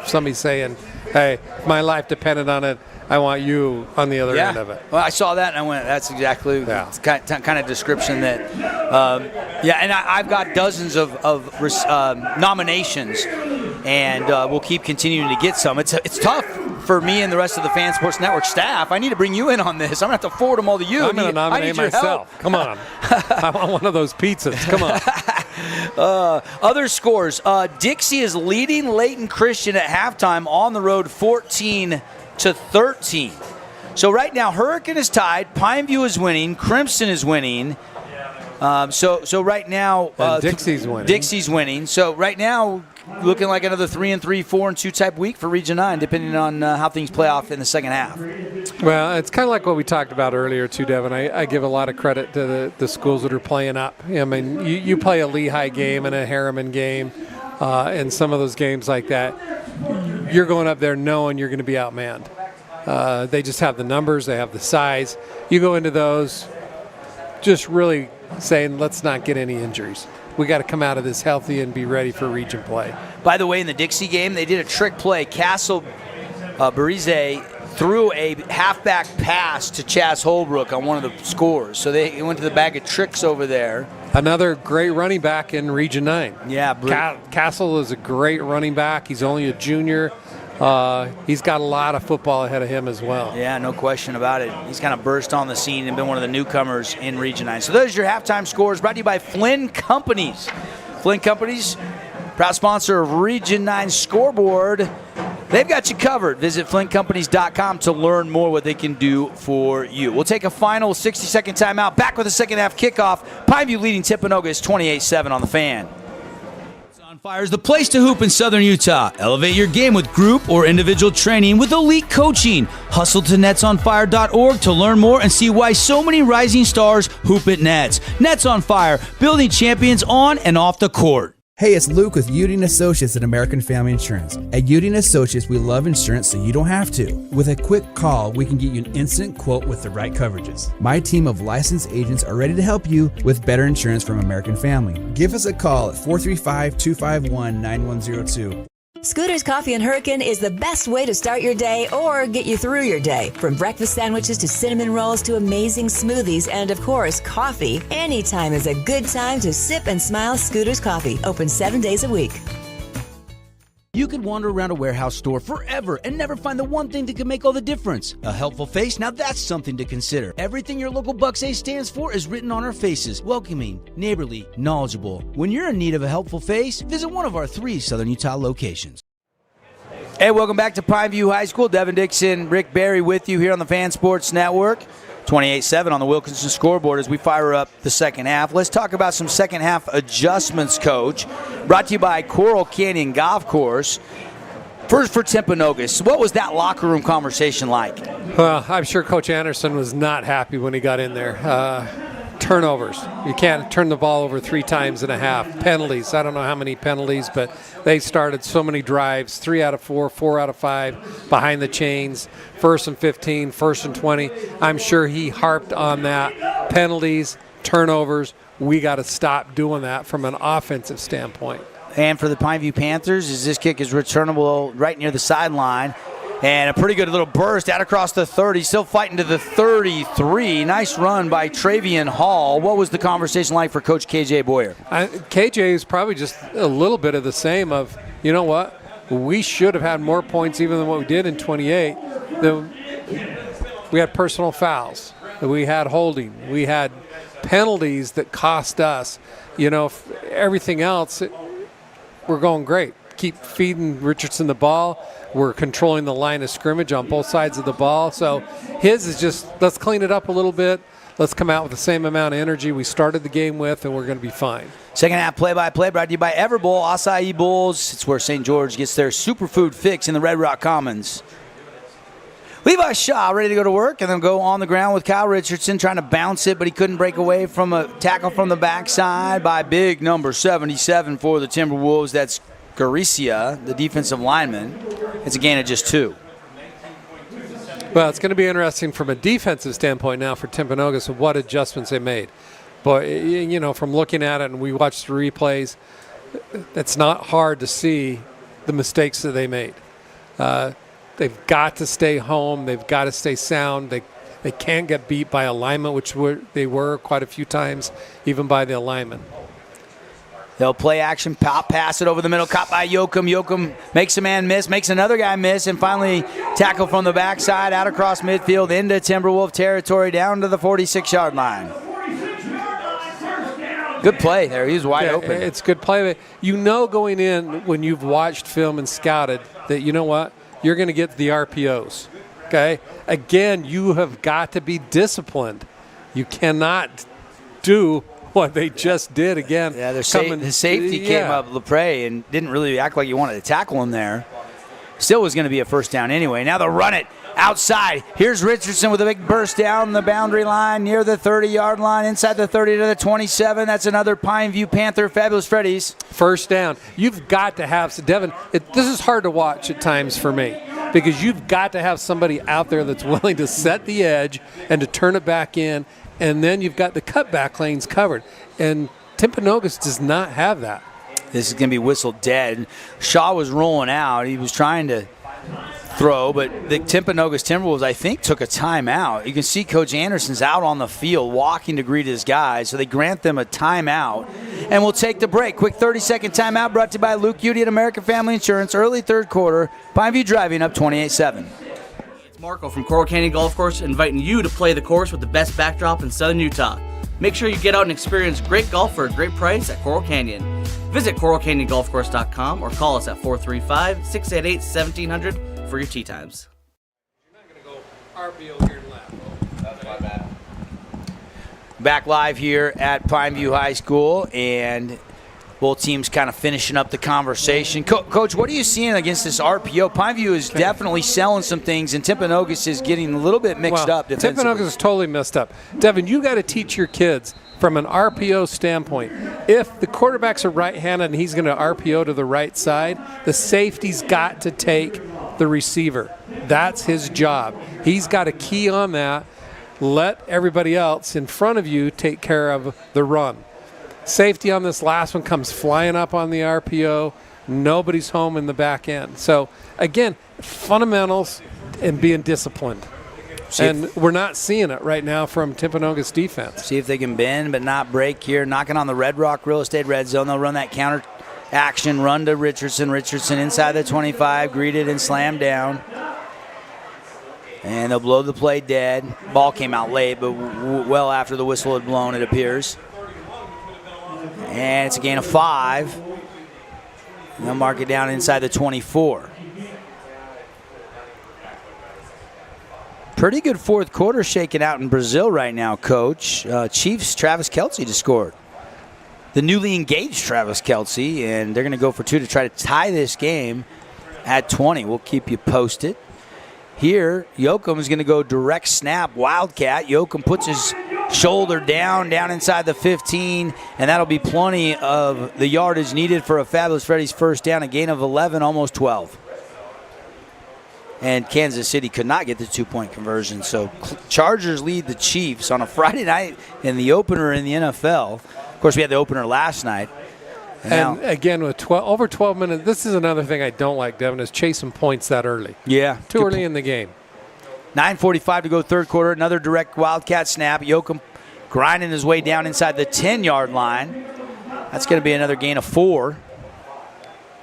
Speaker 8: Somebody saying, hey, my life depended on it. I want you on the other end of it.
Speaker 7: Well, I saw that and I went, that's exactly the kind of description that, and I've got dozens of nominations, and we'll keep continuing to get some. It's tough for me and the rest of the Fan Sports Network staff. I need to bring you in on this. I'm going to have to forward them all to you.
Speaker 8: I'm going to nominate myself. Come on. I want one of those pizzas. Come on.
Speaker 7: Other scores. Dixie is leading Layton Christian at halftime on the road 14-13. So right now, Hurricane is tied. Pineview is winning. Crimson is winning. So right now,
Speaker 8: Dixie's winning.
Speaker 7: Dixie's winning. So right now, looking like another 3-3, 4-2 type week for Region 9, depending on how things play off in the second half.
Speaker 8: Well, it's kind of like what we talked about earlier too, Devin. I give a lot of credit to the schools that are playing up. I mean, you play a Lehigh game and a Harriman game, and some of those games like that, you're going up there knowing you're going to be outmanned. They just have the numbers, they have the size. You go into those just really saying, let's not get any injuries. We got to come out of this healthy and be ready for region play.
Speaker 7: By the way, in the Dixie game, they did a trick play. Castle Barize threw a halfback pass to Chaz Holbrook on one of the scores. So they went to the bag of tricks over there.
Speaker 8: Another great running back in Region 9.
Speaker 7: Yeah.
Speaker 8: Castle is a great running back. He's only a junior. He's got a lot of football ahead of him as well.
Speaker 7: Yeah, no question about it. He's kind of burst on the scene and been one of the newcomers in Region 9. So those are your halftime scores, brought to you by Flynn Companies. Flynn Companies, proud sponsor of Region 9 Scoreboard. They've got you covered. Visit flynncompanies.com to learn more what they can do for you. We'll take a final 60-second timeout. Back with the second half kickoff. Pineview leading Timpanogos 28-7 on the Fan.
Speaker 1: Fire is the place to hoop in Southern Utah. Elevate your game with group or individual training with elite coaching. Hustle to netsonfire.org to learn more and see why so many rising stars hoop at Nets. Nets on Fire, building champions on and off the court.
Speaker 12: Hey, it's Luke with Udine Associates at American Family Insurance. At Udine Associates, we love insurance so you don't have to. With a quick call, we can get you an instant quote with the right coverages. My team of licensed agents are ready to help you with better insurance from American Family. Give us a call at 435-251-9102.
Speaker 13: Scooter's Coffee and Hurricane is the best way to start your day or get you through your day. From breakfast sandwiches to cinnamon rolls to amazing smoothies and, of course, coffee. Anytime is a good time to sip and smile Scooter's Coffee. Open 7 days a week.
Speaker 1: You could wander around a warehouse store forever and never find the one thing that could make all the difference. A helpful face? Now that's something to consider. Everything your local Bucks A stands for is written on our faces. Welcoming, neighborly, knowledgeable. When you're in need of a helpful face, visit one of our 3 Southern Utah locations.
Speaker 7: Hey, welcome back to Pineview High School. Devin Dixon, Rick Barry with you here on the Fan Sports Network. 28-7 on the Wilkinson scoreboard as we fire up the second half. Let's talk about some second half adjustments, Coach. Brought to you by Coral Canyon Golf Course. First for Timpanogos, what was that locker room conversation like?
Speaker 8: Well, I'm sure Coach Anderson was not happy when he got in there. Turnovers. You can't turn the ball over 3 times and a half. Penalties. I don't know how many penalties, but they started so many drives, 3 out of 4, 4 out of 5, behind the chains, 1st and 15, 1st and 20. I'm sure he harped on that. Penalties, turnovers. We got to stop doing that from an offensive standpoint.
Speaker 7: And for the Pineview Panthers, as this kick is returnable right near the sideline. And a pretty good little burst out across the 30, still fighting to the 33. Nice run by Travian Hall. What was the conversation like for Coach KJ Boyer?
Speaker 8: KJ is probably just a little bit of the same of, you know what, we should have had more points even than what we did in 28. We had personal fouls. We had holding. We had penalties that cost us. You know, everything else, we're going great. Keep feeding Richardson the ball. We're controlling the line of scrimmage on both sides of the ball. So his is just, let's clean it up a little bit. Let's come out with the same amount of energy we started the game with, and we're going to be fine.
Speaker 7: Second half play-by-play brought to you by Everbowl, Acai Bowls. It's where St. George gets their superfood fix in the Red Rock Commons. Levi Shaw ready to go to work and then go on the ground with Kyle Richardson trying to bounce it, but he couldn't break away from a tackle from the backside by big number 77 for the Timberwolves. That's Garicia, the defensive lineman. It's a gain of just 2.
Speaker 8: Well, it's going to be interesting from a defensive standpoint now for Timpanogos of what adjustments they made. But, you know, from looking at it and we watched the replays, it's not hard to see the mistakes that they made. They've got to stay home. They've got to stay sound. They can't get beat by alignment, which they were quite a few times, even by the alignment.
Speaker 7: They'll play action, pop, pass it over the middle, caught by Yoakum. Yoakum makes a man miss, makes another guy miss, and finally tackle from the backside out across midfield into Timberwolf territory down to the 46-yard line. Good play there. He was wide open.
Speaker 8: It's good play. You know going in when you've watched film and scouted that, you know what, you're going to get the RPOs. Okay? Again, you have got to be disciplined. You cannot do what they just did again.
Speaker 7: Yeah, the safety came up, Lepre, and didn't really act like he wanted to tackle him there. Still was going to be a first down anyway. Now they'll run it outside. Here's Richardson with a big burst down the boundary line near the 30-yard line, inside the 30 to the 27. That's another Pineview Panther, Fabulous Freddy's.
Speaker 8: First down. You've got to have, Devin, this is hard to watch at times for me because you've got to have somebody out there that's willing to set the edge and to turn it back in, and then you've got the cutback lanes covered. And Timpanogos does not have that.
Speaker 7: This is going to be whistled dead. Shaw was rolling out. He was trying to throw, but the Timpanogos Timberwolves, I think, took a timeout. You can see Coach Anderson's out on the field walking to greet his guys, so they grant them a timeout. And we'll take the break. Quick 30-second timeout brought to you by Luke Udy at American Family Insurance. Early third quarter, Pineview driving up 28-7.
Speaker 14: It's Marco from Coral Canyon Golf Course inviting you to play the course with the best backdrop in southern Utah. Make sure you get out and experience great golf for a great price at Coral Canyon. Visit coralcanyongolfcourse.com or call us at 435-688-1700 for your tee times.
Speaker 7: Back live here at Pineview High School, and both teams kind of finishing up the conversation. Coach, what are you seeing against this RPO? Pineview is definitely selling some things, and Timpanogos is getting a little bit mixed up defensively.
Speaker 8: Timpanogos is totally messed up. Devin, you got to teach your kids from an RPO standpoint. If the quarterback's a right-handed and he's going to RPO to the right side, the safety's got to take the receiver. That's his job. He's got a key on that. Let everybody else in front of you take care of the run. Safety on this last one comes flying up on the RPO. Nobody's home in the back end. So, again, fundamentals and being disciplined. And we're not seeing it right now from Timpanogos defense.
Speaker 7: See if they can bend but not break here. Knocking on the Red Rock Real Estate red zone. They'll run that counter action, run to Richardson. Richardson inside the 25, greeted and slammed down. And they'll blow the play dead. Ball came out late, but well after the whistle had blown, it appears. And it's a gain of 5. And they'll mark it down inside the 24. Pretty good fourth quarter shaking out in Brazil right now, Coach. Chiefs' Travis Kelce just scored. The newly engaged Travis Kelce, and they're going to go for 2 to try to tie this game at 20. We'll keep you posted. Here, Yoakum is going to go direct snap, Wildcat. Yoakum puts his shoulder down inside the 15, and that'll be plenty of the yardage needed for a Fabulous Freddy's first down, a gain of 11, almost 12. And Kansas City could not get the 2-point conversion, so Chargers lead the Chiefs on a Friday night in the opener in the NFL. Of course, we had the opener last night.
Speaker 8: And again, with over 12 minutes, this is another thing I don't like, Devin, is chasing points that early.
Speaker 7: Yeah.
Speaker 8: Too early in the game.
Speaker 7: 9:45 to go third quarter. Another direct Wildcat snap. Yoakum grinding his way down inside the 10-yard line. That's going to be another gain of 4.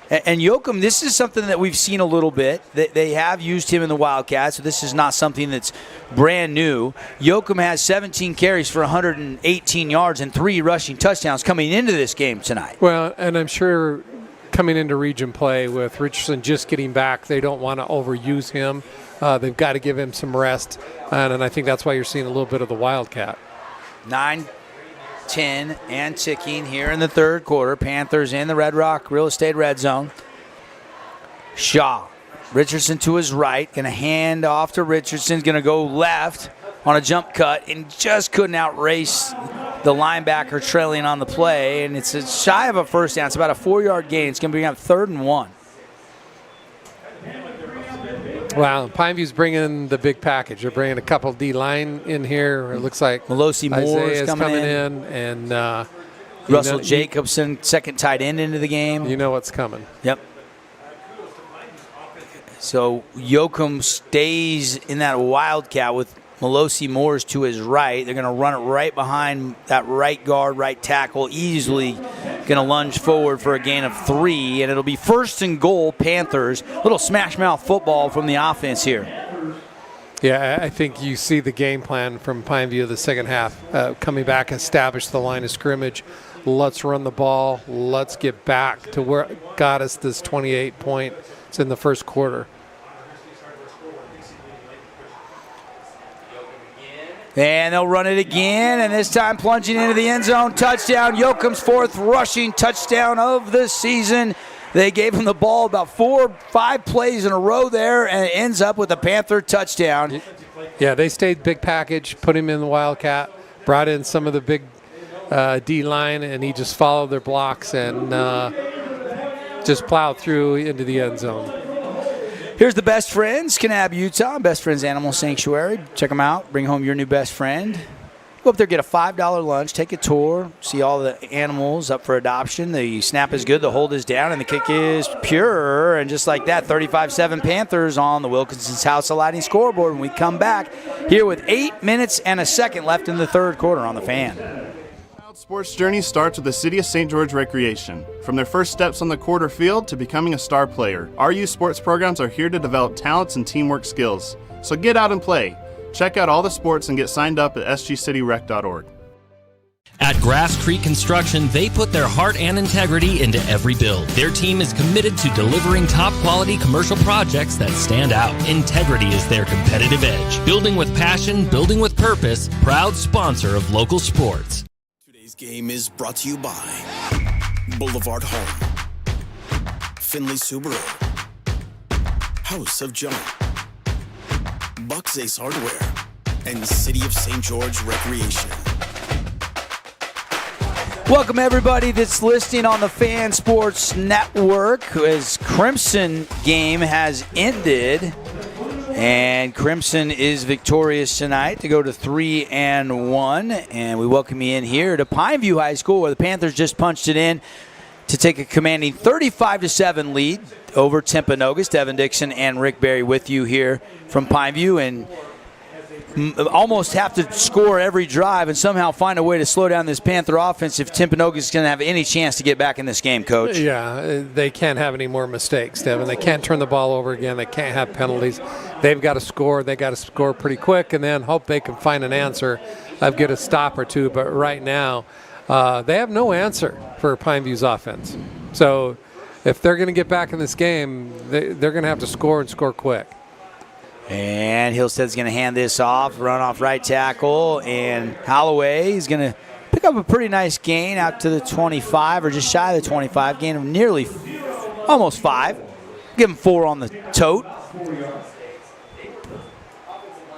Speaker 7: And Yoakum, this is something that we've seen a little bit. They have used him in the Wildcat, so this is not something that's brand new. Yoakum has 17 carries for 118 yards and 3 rushing touchdowns coming into this game tonight.
Speaker 8: Well, and I'm sure coming into region play with Richardson just getting back, they don't want to overuse him. They've got to give him some rest, and I think that's why you're seeing a little bit of the Wildcat.
Speaker 7: 9-10 and ticking here in the third quarter. Panthers in the Red Rock Real Estate red zone. Shaw Richardson to his right, going to hand off to Richardson, going to go left on a jump cut, and just couldn't outrace the linebacker trailing on the play, and it's shy of a first down. It's about a 4-yard gain. It's going to bring up 3rd and 1.
Speaker 8: Wow, Pineview's bringing the big package. They're bringing a couple D-line in here. It looks like
Speaker 7: Melosi Moore is
Speaker 8: coming in, and
Speaker 7: Russell Jacobson, second tight end into the game.
Speaker 8: You know what's coming.
Speaker 7: Yep. So Yoakum stays in that wildcat with Melosi Moore's to his right. They're going to run it right behind that right guard, right tackle, easily going to lunge forward for a gain of 3, and it'll be 1st and goal, Panthers. Little smash mouth football from the offense here.
Speaker 8: Yeah, I think you see the game plan from Pineview the second half. Coming back, establish the line of scrimmage. Let's run the ball. Let's get back to where it got us this 28 points in the first quarter.
Speaker 7: And they'll run it again, and this time plunging into the end zone. Touchdown. Yoakum's 4th rushing touchdown of the season. They gave him the ball about 4 or 5 plays in a row there, and it ends up with a Panther touchdown.
Speaker 8: Yeah, they stayed big package, put him in the Wildcat, brought in some of the big D-line, and he just followed their blocks and just plowed through into the end zone.
Speaker 7: Here's the Best Friends, Kanab, Utah. Best Friends Animal Sanctuary. Check them out. Bring home your new best friend. Go up there, get a $5 lunch, take a tour, see all the animals up for adoption. The snap is good, the hold is down, and the kick is pure. And just like that, 35-7 Panthers on the Wilkinson's House of Lighting scoreboard. When we come back here with 8 minutes and a second left in the third quarter on the Fan.
Speaker 15: Sports journey starts with the City of St. George Recreation. From their first steps on the quarter field to becoming a star player, our youth sports programs are here to develop talents and teamwork skills. So get out and play. Check out all the sports and get signed up at sgcityrec.org.
Speaker 2: At Grass Creek Construction, they put their heart and integrity into every build. Their team is committed to delivering top-quality commercial projects that stand out. Integrity is their competitive edge. Building with passion, building with purpose, proud sponsor of local sports.
Speaker 17: Today's game is brought to you by Boulevard Home, Finley Subaru, House of Junk, Bucks Ace Hardware, and City of St. George Recreation.
Speaker 7: Welcome everybody that's listening on the Fan Sports Network as Crimson game has ended. And Crimson is victorious tonight to go to 3-1. And we welcome you in here to Pineview High School, where the Panthers just punched it in to take a commanding 35-7 lead over Timpanogos. Devin Dixon and Rick Berry with you here from Pineview, and almost have to score every drive and somehow find a way to slow down this Panther offense if Timpanogos is going to have any chance to get back in this game, Coach.
Speaker 8: Yeah, they can't have any more mistakes, Devin. They can't turn the ball over again. They can't have penalties. They've got to score. They got to score pretty quick and then hope they can find an answer of get a stop or two. But right now, they have no answer for Pineview's offense. So if they're going to get back in this game, they're going to have to score and score quick.
Speaker 7: And Hillstead's going to hand this off, run off right tackle, and Holloway is going to pick up a pretty nice gain out to the 25, or just shy of the 25, gain of nearly almost 5. Give him 4 on the tote.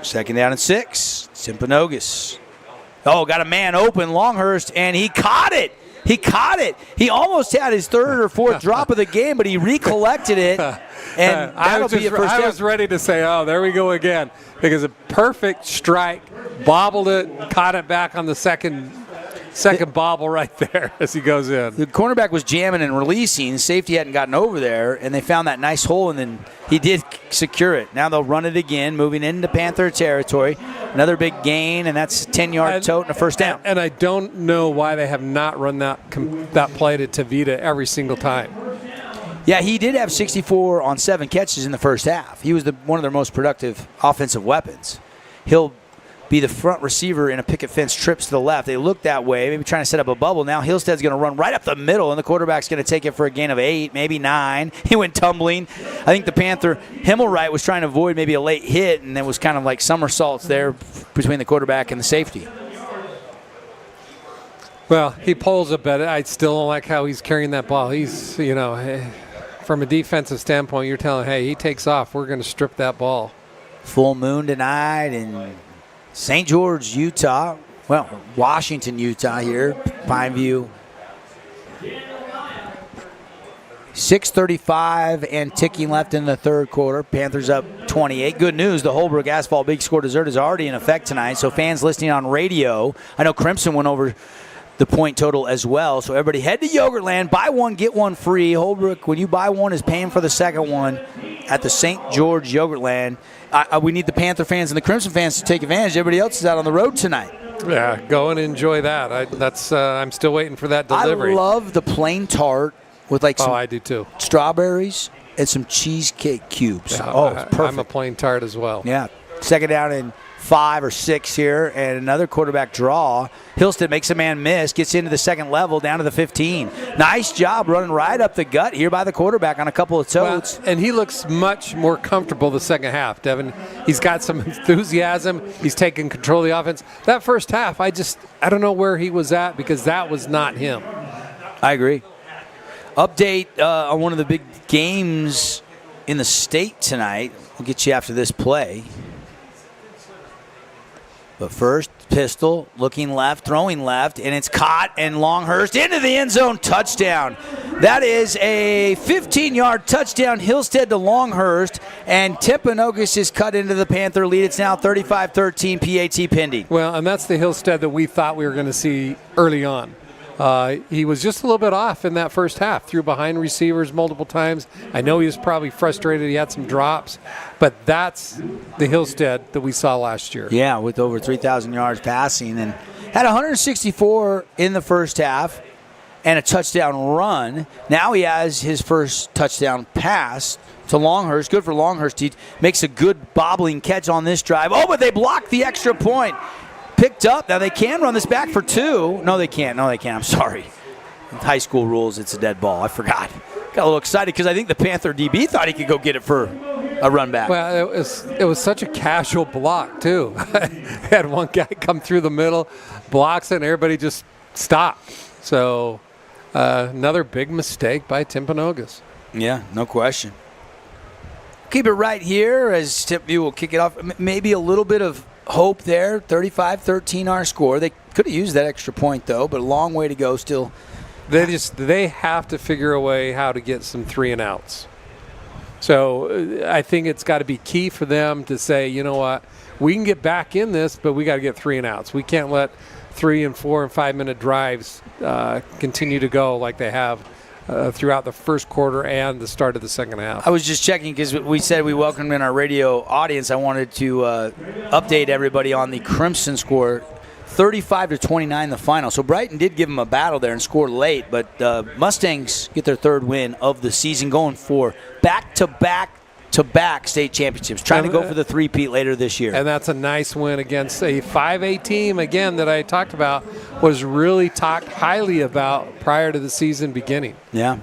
Speaker 7: Second down and 6. Timpanogos. Oh, got a man open, Longhurst, and he caught it. He caught it. He almost had his 3rd or 4th drop of the game, but he recollected it. And that'll be a first down.
Speaker 8: I was ready to say, oh, there we go again, because a perfect strike, bobbled it, caught it back on the second bobble right there as he goes in.
Speaker 7: The cornerback was jamming and releasing. Safety hadn't gotten over there, and they found that nice hole, and then he did secure it. Now they'll run it again, moving into Panther territory. Another big gain, and that's a 10-yard tote and a first down.
Speaker 8: And I don't know why they have not run that play to Tavita every single time.
Speaker 7: Yeah, he did have 64 on 7 catches in the first half. He was one of their most productive offensive weapons. He'll be the front receiver in a picket fence trips to the left. They look that way, maybe trying to set up a bubble. Now Hillstead's going to run right up the middle, and the quarterback's going to take it for a gain of 8, maybe 9. He went tumbling. I think the Panther, Himmelwright, was trying to avoid maybe a late hit, and there was kind of like somersaults there between the quarterback and the safety.
Speaker 8: Well, he pulls a bit. I still don't like how he's carrying that ball. He's, from a defensive standpoint, you're telling, hey, he takes off, we're going to strip that ball.
Speaker 7: Full moon tonight in St. George, Utah. Well, Washington, Utah here, Pineview. 6:35 and ticking left in the third quarter. Panthers up 28. Good news, the Holbrook Asphalt Big Score Dessert is already in effect tonight, so fans listening on radio, I know Crimson went over the point total as well, so everybody head to Yogurtland, buy one, get one free. Holbrook, when you buy one, is paying for the second one at the St. George Yogurtland. We need the Panther fans and the Crimson fans to take advantage. Everybody else is out on the road tonight.
Speaker 8: Yeah, go and enjoy that. I'm still waiting for that delivery.
Speaker 7: I love the plain tart with like some
Speaker 8: I do too.
Speaker 7: Strawberries and some cheesecake cubes.
Speaker 8: Yeah,
Speaker 7: it's perfect.
Speaker 8: I'm a plain tart as well.
Speaker 7: Yeah. Second down and 5 or 6 here, and another quarterback draw. Hillstead makes a man miss, gets into the second level, down to the 15. Nice job running right up the gut here by the quarterback on a couple of totes.
Speaker 8: Well, and he looks much more comfortable the second half, Devin. He's got some enthusiasm. He's taking control of the offense. That first half, I don't know where he was at because that was not him.
Speaker 7: I agree. Update on one of the big games in the state tonight. We'll get you after this play. But first, pistol, looking left, throwing left, and it's caught, and Longhurst into the end zone, touchdown. That is a 15-yard touchdown, Hillstead to Longhurst, and Timpanogos is cut into the Panther lead. It's now 35-13, PAT pending.
Speaker 8: Well, and that's the Hillstead that we thought we were going to see early on. He was just a little bit off in that first half, threw behind receivers multiple times. I know he was probably frustrated. He had some drops, but that's the Hillstead that we saw last year.
Speaker 7: Yeah, with over 3,000 yards passing and had 164 in the first half and a touchdown run. Now he has his first touchdown pass to Longhurst. Good for Longhurst. He makes a good bobbling catch on this drive. Oh, but they blocked the extra point. Picked up. Now they can run this back for 2. No, they can't. I'm sorry. In high school rules, it's a dead ball. I forgot. Got a little excited because I think the Panther DB thought he could go get it for a run back.
Speaker 8: Well, it was such a casual block, too. Had one guy come through the middle, blocks it, and everybody just stopped. So another big mistake by Timpanogos.
Speaker 7: Yeah, no question. Keep it right here as Timpview will kick it off. Maybe a little bit of hope there. 35-13 our score. They could have used that extra point, though, but a long way to go still.
Speaker 8: They have to figure a way how to get some 3 and outs. So I think it's got to be key for them to say, you know what, we can get back in this, but we got to get 3 and outs. We can't let 3 and 4 and 5 minute drives continue to go like they have throughout the first quarter and the start of the second half.
Speaker 7: I was just checking because we said we welcomed in our radio audience. I wanted to update everybody on the Crimson score. 35-29 the final. So Brighton did give them a battle there and scored late, but Mustangs get their 3rd win of the season, going for back-to-back state championships, trying to go for the three-peat later this year.
Speaker 8: And that's a nice win against a 5A team, again, that I talked about, was really talked highly about prior to the season beginning.
Speaker 7: Yeah.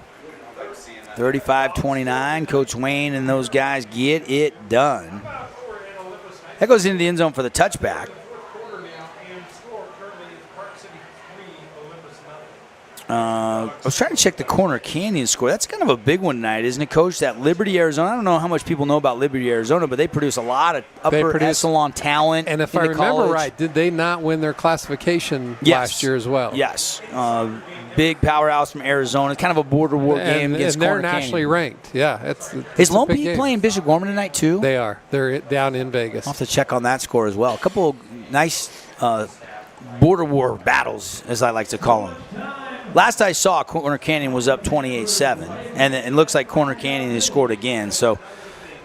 Speaker 7: 35-29. Coach Wayne and those guys get it done. That goes into the end zone for the touchback. I was trying to check the Corner Canyon score. That's kind of a big one tonight, isn't it, Coach? That Liberty, Arizona. I don't know how much people know about Liberty, Arizona, but they produce a lot of upper echelon talent.
Speaker 8: And if I remember right, did they not win their classification last year as well?
Speaker 7: Yes. Big powerhouse from Arizona. It's kind of a border war game against
Speaker 8: Corner
Speaker 7: Canyon.
Speaker 8: They're nationally ranked. Yeah.
Speaker 7: Is Lone Peak playing Bishop Gorman tonight, too?
Speaker 8: They are. They're down in Vegas.
Speaker 7: I'll have to check on that score as well. A couple of nice border war battles, as I like to call them. Last I saw, Corner Canyon was up 28-7, and it looks like Corner Canyon has scored again. So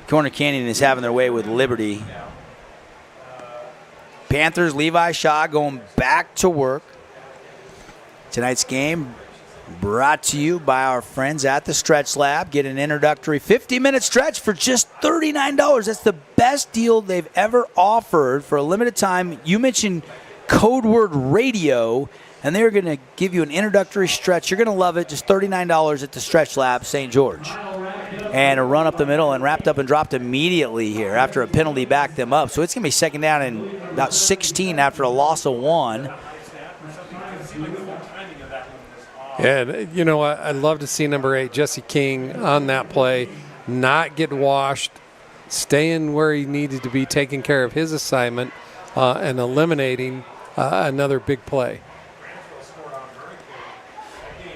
Speaker 7: Corner Canyon is having their way with Liberty. Panthers, Levi Shaw going back to work. Tonight's game brought to you by our friends at the Stretch Lab. Get an introductory 50-minute stretch for just $39. That's the best deal they've ever offered for a limited time. You mentioned code word radio, and they're going to give you an introductory stretch. You're going to love it. Just $39 at the Stretch Lab, St. George. And a run up the middle and wrapped up and dropped immediately here after a penalty backed them up. So it's going to be second down and about 16 after a loss of 1.
Speaker 8: And you know what? I'd love to see number 8, Jesse King, on that play, not get washed, staying where he needed to be, taking care of his assignment, and eliminating another big play.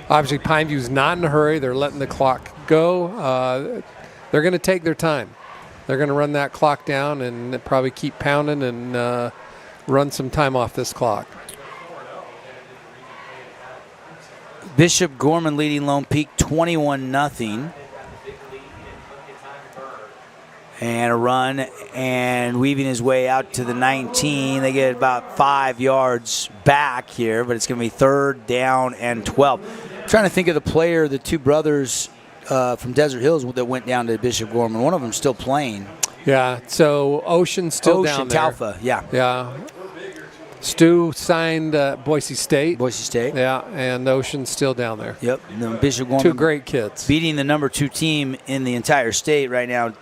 Speaker 8: Obviously, Pineview's not in a hurry. They're letting the clock go. They're going to take their time. They're going to run that clock down and probably keep pounding and run some time off this clock.
Speaker 7: Bishop Gorman leading Lone Peak 21-0. And a run and weaving his way out to the 19. They get about 5 yards back here, but it's going to be 3rd down and 12. I'm trying to think of the player, the two brothers from Desert Hills that went down to Bishop Gorman. One of them still playing.
Speaker 8: Yeah, so Ocean's still down there.
Speaker 7: Talfa, yeah.
Speaker 8: Yeah. Stu signed Boise State.
Speaker 7: Boise State.
Speaker 8: Yeah, and Ocean's still down there.
Speaker 7: Yep. Bishop Gorman.
Speaker 8: 2 great kids.
Speaker 7: Beating the number 2 team in the entire state right now,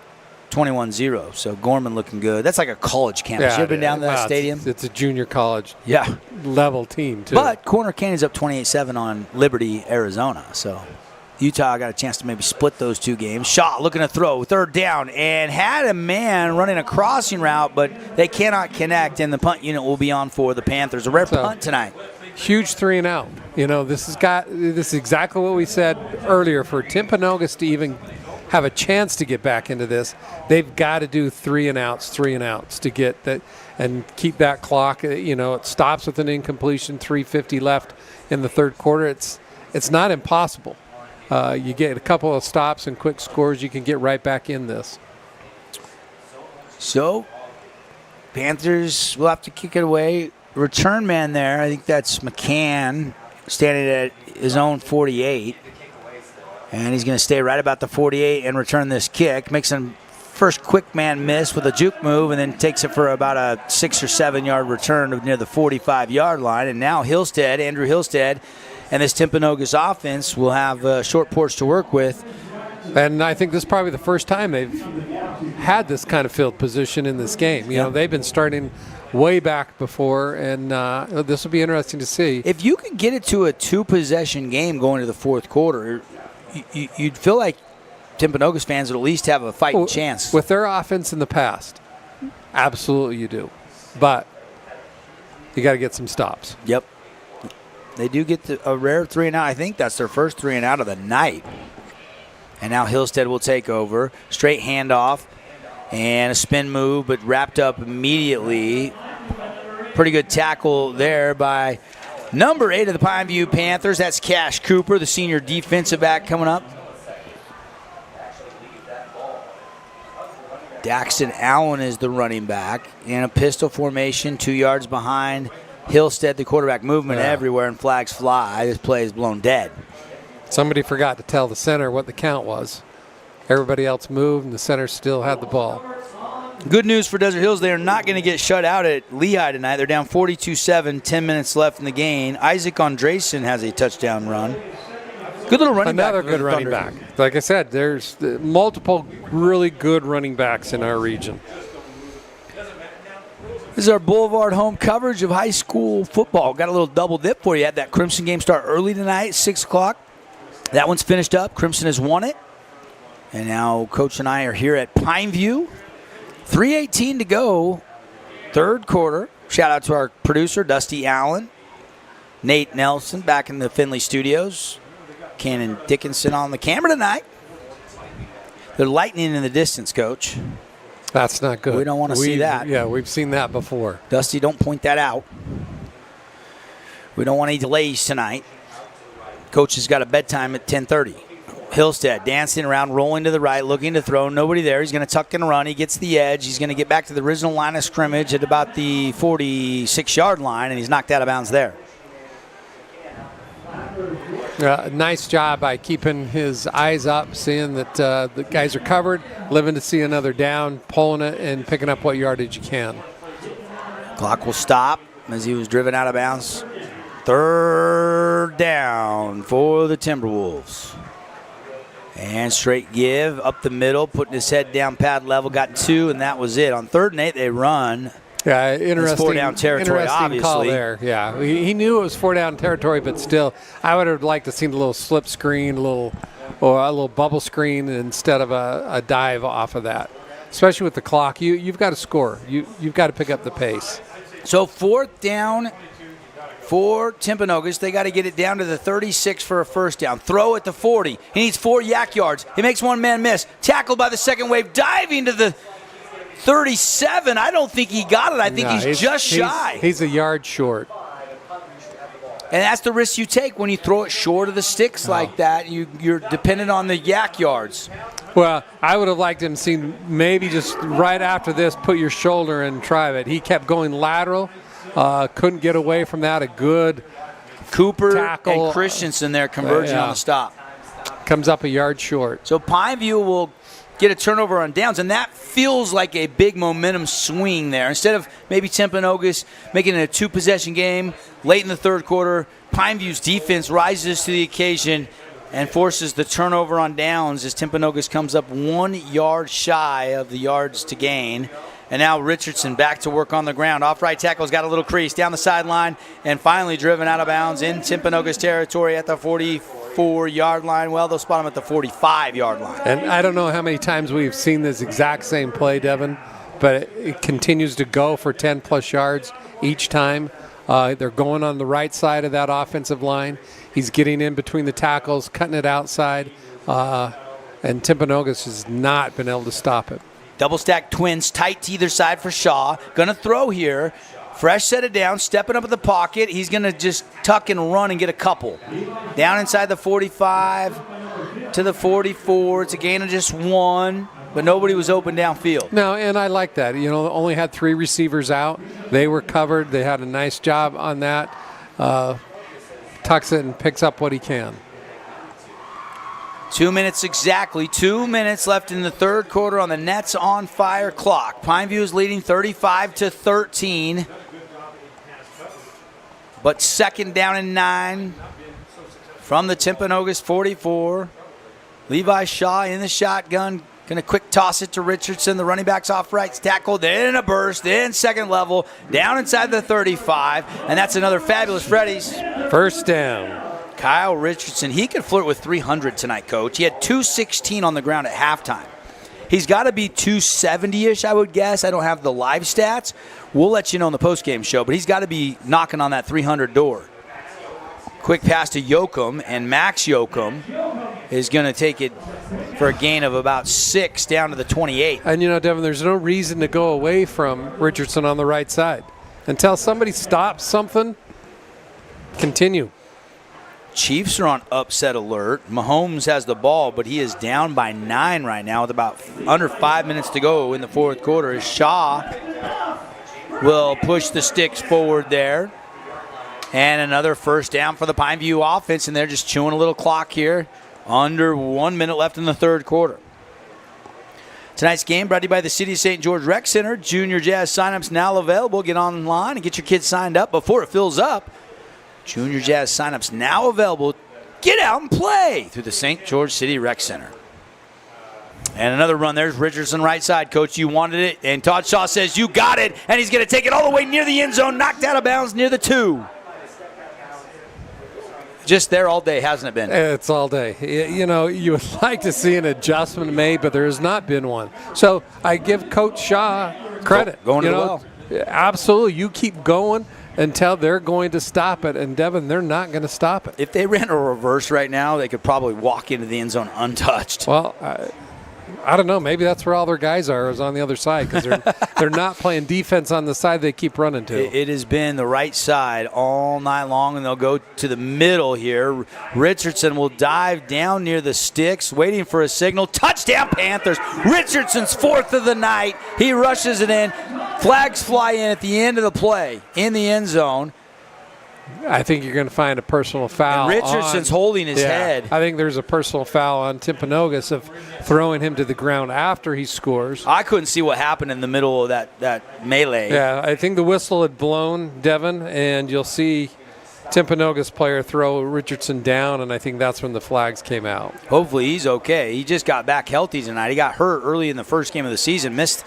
Speaker 7: 21-0. So Gorman looking good. That's like a college campus. You ever been down to that stadium?
Speaker 8: It's a junior college level team, too.
Speaker 7: But Corner Canyon's up 28-7 on Liberty, Arizona. So Utah got a chance to maybe split those 2 games. Shaw looking to throw, 3rd down, and had a man running a crossing route, but they cannot connect, and the punt unit will be on for the Panthers. A rare punt tonight.
Speaker 8: Huge 3-and-out. You know, this is exactly what we said earlier. For Timpanogos to even have a chance to get back into this, they've got to do 3-and-outs to get that and keep that clock. You know, it stops with an incompletion, 3:50 left in the 3rd quarter. It's not impossible. You get a couple of stops and quick scores, you can get right back in this.
Speaker 7: So, Panthers will have to kick it away. Return man there, I think that's McCann, standing at his own 48. And he's going to stay right about the 48 and return this kick. Makes him first quick man miss with a juke move, and then takes it for about a 6 or 7 yard return near the 45-yard line. And now Andrew Hillstead, and this Timpanogos offense will have a short porch to work with.
Speaker 8: And I think this is probably the first time they've had this kind of field position in this game. You know, they've been starting way back before, and this will be interesting to see.
Speaker 7: If you could get it to a 2-possession game going to the 4th quarter, you'd feel like Timpanogos fans would at least have a fighting chance.
Speaker 8: With their offense in the past, absolutely you do. But you got to get some stops.
Speaker 7: Yep. They do get a rare 3-and-out. I think that's their first 3-and-out of the night. And now Hillstead will take over. Straight handoff and a spin move, but wrapped up immediately. Pretty good tackle there by number 8 of the Pineview Panthers. That's Cash Cooper, the senior defensive back coming up. Daxton Allen is the running back in a pistol formation, 2 yards behind Hillstead, the quarterback. Movement everywhere, and flags fly. This play is blown dead.
Speaker 8: Somebody forgot to tell the center what the count was. Everybody else moved, and the center still had the ball.
Speaker 7: Good news for Desert Hills. They are not going to get shut out at Lehigh tonight. They're down 42-7, 10 minutes left in the game. Isaac Andresen has a touchdown run. Good little running back.
Speaker 8: Another good running back. Like I said, there's multiple really good running backs in our region.
Speaker 7: This is our Boulevard home coverage of high school football. Got a little double dip for you. Had that Crimson game start early tonight, 6 o'clock. That one's finished up. Crimson has won it. And now Coach and I are here at Pineview. 3:18 to go, 3rd quarter. Shout out to our producer, Dusty Allen. Nate Nelson back in the Findlay studios. Cannon Dickinson on the camera tonight. They're lightning in the distance, Coach.
Speaker 8: That's not good.
Speaker 7: We don't want to see that.
Speaker 8: Yeah, we've seen that before.
Speaker 7: Dusty, don't point that out. We don't want any delays tonight. Coach has got a bedtime at 10:30. Hillstead dancing around, rolling to the right, looking to throw. Nobody there. He's going to tuck and run. He gets the edge. He's going to get back to the original line of scrimmage at about the 46-yard line, and he's knocked out of bounds there.
Speaker 8: Nice job by keeping his eyes up, seeing that the guys are covered, living to see another down, pulling it, and picking up what yardage you can.
Speaker 7: Clock will stop as he was driven out of bounds. 3rd down for the Timberwolves. And straight give up the middle, putting his head down pad level, got 2, and that was it. On 3rd and 8, they run
Speaker 8: Yeah, interesting.
Speaker 7: 4-down territory,
Speaker 8: interesting
Speaker 7: obviously.
Speaker 8: Call there. Yeah, he knew it was 4-down territory, but still, I would have liked to seen a little slip screen, a little bubble screen instead of a dive off of that. Especially with the clock, you've got to score. You've got to pick up the pace.
Speaker 7: So 4th down for Timpanogos. They got to get it down to the 36 for a first down. Throw at the 40. He needs 4 yak yards. He makes one man miss. Tackled by the second wave, diving to the 37. I don't think he got it. I think he's just shy.
Speaker 8: He's a yard short.
Speaker 7: And that's the risk you take when you throw it short of the sticks like that. You're dependent on the yak yards.
Speaker 8: Well, I would have liked him seen maybe just right after this, put your shoulder and try it. He kept going lateral, couldn't get away from that. A good
Speaker 7: Cooper
Speaker 8: tackle.
Speaker 7: And Christensen there converging on the stop.
Speaker 8: Comes up a yard short.
Speaker 7: So Pineview will get a turnover on downs, and that feels like a big momentum swing there. Instead of maybe Timpanogos making it a 2-possession game late in the third quarter, Pineview's defense rises to the occasion and forces the turnover on downs as Timpanogos comes up 1 yard shy of the yards to gain. And now Richardson back to work on the ground. Off-right tackle's got a little crease down the sideline and finally driven out of bounds in Timpanogos territory at the 44-yard line. Well, they'll spot him at the 45-yard line.
Speaker 8: And I don't know how many times we've seen this exact same play, Devin, but it continues to go for 10-plus yards each time. They're going on the right side of that offensive line. He's getting in between the tackles, cutting it outside, and Timpanogos has not been able to stop it.
Speaker 7: Double stack twins, tight to either side for Shaw. Going to throw here. Fresh set it down, stepping up in the pocket. He's going to just tuck and run and get a couple. Down inside the 45 to the 44. It's a gain of just 1, but nobody was open downfield.
Speaker 8: No, and I like that. Only had 3 receivers out. They were covered. They had a nice job on that. Tucks it and picks up what he can.
Speaker 7: 2 minutes exactly. 2 minutes left in the third quarter on the Nets on fire clock. Pineview is leading 35-13. But second down and 9 from the Timpanogos 44. Levi Shaw in the shotgun. Going to quick toss it to Richardson. The running back's off right, tackled, then a burst, then second level, down inside the 35. And that's another fabulous Freddy's.
Speaker 8: First down.
Speaker 7: Kyle Richardson, he could flirt with 300 tonight, Coach. He had 216 on the ground at halftime. He's got to be 270-ish, I would guess. I don't have the live stats. We'll let you know in the postgame show, but he's got to be knocking on that 300 door. Quick pass to Yoakum, and Max Yoakum is going to take it for a gain of about 6 down to the 28.
Speaker 8: And, Devin, there's no reason to go away from Richardson on the right side. Until somebody stops something, continue.
Speaker 7: Chiefs are on upset alert. Mahomes has the ball, but he is down by 9 right now with about under 5 minutes to go in the fourth quarter. As Shaw will push the sticks forward there. And another first down for the Pineview offense, and they're just chewing a little clock here. Under 1 minute left in the third quarter. Tonight's game brought to you by the City of St. George Rec Center. Junior Jazz signups now available. Get online and get your kids signed up before it fills up. Junior Jazz signups now available. Get out and play through the St. George City Rec Center. And another run. There's Richardson right side. Coach, you wanted it. And Todd Shaw says, you got it. And he's going to take it all the way near the end zone. Knocked out of bounds near the 2. Just there all day, hasn't it been?
Speaker 8: It's all day. You would like to see an adjustment made, but there has not been one. So I give Coach Shaw credit.
Speaker 7: Going well.
Speaker 8: Absolutely. You keep going until they're going to stop it. And, Devin, they're not going to stop it.
Speaker 7: If they ran a reverse right now, they could probably walk into the end zone untouched.
Speaker 8: Well, I don't know. Maybe that's where all their guys are, is on the other side, because they're not playing defense on the side they keep running to.
Speaker 7: It has been the right side all night long, and they'll go to the middle here. Richardson will dive down near the sticks, waiting for a signal. Touchdown, Panthers. Richardson's 4th of the night. He rushes it in. Flags fly in at the end of the play in the end zone.
Speaker 8: I think you're going to find a personal foul.
Speaker 7: And Richardson's holding his head.
Speaker 8: I think there's a personal foul on Timpanogos of throwing him to the ground after he scores.
Speaker 7: I couldn't see what happened in the middle of that melee.
Speaker 8: Yeah, I think the whistle had blown, Devin, and you'll see Timpanogos player throw Richardson down, and I think that's when the flags came out.
Speaker 7: Hopefully he's okay. He just got back healthy tonight. He got hurt early in the first game of the season, missed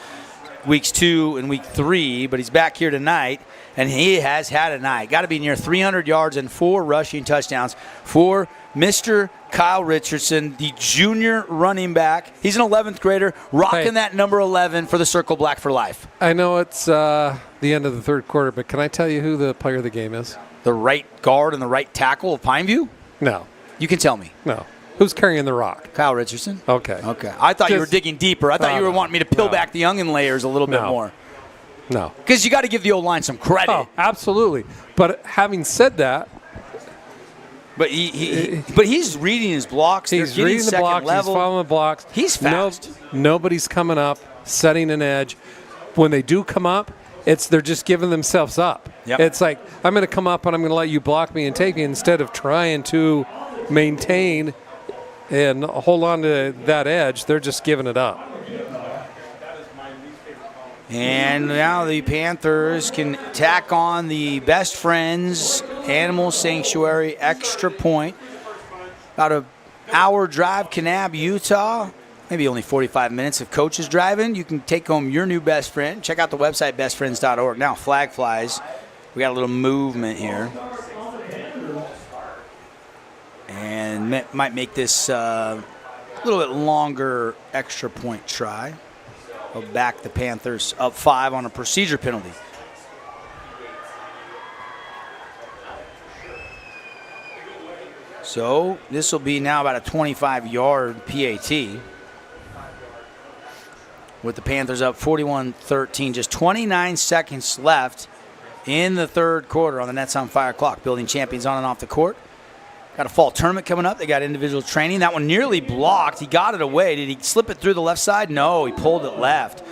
Speaker 7: weeks 2 and week 3, but he's back here tonight, and he has had a night. Got to be near 300 yards and 4 rushing touchdowns for Mr. Kyle Richardson, the junior running back. He's an 11th grader, rocking that number 11 for the Circle Black for life.
Speaker 8: I know it's the end of the third quarter, but can I tell you who the player of the game is?
Speaker 7: The right guard and the right tackle of Pineview?
Speaker 8: No.
Speaker 7: You can tell me.
Speaker 8: No. Who's carrying the rock?
Speaker 7: Kyle Richardson.
Speaker 8: Okay.
Speaker 7: I thought you were digging deeper. I thought you were wanting me to peel back the youngin layers a little bit more.
Speaker 8: No.
Speaker 7: Because you got to give the O-line some credit.
Speaker 8: Oh, absolutely. But having said that,
Speaker 7: But he's reading his blocks.
Speaker 8: He's reading the blocks.
Speaker 7: Level.
Speaker 8: He's following the blocks.
Speaker 7: He's fast.
Speaker 8: Nobody's coming up, setting an edge. When they do come up, they're just giving themselves up.
Speaker 7: Yep.
Speaker 8: It's like, I'm going to come up and I'm going to let you block me and take me instead of trying to maintain and hold on to that edge. They're just giving it up.
Speaker 7: And now the Panthers can tack on the Best Friends Animal Sanctuary extra point. About an hour drive, Kanab, Utah. Maybe only 45 minutes if coach is driving. You can take home your new best friend. Check out the website, bestfriends.org. Now flag flies. We got a little movement here. And might make this a little bit longer extra point try. Will back the Panthers up 5 on a procedure penalty. So this will be now about a 25-yard PAT. With the Panthers up 41-13, just 29 seconds left in the third quarter on the Nets on Fire clock. Building champions on and off the court. Got a fall tournament coming up. They got individual training. That one nearly blocked. He got it away. Did he slip it through the left side? No, he pulled it left.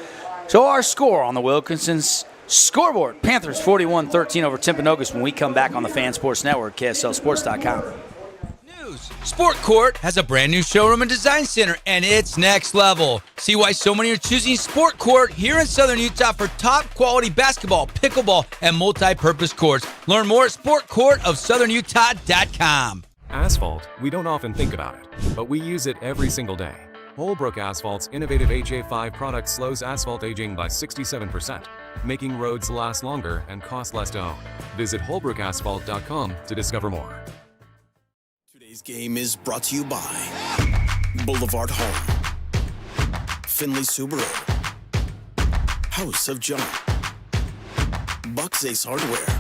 Speaker 7: So our score on the Wilkinson's scoreboard. Panthers 41-13 over Timpanogos when we come back on the Fan Sports Network, KSLSports.com.
Speaker 1: Sport Court has a brand new showroom and design center, and it's next level. See why so many are choosing Sport Court here in Southern Utah for top quality basketball, pickleball, and multi-purpose courts. Learn more at sportcourtofsouthernutah.com.
Speaker 6: Asphalt, we don't often think about it, but we use it every single day. Holbrook Asphalt's innovative HA5 product slows asphalt aging by 67%, making roads last longer and cost less to own. Visit holbrookasphalt.com to discover more.
Speaker 17: Today's game is brought to you by Boulevard Home, Finley Subaru, House of Junk, Bucks Ace Hardware,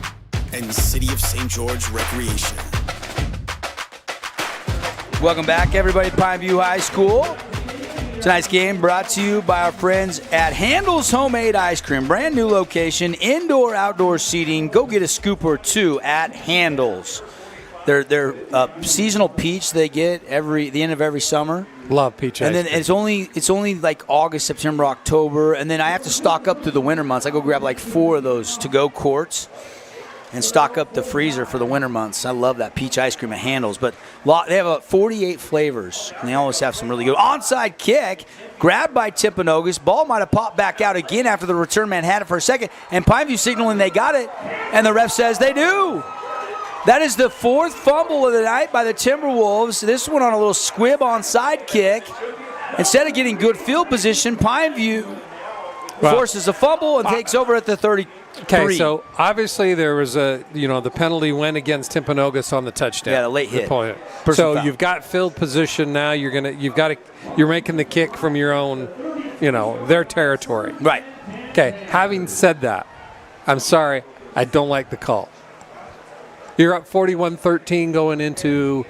Speaker 17: and City of St. George Recreation.
Speaker 7: Welcome back, everybody, to Pineview High School. Tonight's game brought to you by our friends at Handel's Homemade Ice Cream. Brand new location, indoor, outdoor seating. Go get a scoop or two at Handel's. Their seasonal peach they get the end of every summer.
Speaker 8: Love peach ice
Speaker 7: and then
Speaker 8: cream.
Speaker 7: it's only like August, September, October, and then I have to stock up through the winter months. I go grab like 4 of those to-go quarts and stock up the freezer for the winter months. I love that peach ice cream at Handel's. But they have 48 flavors, and they always have some really good. Onside kick, grabbed by Timpanogos. Ball might have popped back out again after the return man had it for a second, and Pineview signaling they got it, and the ref says they do. That is the 4th fumble of the night by the Timberwolves. This one on a little squib onside kick. Instead of getting good field position, Pineview forces a fumble and takes over at the 33.
Speaker 8: Okay, so obviously there was the penalty went against Timpanogos on the touchdown.
Speaker 7: Yeah, the late hit.
Speaker 8: So
Speaker 7: foul.
Speaker 8: You've got field position now. You're making the kick from your own, their territory.
Speaker 7: Right.
Speaker 8: Okay. Having said that, I'm sorry, I don't like the call. You're up 41-13 going into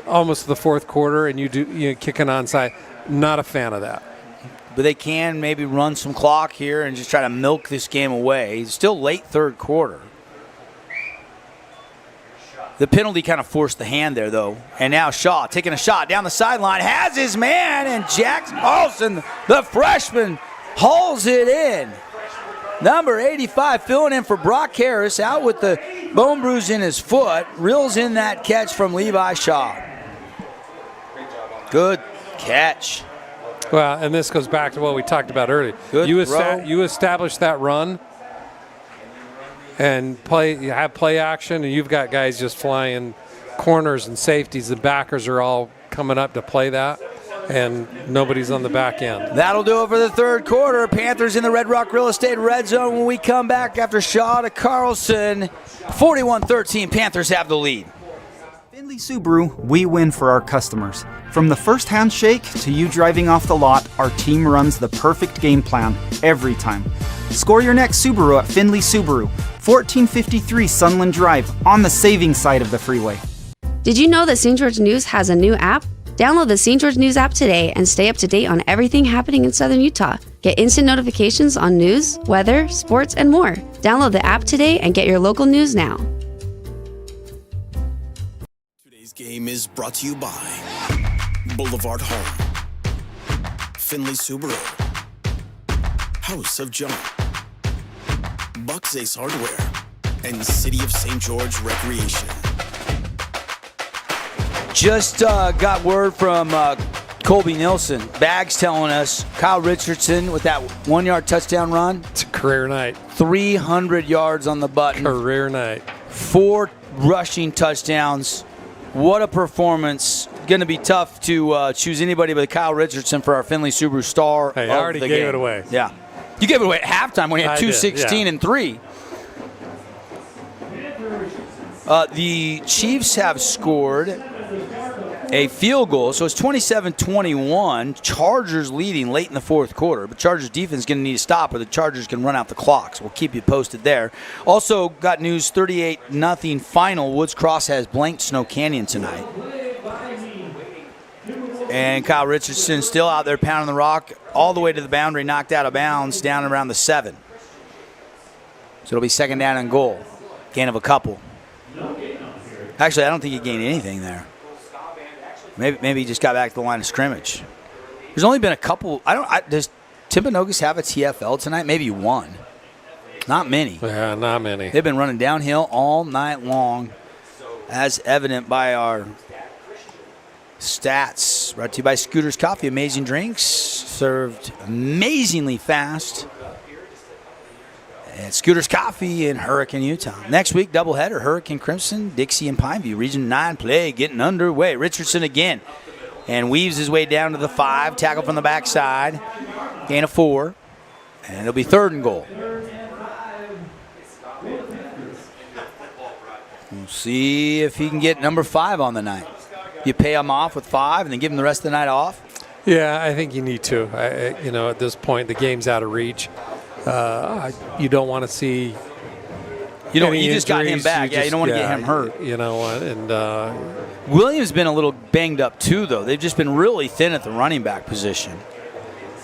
Speaker 8: almost the fourth quarter, and you kick an onside. Not a fan of that.
Speaker 7: But they can maybe run some clock here and just try to milk this game away. It's still late third quarter. The penalty kind of forced the hand there, though. And now Shaw taking a shot down the sideline. Has his man, and Jackson Olsen, the freshman, hauls it in. Number 85 filling in for Brock Harris, out with the bone bruise in his foot. Reels in that catch from Levi Shaw. Good catch.
Speaker 8: Well, and this goes back to what we talked about earlier. You establish that run and have play action, and you've got guys just flying corners and safeties. The backers are all coming up to play that. and nobody's on the back end.
Speaker 7: That'll do it for the third quarter. Panthers in the Red Rock Real Estate red zone when we come back after Shaw to Carlson. 41-13, Panthers have the lead.
Speaker 3: Findlay Subaru, we win for our customers. From the first handshake to you driving off the lot, our team runs the perfect game plan every time. Score your next Subaru at Findlay Subaru, 1453 Sunland Drive, on the saving side of the freeway.
Speaker 16: Did you know that St. George News has a new app? Download the St. George News app today and stay up to date on everything happening in Southern Utah. Get instant notifications on news, weather, sports, and more. Download the app today and get your local news now.
Speaker 17: Today's game is brought to you by Boulevard Home, Findlay Subaru, House of Jump, Bucks Ace Hardware, and City of St. George Recreation.
Speaker 7: Just got word from Colby Nilsson. Bags telling us Kyle Richardson with that 1-yard touchdown run.
Speaker 8: It's a career night.
Speaker 7: 300 yards on the button.
Speaker 8: Career night.
Speaker 7: 4 rushing touchdowns. What a performance. Going to be tough to choose anybody but Kyle Richardson for our Finley Subaru star.
Speaker 8: Hey, I already gave it away.
Speaker 7: Yeah. You gave it away at halftime when he had 216 and 3. The Chiefs have scored a field goal, so it's 27-21. Chargers leading late in the fourth quarter, but Chargers defense is going to need to stop or the Chargers can run out the clock, so we'll keep you posted there. Also got news, 38-0 final. Woods Cross has blanked Snow Canyon tonight. And Kyle Richardson still out there pounding the rock all the way to the boundary, knocked out of bounds down around the 7. So it'll be second down and goal. Gain of a couple. Actually, I don't think he gained anything there. Maybe he just got back to the line of scrimmage. There's only been a couple. Does Timpanogos have a TFL tonight? Maybe one. Not many.
Speaker 8: Yeah, not many.
Speaker 7: They've been running downhill all night long, as evident by our stats. Brought to you by Scooter's Coffee. Amazing drinks, served amazingly fast. And Scooter's Coffee in Hurricane, Utah. Next week, doubleheader, Hurricane Crimson, Dixie, and Pineview. Region 9 play getting underway. Richardson again. And weaves his way down to the 5. Tackle from the backside. Gain of 4. And it'll be third and goal. We'll see if he can get number 5 on the night. You pay him off with 5 and then give him the rest of the night off?
Speaker 8: Yeah, I think you need to. At this point, the game's out of reach. You don't want to see.
Speaker 7: You just got him back. You don't want to get him hurt.
Speaker 8: You know, and
Speaker 7: Williams been a little banged up too, though. They've just been really thin at the running back position.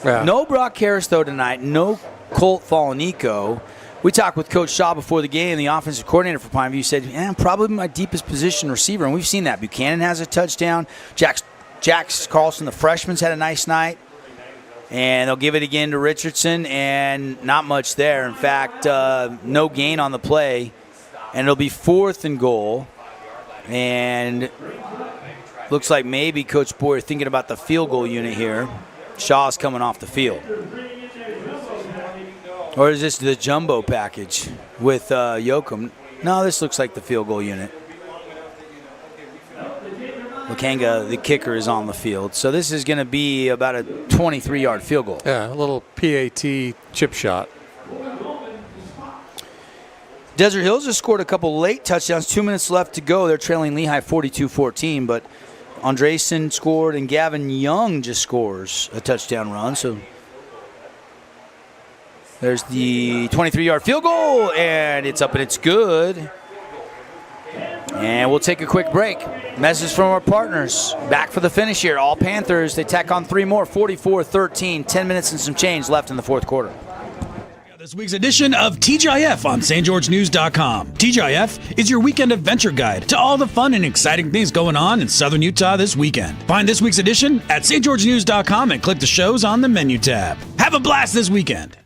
Speaker 8: Yeah.
Speaker 7: No Brock Harris though tonight. No Colt Falanico. We talked with Coach Shaw before the game. The offensive coordinator for Pineview he said, probably my deepest position receiver, and we've seen that. Buchanan has a touchdown. Jax Carlson, the freshman's had a nice night. And they'll give it again to Richardson, and not much there. In fact, no gain on the play. And it'll be fourth and goal. And looks like maybe Coach Boyer thinking about the field goal unit here. Shaw's coming off the field. Or is this the jumbo package with Yoakum? No, this looks like the field goal unit. Lakanga, the kicker, is on the field. So this is going to be about a 23-yard field goal.
Speaker 8: Yeah, a little PAT chip shot.
Speaker 7: Desert Hills has scored a couple late touchdowns. 2 minutes left to go. They're trailing Lehigh 42-14, but Andresen scored and Gavin Young just scores a touchdown run. So there's the 23-yard field goal, and it's up and it's good. And we'll take a quick break. Message from our partners. Back for the finish here. All Panthers. They tack on 3 more. 44-13. 10 minutes and some change left in the fourth quarter.
Speaker 5: This week's edition of TGIF on stgeorgenews.com. TGIF is your weekend adventure guide to all the fun and exciting things going on in Southern Utah this weekend. Find this week's edition at stgeorgenews.com and click the shows on the menu tab. Have a blast this weekend.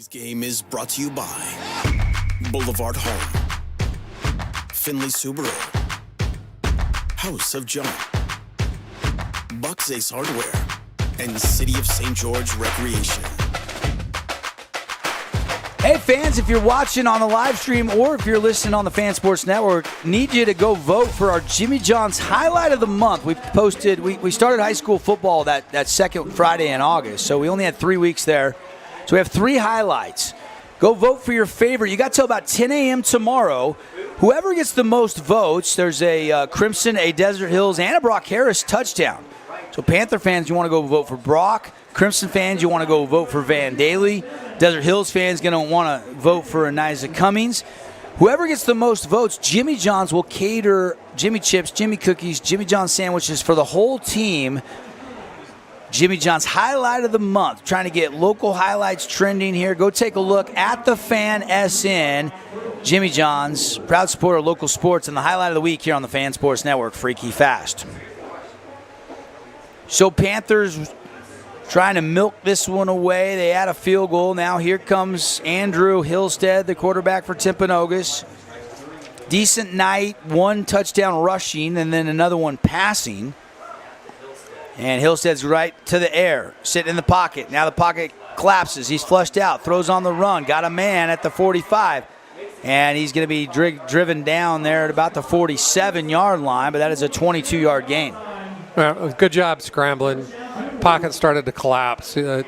Speaker 17: Game is brought to you by Boulevard Home, Findlay Subaru, House of Jump, Bucks Ace Hardware, and City of St. George Recreation.
Speaker 7: Hey fans, if you're watching on the live stream or if you're listening on the Fan Sports Network, need you to go vote for our Jimmy John's Highlight of the Month. We started high school football that second Friday in August, so we only had 3 weeks there. So we have 3 highlights. Go vote for your favorite. You got till about 10 a.m. tomorrow. Whoever gets the most votes, there's a Crimson, a Desert Hills, and a Brock Harris touchdown. So Panther fans, you want to go vote for Brock. Crimson fans, you want to go vote for Van Daly. Desert Hills fans going to want to vote for Aniza Cummings. Whoever gets the most votes, Jimmy John's will cater Jimmy Chips, Jimmy Cookies, Jimmy John's sandwiches for the whole team. Jimmy John's Highlight of the Month. Trying to get local highlights trending here. Go take a look at the Fan SN. Jimmy John's, proud supporter of local sports, and the highlight of the week here on the Fan Sports Network, Freaky Fast. So Panthers trying to milk this one away. They had a field goal. Now here comes Andrew Hillstead, the quarterback for Timpanogos. Decent night, 1 touchdown rushing and then another one passing. And Hillstead's right to the air, sitting in the pocket. Now the pocket collapses. He's flushed out, throws on the run, got a man at the 45. And he's going to be driven down there at about the 47-yard line, but that is a 22-yard gain.
Speaker 8: Well, good job scrambling. Pocket started to collapse. Kept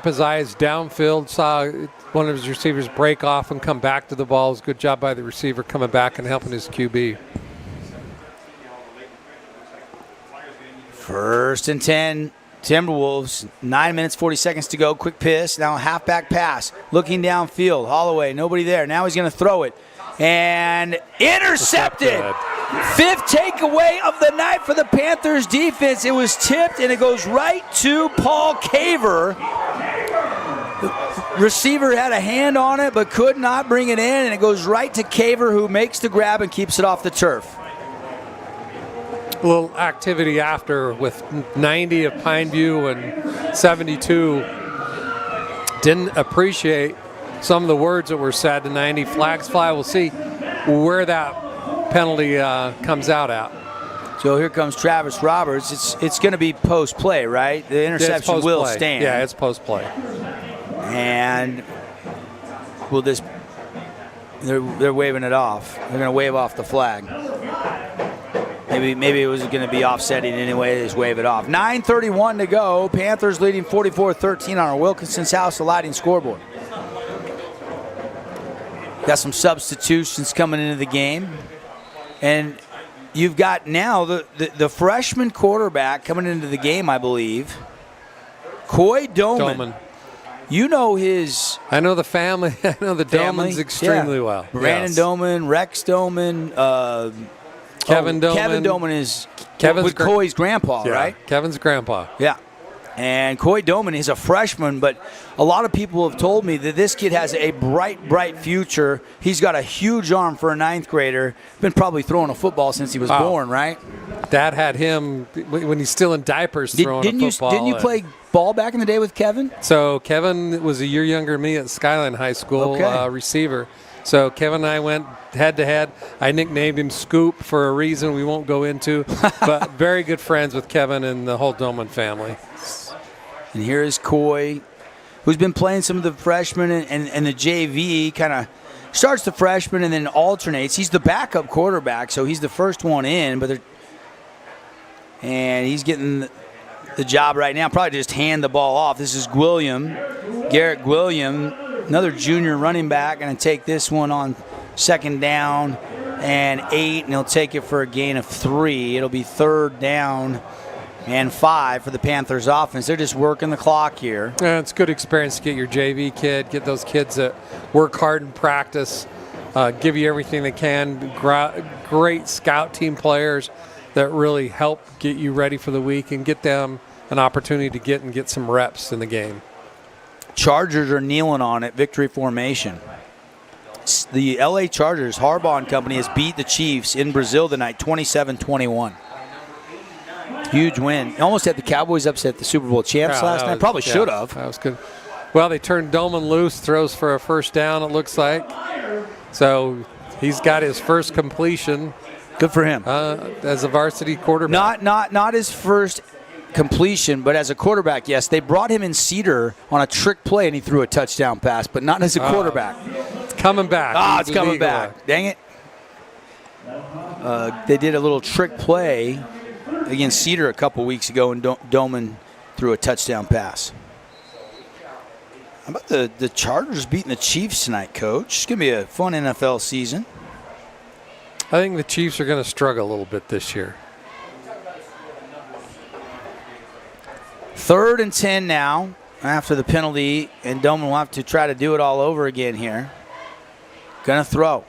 Speaker 8: his eyes downfield, saw one of his receivers break off and come back to the ball. It was a good job by the receiver coming back and helping his QB.
Speaker 7: 1st and 10, Timberwolves. 9 minutes, 40 seconds to go. Quick piss. Now a halfback pass. Looking downfield. Holloway, nobody there. Now he's going to throw it. And intercepted. 5th takeaway of the night for the Panthers defense. It was tipped, and it goes right to Paul Caver. The receiver had a hand on it, but could not bring it in, and it goes right to Caver, who makes the grab and keeps it off the turf.
Speaker 8: A little activity after with 90 of Pineview and 72. Didn't appreciate some of the words that were said to 90. Flags fly. We'll see where that penalty comes out at.
Speaker 7: So here comes Travis Roberts. It's going to be post-play, right? The interception will stand.
Speaker 8: Yeah, it's post-play.
Speaker 7: And will this? They're waving it off. They're going to wave off the flag. Maybe it was going to be offsetting anyway. They just wave it off. 9:31 to go. Panthers leading 44-13 on our Wilkinson's House of Lighting scoreboard. Got some substitutions coming into the game. And you've got now the freshman quarterback coming into the game, I believe. Coy Doman. You know his...
Speaker 8: I know the family. I know the Domans extremely well.
Speaker 7: Brandon Doman, Rex Doman,
Speaker 8: Kevin Doman.
Speaker 7: Kevin Doman is with Coy's grandpa, right?
Speaker 8: Kevin's grandpa.
Speaker 7: Yeah. And Coy Doman is a freshman, but a lot of people have told me that this kid has a bright, bright future. He's got a huge arm for a 9th grader. Been probably throwing a football since he was born, right?
Speaker 8: Dad had him when he's still in diapers throwing a football.
Speaker 7: Didn't you play ball back in the day with Kevin?
Speaker 8: So Kevin was a year younger than me at Skyline High School, receiver. So Kevin and I went head-to-head. I nicknamed him Scoop for a reason we won't go into, but very good friends with Kevin and the whole Doman family.
Speaker 7: And here is Coy, who's been playing some of the freshmen and the JV, kind of starts the freshman and then alternates. He's the backup quarterback, so he's the first one in, and he's getting the job right now. Probably just hand the ball off. This is Garrett Gwilliam, another junior running back, going to take this one on 2nd down and 8, and he'll take it for a gain of 3. It'll be 3rd down and 5 for the Panthers offense. They're just working the clock here.
Speaker 8: Yeah, it's a good experience to get your JV kid, get those kids that work hard in practice, give you everything they can. Great scout team players that really help get you ready for the week and get them an opportunity to get some reps in the game.
Speaker 7: Chargers are kneeling on it, victory formation. The LA Chargers, Harbaugh and company, has beat the Chiefs in Brazil tonight, 27-21. Huge win. Almost had the Cowboys upset the Super Bowl champs last night. Probably should have.
Speaker 8: That was good. Well, they turned Doman loose, throws for a 1st down, it looks like. So he's got his first completion
Speaker 7: Good for him.
Speaker 8: As a varsity quarterback.
Speaker 7: Not his first completion, but as a quarterback, yes. They brought him in Cedar on a trick play, and he threw a touchdown pass, but not as a quarterback.
Speaker 8: It's coming back.
Speaker 7: It's coming back. Dang it. They did a little trick play against Cedar a couple weeks ago, and Doman threw a touchdown pass. How about the Chargers beating the Chiefs tonight, Coach? It's going to be a fun NFL season.
Speaker 8: I think the Chiefs are going to struggle a little bit this year.
Speaker 7: 3rd and 10 now after the penalty, and Doman will have to try to do it all over again here. Going to throw.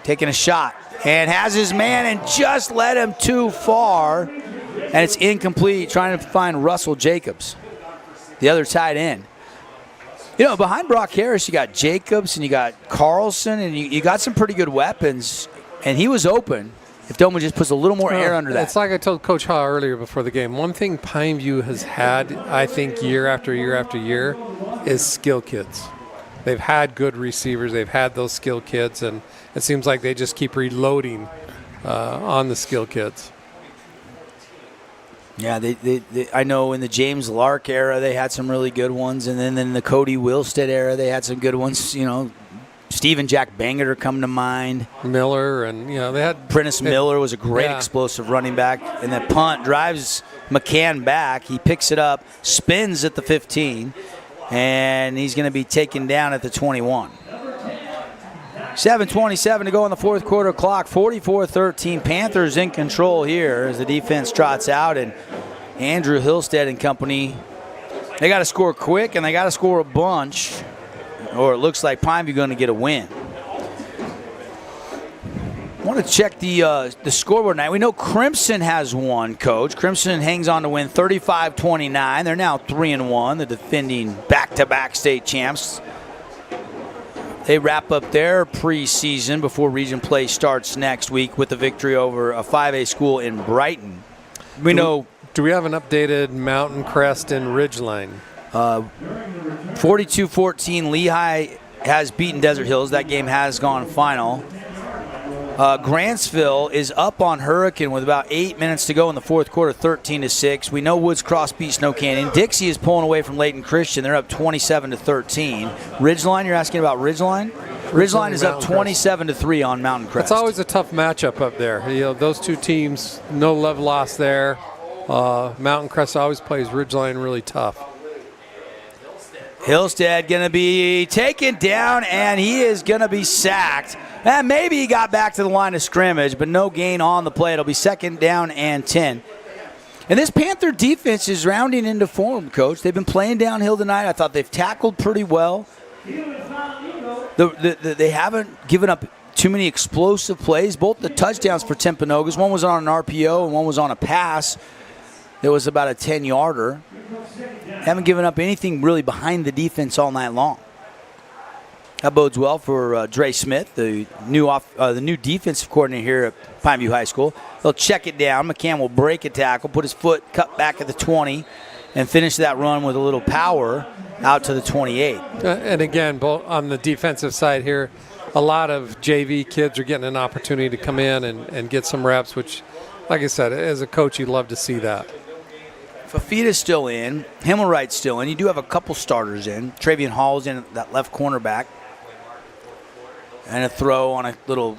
Speaker 7: Taking a shot. And has his man and just led him too far. And it's incomplete, trying to find Russell Jacobs, the other tight end. You know, behind Brock Harris, you got Jacobs and you got Carlson, and you got some pretty good weapons. And he was open. If Doman just puts a little more air under that.
Speaker 8: It's like I told Coach Ha earlier before the game. One thing Pineview has had, I think, year after year after year, is skill kids. They've had good receivers. They've had those skill kids, and it seems like they just keep reloading on the skill kids.
Speaker 7: Yeah, they I know in the James Lark era they had some really good ones, and then in the Cody Wilstead era they had some good ones. You know, Stephen Jack Bangert are coming to mind.
Speaker 8: Miller, and they had
Speaker 7: Prentice Miller was a great explosive running back, and the punt drives McCann back. He picks it up, spins at the 15, and he's going to be taken down at the 21. 7:27 to go in the fourth quarter clock. 44-13. Panthers in control here as the defense trots out, and Andrew Hillstead and company, they got to score quick and they got to score a bunch, or it looks like Pineview going to get a win. I want to check the scoreboard tonight. We know Crimson has won, Coach. Crimson hangs on to win 35-29. They're now 3-1, the defending back-to-back state champs. They wrap up their preseason before region play starts next week with a victory over a 5A school in Brighton.
Speaker 8: Do we have an updated Mountain Crest and Ridgeline?
Speaker 7: 42-14, Lehigh has beaten Desert Hills. That game has gone final. Grantsville is up on Hurricane with about 8 minutes to go in the fourth quarter, 13-6. We know Woods Cross beat Snow Canyon. Dixie is pulling away from Layton Christian. They're up 27-13. Ridgeline, you're asking about Ridgeline? Ridgeline is up 27-3 on Mountain Crest.
Speaker 8: It's always a tough matchup up there. Those two teams, no love lost there. Mountain Crest always plays Ridgeline really tough.
Speaker 7: Hillstead going to be taken down, and he is going to be sacked. And maybe he got back to the line of scrimmage, but no gain on the play. It'll be 2nd down and 10. And this Panther defense is rounding into form, Coach. They've been playing downhill tonight. I thought they've tackled pretty well. They haven't given up too many explosive plays. Both the touchdowns for Timpanogos, one was on an RPO and one was on a pass. There was about a 10-yarder. Haven't given up anything really behind the defense all night long. That bodes well for Dre Smith, the new defensive coordinator here at Pineview High School. They'll check it down. McCann will break a tackle, put his foot cut back at the 20, and finish that run with a little power out to the 28.
Speaker 8: And again, on the defensive side here, a lot of JV kids are getting an opportunity to come in and get some reps, which, like I said, as a coach, you'd love to see that.
Speaker 7: Fafita's still in. Himmelwright's still in. You do have a couple starters in. Travian Hall's in, that left cornerback. And a throw on a little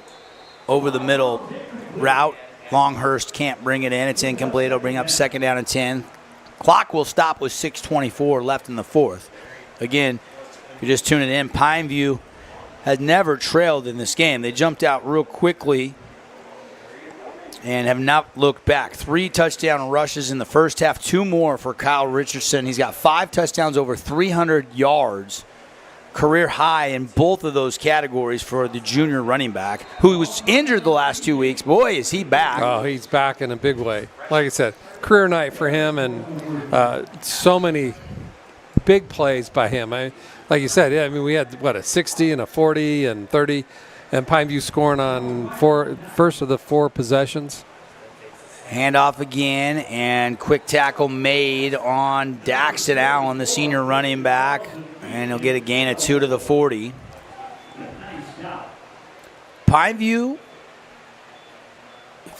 Speaker 7: over-the-middle route. Longhurst can't bring it in. It's incomplete. It'll bring up 2nd down and 10. Clock will stop with 6:24 left in the fourth. Again, if you're just tuning in, Pineview has never trailed in this game. They jumped out real quickly and have not looked back. 3 touchdown rushes in the first half, 2 more for Kyle Richardson. He's got 5 touchdowns, over 300 yards. Career high in both of those categories for the junior running back, who was injured the last 2 weeks. Boy, is he back.
Speaker 8: Oh, he's back in a big way. Like I said, career night for him, and so many big plays by him. Like you said, we had, a 60 and a 40 and 30, and Pineview scoring on first of the 4 possessions.
Speaker 7: Handoff again, and quick tackle made on Daxton Allen, the senior running back, and he'll get a gain of 2 to the 40. Pineview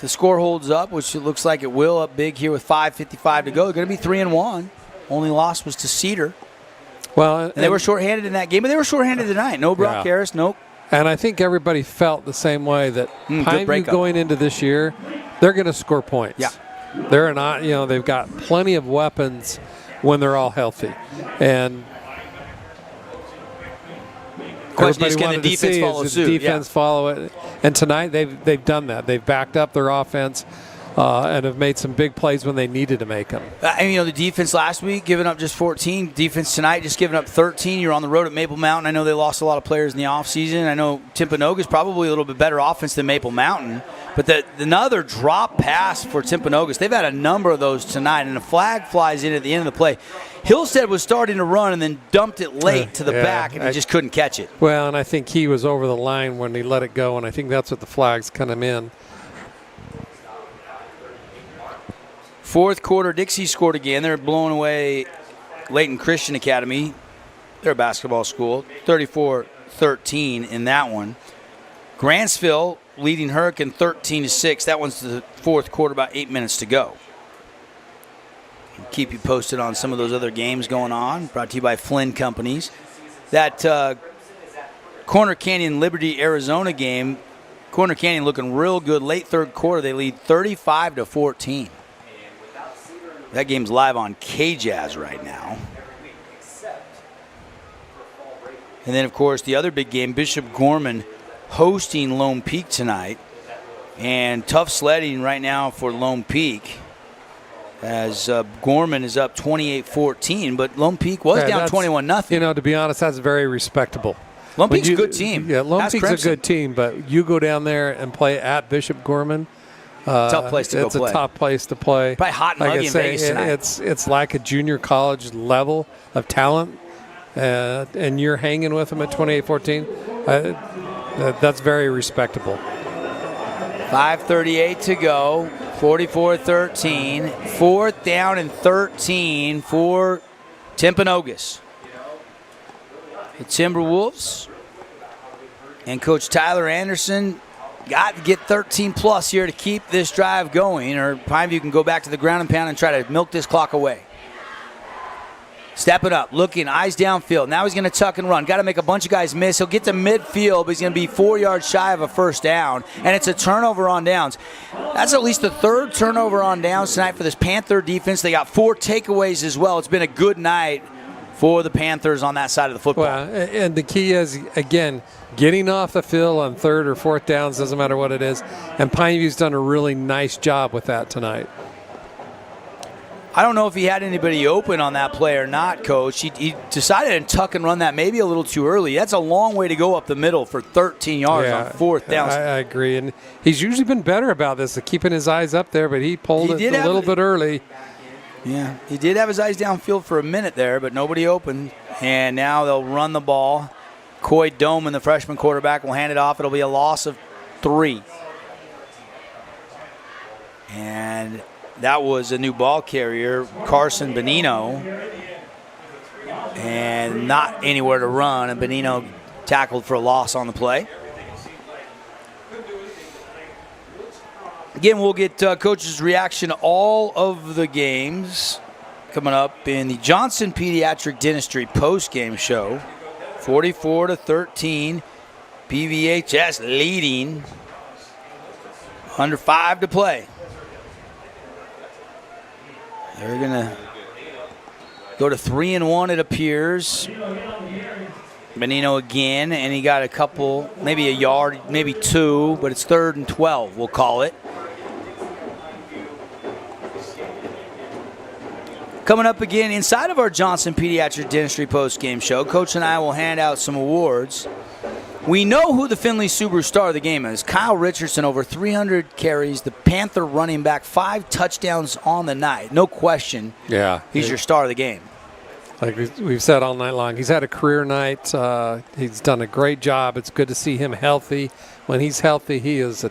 Speaker 7: If the score holds up, which it looks like it will, up big here with 5:55 to go, they're going to be 3-1. Only loss was to Cedar.
Speaker 8: Well,
Speaker 7: and they were shorthanded in that game, but they were shorthanded tonight. No Brock Harris, nope.
Speaker 8: And I think everybody felt the same way that Pineview going into this year, they're going to score points.
Speaker 7: Yeah.
Speaker 8: They're not, they've got plenty of weapons when they're all healthy. And
Speaker 7: question is, can the defense follow suit?
Speaker 8: Defense follow it. And tonight they've done that. They've backed up their offense and have made some big plays when they needed to make them.
Speaker 7: And the defense last week giving up just 14. Defense tonight just giving up 13. You're on the road at Maple Mountain. I know they lost a lot of players in the offseason. I know Timpanogos probably a little bit better offense than Maple Mountain. But another drop pass for Timpanogos. They've had a number of those tonight, and a flag flies in at the end of the play. Hillstead was starting to run and then dumped it late to the back, and he just couldn't catch it.
Speaker 8: Well, and I think he was over the line when he let it go, and I think that's what the flag's kind of in.
Speaker 7: Fourth quarter, Dixie scored again. They're blowing away Layton Christian Academy. They're a basketball school. 34-13 in that one. Grantsville leading Hurricane 13-6. That one's the fourth quarter, about 8 minutes to go. I'll keep you posted on some of those other games going on. Brought to you by Flynn Companies. That Corner Canyon Liberty Arizona game, Corner Canyon looking real good. Late third quarter, they lead 35-14. That game's live on K-Jazz right now. And then, of course, the other big game, Bishop Gorman hosting Lone Peak tonight. And tough sledding right now for Lone Peak as Gorman is up 28-14. But Lone Peak was down 21-0.
Speaker 8: To be honest, that's very respectable.
Speaker 7: Lone Peak's a good team.
Speaker 8: Yeah, Lone Peak's a good team, but you go down there and play at Bishop Gorman.
Speaker 7: Tough place to go play.
Speaker 8: It's a tough place to play.
Speaker 7: Probably hot and muggy in Vegas tonight.
Speaker 8: It's like a junior college level of talent, and you're hanging with them at 28-14. That's very respectable.
Speaker 7: 5:38 to go. 44-13. Fourth down and 13 for Timpanogos. The Timberwolves and Coach Tyler Anderson got to get 13-plus here to keep this drive going, or Pineview can go back to the ground and pound and try to milk this clock away. Stepping up, looking, eyes downfield. Now he's going to tuck and run. Got to make a bunch of guys miss. He'll get to midfield, but he's going to be 4 yards shy of a first down, and it's a turnover on downs. That's at least the third turnover on downs tonight for this Panther defense. They got 4 takeaways as well. It's been a good night for the Panthers on that side of the football.
Speaker 8: Well, and the key is, again, getting off the field on third or fourth downs, doesn't matter what it is. And Pineview's done a really nice job with that tonight.
Speaker 7: I don't know if he had anybody open on that play or not, Coach. He decided to tuck and run that maybe a little too early. That's a long way to go up the middle for 13 yards on fourth down.
Speaker 8: I agree. And he's usually been better about this, keeping his eyes up there, but he pulled it a little bit early.
Speaker 7: Yeah, he did have his eyes downfield for a minute there, but nobody open. And now they'll run the ball. Coy Doman, the freshman quarterback, will hand it off. It'll be a loss of 3. And that was a new ball carrier, Carson Benino. And not anywhere to run. And Benino tackled for a loss on the play. Again, we'll get Coach's reaction to all of the games coming up in the Johnson Pediatric Dentistry post-game show. 44-13, PVHS leading. Under 5 to play. They're going to go to 3-1, it appears. Benino again, and he got a couple, maybe a yard, maybe 2, but it's 3rd and 12, we'll call it. Coming up again inside of our Johnson Pediatric Dentistry post-game show, Coach and I will hand out some awards. We know who the Findlay Subaru star of the game is. Kyle Richardson, over 300 carries, the Panther running back, 5 touchdowns on the night. No question.
Speaker 8: Yeah.
Speaker 7: He's your star of the game.
Speaker 8: Like we've said all night long, he's had a career night. He's done a great job. It's good to see him healthy. When he's healthy, he is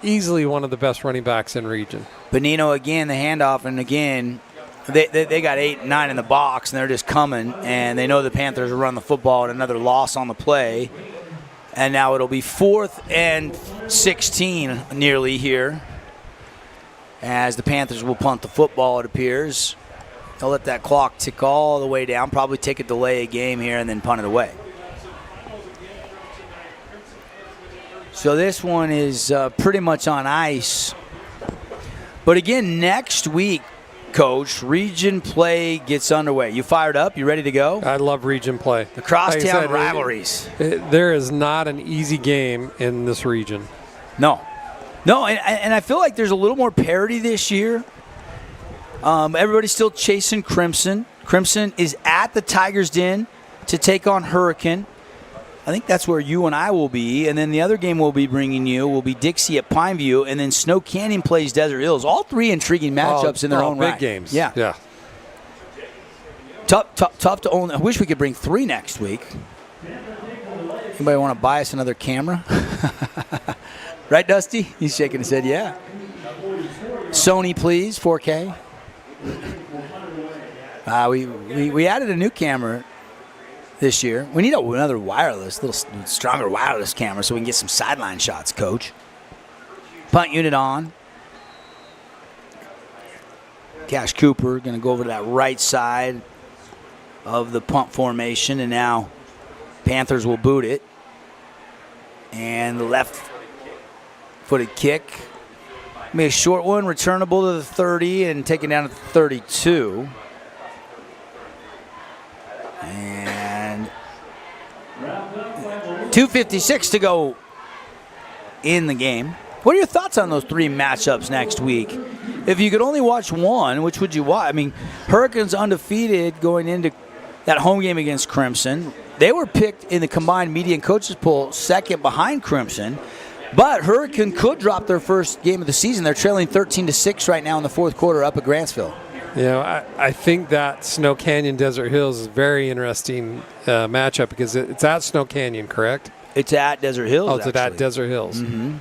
Speaker 8: easily one of the best running backs in region.
Speaker 7: Benino again, the handoff, and again, they got 8, 9 in the box, and they're just coming, and they know the Panthers will run the football, and another loss on the play And now it'll be 4th and 16 nearly here as the Panthers will punt the football, it appears. They'll let that clock tick all the way down, probably take a delay a game here and then punt it away. So this one is pretty much on ice. But again, next week, Coach, region play gets underway. You fired up? You ready to go?
Speaker 8: I love region play.
Speaker 7: The crosstown rivalries.
Speaker 8: There is not an easy game in this region.
Speaker 7: No, and I feel like there's a little more parity this year. Everybody's still chasing Crimson. Crimson is at the Tigers Den to take on Hurricane. I think that's where you and I will be. And then the other game we'll be bringing you will be Dixie at Pineview. And then Snow Canyon plays Desert Hills. All three intriguing matchups in their own right.
Speaker 8: Big games.
Speaker 7: Yeah. Tough to own. I wish we could bring 3 next week. Anybody want to buy us another camera? Right, Dusty? He's shaking his head, yeah. Sony, please, 4K. We added a new camera this year. We need another wireless, little stronger wireless camera so we can get some sideline shots, Coach. Punt unit on. Cash Cooper going to go over to that right side of the punt formation, and now Panthers will boot it. And the left-footed kick. Maybe a short one, returnable to the 30 and taken down at the 32. And 2:56 to go in the game. What are your thoughts on those 3 matchups next week? If you could only watch one, which would you watch? I mean, Hurricanes undefeated going into that home game against Crimson. They were picked in the combined media and coaches poll second behind Crimson. But Hurricane could drop their first game of the season. They're trailing 13-6 right now in the fourth quarter up at Grantsville.
Speaker 8: You know, I think that Snow Canyon Desert Hills is a very interesting matchup because it's at Snow Canyon, correct?
Speaker 7: It's at Desert Hills.
Speaker 8: Oh, it's at Desert Hills.
Speaker 7: Mm-hmm.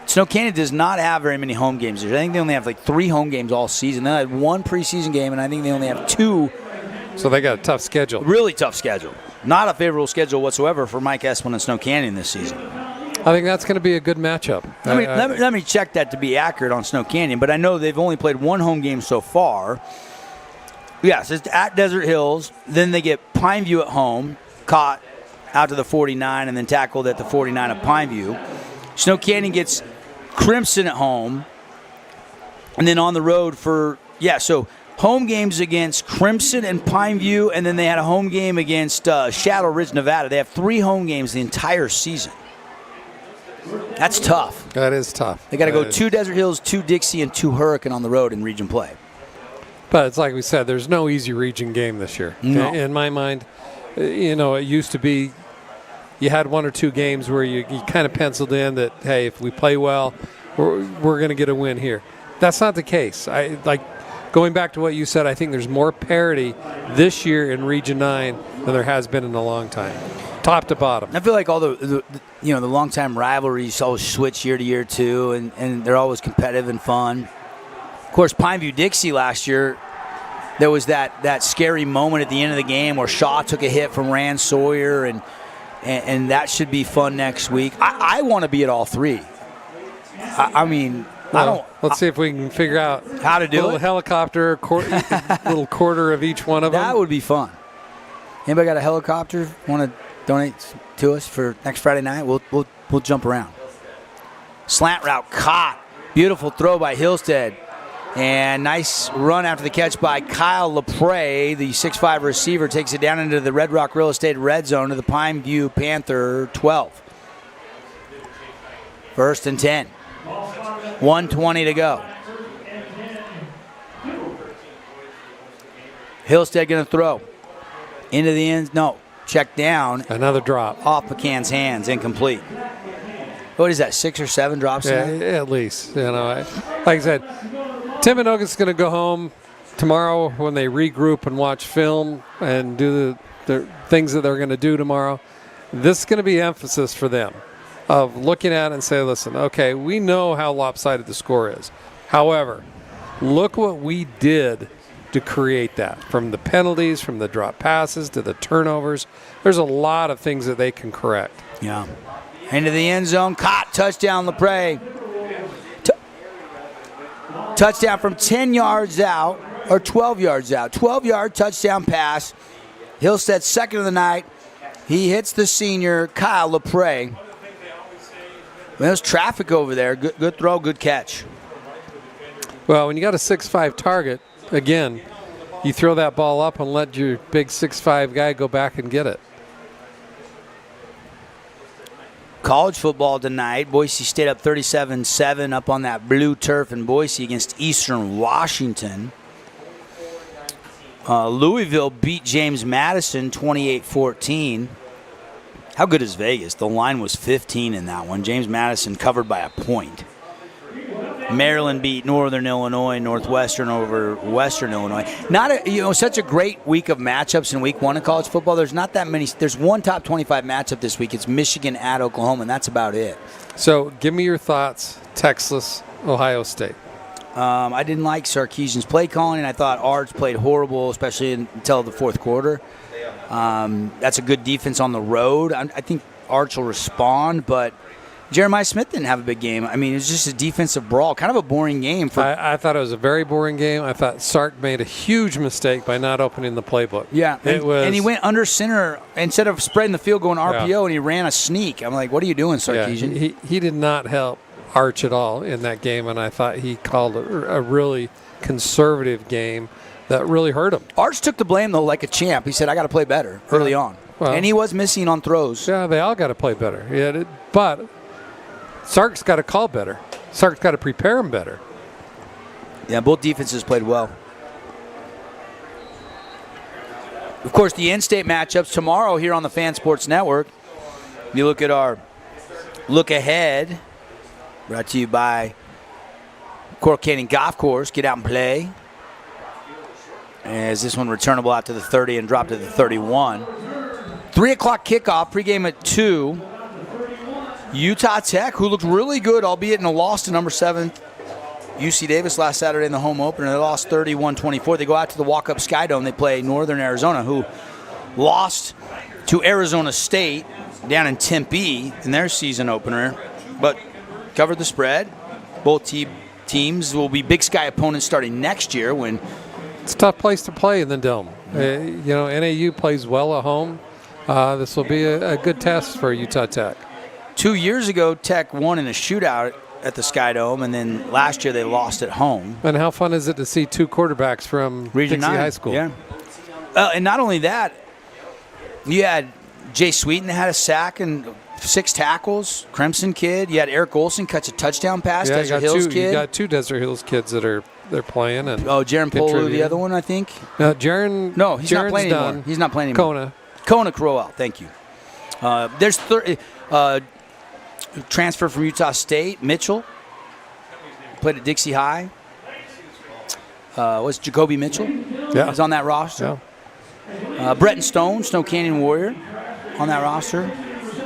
Speaker 7: Snow Canyon does not have very many home games. I think they only have like 3 home games all season. They had 1 preseason game, and I think they only have 2.
Speaker 8: So they got a tough schedule.
Speaker 7: Really tough schedule. Not a favorable schedule whatsoever for Mike Esplin and Snow Canyon this season.
Speaker 8: I think that's going to be a good matchup.
Speaker 7: Let me check that to be accurate on Snow Canyon, but I know they've only played 1 home game so far. Yes, it's at Desert Hills. Then they get Pineview at home, caught out to the 49, and then tackled at the 49 of Pineview. Snow Canyon gets Crimson at home, and then on the road so home games against Crimson and Pineview, and then they had a home game against Shadow Ridge, Nevada. They have 3 home games the entire season. That's tough.
Speaker 8: That is tough.
Speaker 7: They got to go 2 Desert Hills, 2 Dixie, and 2 Hurricane on the road in region play.
Speaker 8: But it's like we said, there's no easy region game this year.
Speaker 7: No.
Speaker 8: In my mind, it used to be you had 1 or 2 games where you kind of penciled in that, hey, if we play well, we're going to get a win here. That's not the case. Going back to what you said, I think there's more parity this year in Region 9 than there has been in a long time, top to bottom.
Speaker 7: I feel like all the long-time rivalries always switch year to year too, and they're always competitive and fun. Of course, Pineview-Dixie last year, there was that scary moment at the end of the game where Shaw took a hit from Rand Sawyer, and that should be fun next week. I want to be at all 3.
Speaker 8: Let's see if we can figure out
Speaker 7: how to do
Speaker 8: a little helicopter, little quarter of each one of them.
Speaker 7: That would be fun. Anybody got a helicopter? Want to donate to us for next Friday night? We'll jump around. Slant route caught. Beautiful throw by Hillstead. And nice run after the catch by Kyle LaPre. The 6'5 receiver takes it down into the Red Rock Real Estate red zone to the Pineview Panther 12. 1st and 10. 1:20 to go. Hillstead going to throw. Into the end. No. Check down.
Speaker 8: Another drop.
Speaker 7: Off McCann's hands. Incomplete. What is that, 6 or 7 drops?
Speaker 8: Yeah, at least. Like I said, Timpanogos is going to go home tomorrow when they regroup and watch film and do the things that they're going to do tomorrow. This is going to be emphasis for them of looking at it and say, listen, okay, we know how lopsided the score is. However, look what we did to create that. From the penalties, from the drop passes to the turnovers, there's a lot of things that they can correct.
Speaker 7: Yeah. Into the end zone. Caught. Touchdown, LaPrey. Touchdown from 10 yards out, or 12 yards out. 12-yard touchdown pass. Hillstead, second of the night. He hits the senior, Kyle LaPrey. There's traffic over there. Good throw, good catch.
Speaker 8: Well, when you got a 6'5" target, again, you throw that ball up and let your big 6'5" guy go back and get it.
Speaker 7: College football tonight. Boise State up 37-7 up on that blue turf in Boise against Eastern Washington. Louisville beat James Madison 28-14. How good is Vegas? The line was 15 in that one. James Madison covered by a point. Maryland beat Northern Illinois, Northwestern over Western Illinois. Such a great week of matchups in week one of college football. There's not that many. There's one top 25 matchup this week. It's Michigan at Oklahoma, and that's about it.
Speaker 8: So give me your thoughts, Texas, Ohio State.
Speaker 7: I didn't like Sarkisian's play calling, and I thought Arts played horrible, especially until the fourth quarter. That's a good defense on the road. I think Arts will respond, but Jeremiah Smith didn't have a big game. I mean, it was just a defensive brawl, kind of a boring game.
Speaker 8: I thought it was a very boring game. I thought Sark made a huge mistake by not opening the playbook.
Speaker 7: Yeah, and he went under center instead of spreading the field going RPO, and he ran a sneak. I'm like, what are you doing, Sarkisian?
Speaker 8: Yeah, he did not help Arch at all in that game, and I thought he called a really conservative game that really hurt him.
Speaker 7: Arch took the blame, though, like a champ. He said, I got to play better early on. Well, and he was missing on throws.
Speaker 8: Yeah, they all got to play better. Yeah, but Sark's got to call better. Sark's got to prepare him better.
Speaker 7: Yeah, both defenses played well. Of course, the in-state matchups tomorrow here on the Fan Sports Network. You look at our look ahead, brought to you by Coral Canyon Golf Course. Get out and play. As this one returnable out to the 30 and dropped to the 31. 3 o'clock kickoff, pregame at 2. Utah Tech, who looked really good, albeit in a loss to number 7 UC Davis last Saturday in the home opener. They lost 31-24. They go out to the walk-up Sky Dome. They play Northern Arizona, who lost to Arizona State down in Tempe in their season opener, but covered the spread. Both teams will be Big Sky opponents starting next year. When
Speaker 8: it's a tough place to play in the Dome. NAU plays well at home. This will be a good test for Utah Tech.
Speaker 7: 2 years ago, Tech won in a shootout at the Sky Dome, and then last year they lost at home.
Speaker 8: And how fun is it to see two quarterbacks from
Speaker 7: Region
Speaker 8: Dixie
Speaker 7: 9.
Speaker 8: High School?
Speaker 7: Yeah. And not only that, you had Jay Sweeten that had a sack and 6 tackles, Crimson kid. You had Eric Olson catch a touchdown pass, Desert Hills kid.
Speaker 8: You got 2 Desert Hills kids that they're playing. And
Speaker 7: Jaron Polo, the other one, I think.
Speaker 8: Jaron.
Speaker 7: No, he's not playing
Speaker 8: done.
Speaker 7: anymore. He's not playing anymore. Kona Crowell, thank you. There's transfer from Utah State, Mitchell. Played at Dixie High. Was Jacoby Mitchell?
Speaker 8: Yeah.
Speaker 7: He's on that roster.
Speaker 8: Yeah.
Speaker 7: Bretton Stone, Snow Canyon Warrior, on that roster.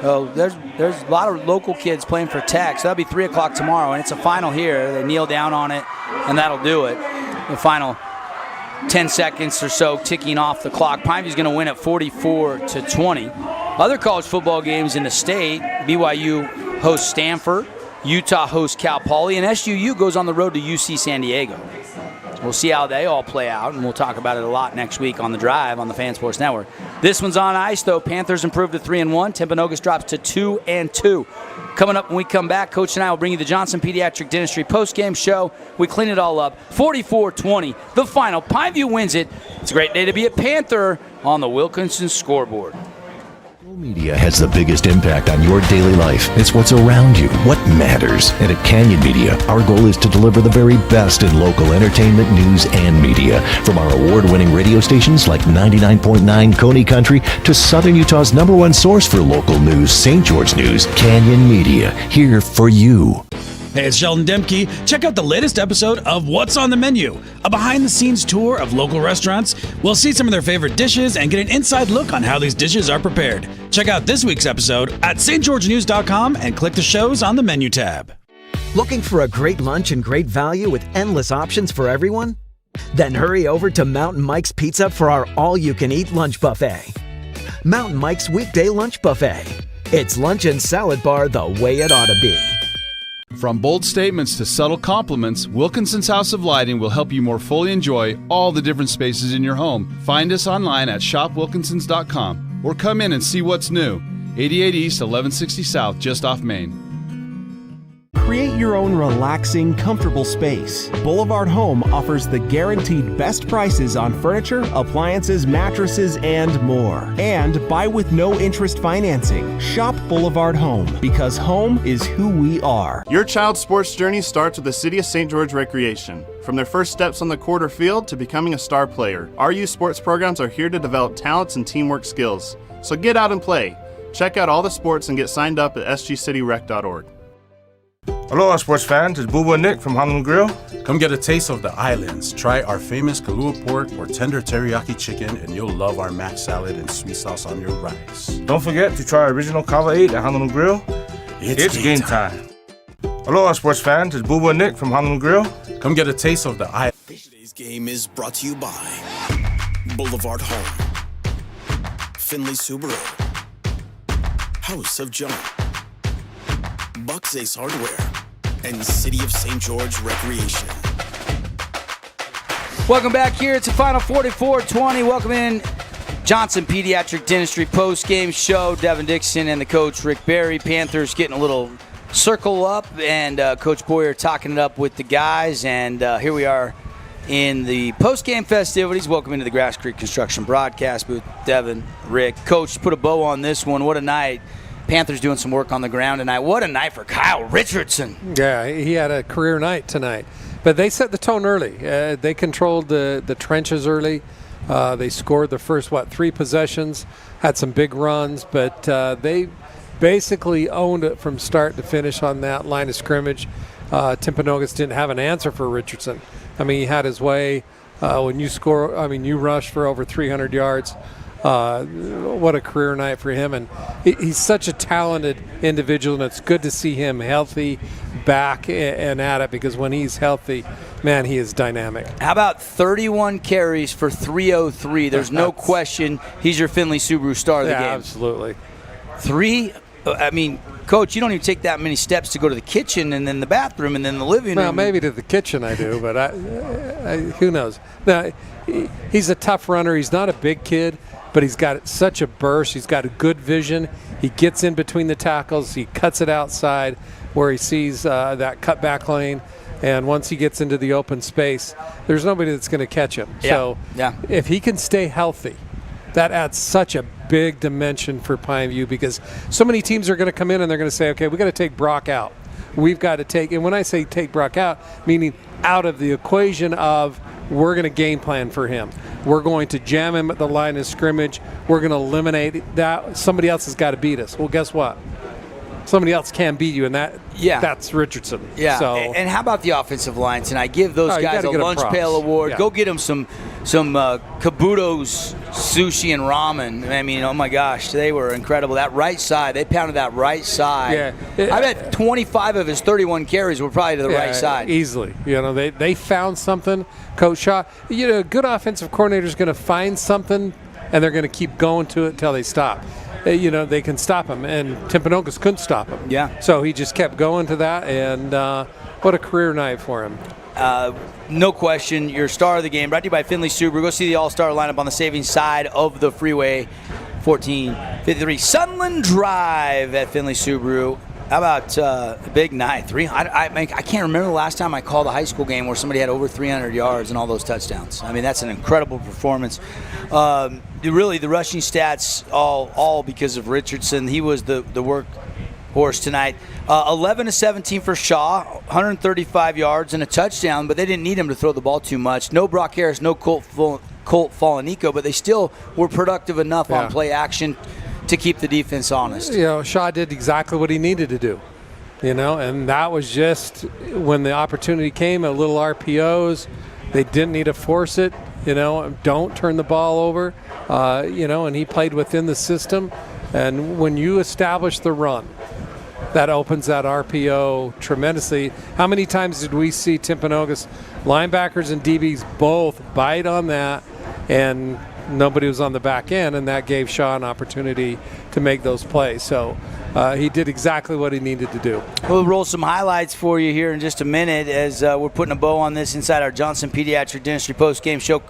Speaker 7: There's a lot of local kids playing for Tech, so that'll be 3 o'clock tomorrow, and it's a final here. They kneel down on it, and that'll do it. The final 10 seconds or so ticking off the clock. Pineview's going to win at 44-20. Other college football games in the state, BYU hosts Stanford, Utah hosts Cal Poly, and SUU goes on the road to UC San Diego. We'll see how they all play out, and we'll talk about it a lot next week on The Drive on the Fan Sports Network. This one's on ice, though. Panthers improved to 3-1. Timpanogos drops to 2-2. Coming up when we come back, Coach and I will bring you the Johnson Pediatric Dentistry post-game show. We clean it all up. 44-20, the final. Pineview wins it. It's a great day to be a Panther on the Wilkinson scoreboard.
Speaker 18: Media has the biggest impact on your daily life. It's what's around you, what matters. And at Canyon Media, our goal is to deliver the very best in local entertainment, news, and media. From our award-winning radio stations like 99.9 Coney Country to Southern Utah's #1 source for local news, St. George News, Canyon Media, here for you.
Speaker 5: Hey, it's Sheldon Demke. Check out the latest episode of What's on the Menu, a behind-the-scenes tour of local restaurants. We'll see some of their favorite dishes and get an inside look on how these dishes are prepared. Check out this week's episode at stgeorgenews.com and click the shows on the menu tab.
Speaker 19: Looking for a great lunch and great value with endless options for everyone? Then hurry over to Mountain Mike's Pizza for our all-you-can-eat lunch buffet. Mountain Mike's Weekday Lunch Buffet. It's lunch and salad bar the way it ought to be.
Speaker 27: From bold statements to subtle compliments, Wilkinson's House of Lighting will help you more fully enjoy all the different spaces in your home. Find us online at shopwilkinsons.com or come in and see what's new. 88 East, 1160 South, just off Main.
Speaker 4: Create your own relaxing, comfortable space. Boulevard Home offers the guaranteed best prices on furniture, appliances, mattresses, and more. And buy with no interest financing. Shop Boulevard Home, because home is who we are.
Speaker 15: Your child's sports journey starts with the City of St. George Recreation. From their first steps on the court or field to becoming a star player, our youth sports programs are here to develop talents and teamwork skills. So get out and play. Check out all the sports and get signed up at sgcityrec.org.
Speaker 20: Aloha sports fans, it's Boo and Nick from Honolulu Grill.
Speaker 21: Come get a taste of the islands. Try our famous Kalua pork or tender teriyaki chicken, and you'll love our mac salad and sweet sauce on your rice.
Speaker 20: Don't forget to try our original Kava 8 at Honolulu Grill. It's game time. Aloha sports fans, it's Boo and Nick from Honolulu Grill.
Speaker 21: Come get a taste of the islands.
Speaker 17: Today's game is brought to you by Boulevard Home, Finley Subaru, House of John, Bucks Ace Hardware, and City of St. George Recreation.
Speaker 7: Welcome back here. It's the final 44-20. Welcome in Johnson Pediatric Dentistry post-game show. Devin Dixon and the coach Rick Barry. Panthers getting a little circle up, and Coach Boyer talking it up with the guys. And here we are in the post-game festivities. Welcome into the Grass Creek Construction broadcast booth. Devin, Rick, Coach, put a bow on this one. What a night. Panthers doing some work on the ground tonight. What a night for Kyle Richardson.
Speaker 8: Yeah, he had a career night tonight. But they set the tone early. They controlled the trenches early. They scored the first, 3 possessions, had some big runs, but they basically owned it from start to finish on that line of scrimmage. Timpanogos didn't have an answer for Richardson. I mean, he had his way. When you score, you rush for over 300 yards. What a career night for him, and he's such a talented individual, and it's good to see him healthy, back and at it, because when he's healthy, man, he is dynamic.
Speaker 7: How about 31 carries for 303? There's no question he's your Finley Subaru star of the game.
Speaker 8: Absolutely.
Speaker 7: Coach, you don't even take that many steps to go to the kitchen and then the bathroom and then the living room.
Speaker 8: Well, maybe to the kitchen I do, but who knows? Now, he's a tough runner. He's not a big kid, but he's got such a burst. He's got a good vision. He gets in between the tackles. He cuts it outside where he sees that cutback lane. And once he gets into the open space, there's nobody that's going to catch him.
Speaker 7: Yeah.
Speaker 8: So
Speaker 7: yeah.
Speaker 8: If he can stay healthy, that adds such a big dimension for Pineview, because so many teams are going to come in and they're going to say, okay, we've got to take Brock out. We've got to take, and when I say take Brock out, meaning out of the equation of we're going to game plan for him. We're going to jam him at the line of scrimmage. We're going to eliminate that. Somebody else has got to beat us. Well, guess what? Somebody else can beat you, and that's Richardson.
Speaker 7: Yeah.
Speaker 8: So,
Speaker 7: and how about the offensive line tonight? Give those guys a lunch pail award.
Speaker 8: Yeah.
Speaker 7: Go get them some Kabuto's sushi and ramen. Oh my gosh, they were incredible. That right side, they pounded that right side.
Speaker 8: Yeah.
Speaker 7: I bet 25 of his 31 carries were probably to the right side.
Speaker 8: Easily. They found something. Coach Shaw, a good offensive coordinator is going to find something, and they're going to keep going to it until they stop. They can stop him, and Timpanogos couldn't stop him.
Speaker 7: Yeah.
Speaker 8: So he just kept going to that, and what a career night for him.
Speaker 7: No question, your star of the game, brought to you by Finley Subaru. Go see the all-star lineup on the savings side of the freeway. 1453 Sunland Drive at Finley Subaru. How about a big night? I can't remember the last time I called a high school game where somebody had over 300 yards and all those touchdowns. That's an incredible performance. Really, the rushing stats all because of Richardson. He was the workhorse tonight. 11-17 for Shaw, 135 yards and a touchdown, but they didn't need him to throw the ball too much. No Brock Harris, no Colt Falanico, but they still were productive enough on play action to keep the defense honest.
Speaker 8: Shaw did exactly what he needed to do, and that was just when the opportunity came, a little RPOs. They didn't need to force it, don't turn the ball over, and he played within the system. And when you establish the run, that opens that RPO tremendously. How many times did we see Timpanogos linebackers and DBs both bite on that and nobody was on the back end, and that gave Shaw an opportunity to make those plays. So he did exactly what he needed to do.
Speaker 7: We'll roll some highlights for you here in just a minute as we're putting a bow on this inside our Johnson Pediatric Dentistry post-game show.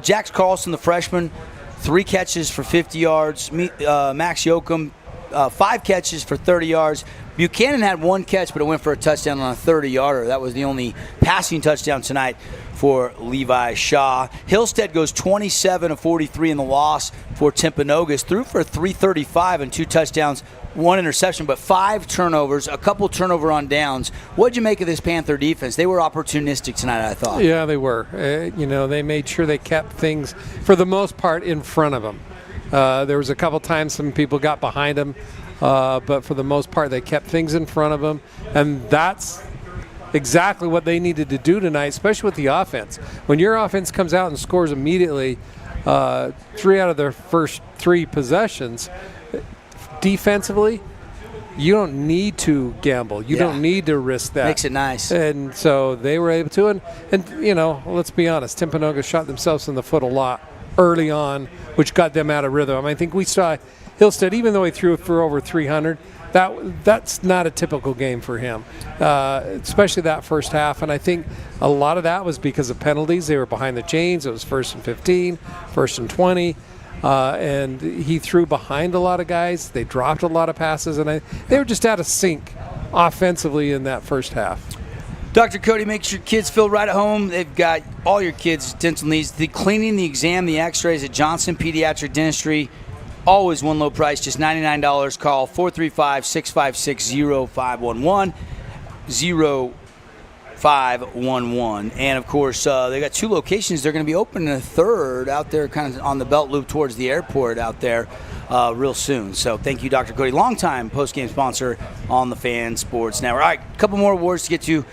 Speaker 7: Jax Carlson, the freshman, 3 catches for 50 yards. Max Yoakum, 5 catches for 30 yards. Buchanan had 1 catch, but it went for a touchdown on a 30-yarder. That was the only passing touchdown tonight for Levi Shaw. Hillstead goes 27 of 43 in the loss for Timpanogos. Threw for 335 and 2 touchdowns, 1 interception, but 5 turnovers, a couple turnover on downs. What'd you make of this Panther defense? They were opportunistic tonight, I thought.
Speaker 8: Yeah, they were. They made sure they kept things, for the most part, in front of them. There was a couple times some people got behind them, but for the most part, they kept things in front of them, and that's exactly what they needed to do tonight, especially with the offense. When your offense comes out and scores immediately, 3 out of their first 3 possessions, defensively, you don't need to gamble. You don't need to risk that.
Speaker 7: Makes it nice.
Speaker 8: And so they were able to. And let's be honest, Timpanogos shot themselves in the foot a lot early on, which got them out of rhythm. I think we saw Hillstead, even though he threw for over 300, that's not a typical game for him, especially that first half. And I think a lot of that was because of penalties. They were behind the chains. It was 1st and 15, 1st and 20. And he threw behind a lot of guys. They dropped a lot of passes, and they were just out of sync offensively in that first half.
Speaker 7: Dr. Cody makes your kids feel right at home. They've got all your kids' dental needs. The cleaning, the exam, the x-rays at Johnson Pediatric Dentistry. Always one low price, just $99. Call 435-656-0511. 0511. And, of course, they got 2 locations. They're going to be opening a 3rd out there kind of on the belt loop towards the airport out there real soon. So thank you, Dr. Cody, longtime post-game sponsor on the Fan Sports Network. All right, a couple more awards to get to.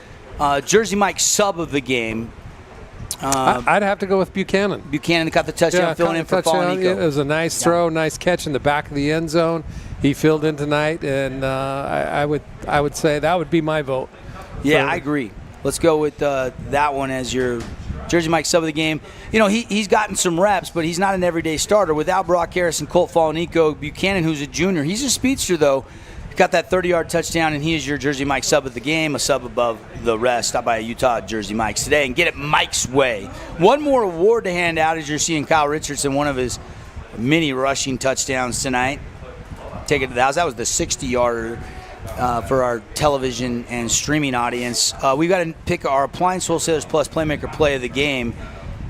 Speaker 7: Jersey Mike sub of the game.
Speaker 8: I'd have to go with Buchanan.
Speaker 7: Buchanan got the touchdown, filling in for Falanico.
Speaker 8: It was a nice throw, nice catch in the back of the end zone. He filled in tonight, and I would say that would be my vote.
Speaker 7: Yeah, I agree. Let's go with that one as your Jersey Mike sub of the game. He's gotten some reps, but he's not an everyday starter. Without Brock Harris and Colt Falanico, Buchanan, who's a junior, he's a speedster, though. Got that 30-yard touchdown, and he is your Jersey Mike sub of the game, a sub above the rest. Stop by a Utah Jersey Mike's today and get it Mike's way. One more award to hand out as you're seeing Kyle Richardson, one of his many rushing touchdowns tonight. Take it to the house. That was the 60-yarder for our television and streaming audience. We've got to pick our Appliance Wholesalers Plus Playmaker Play of the game,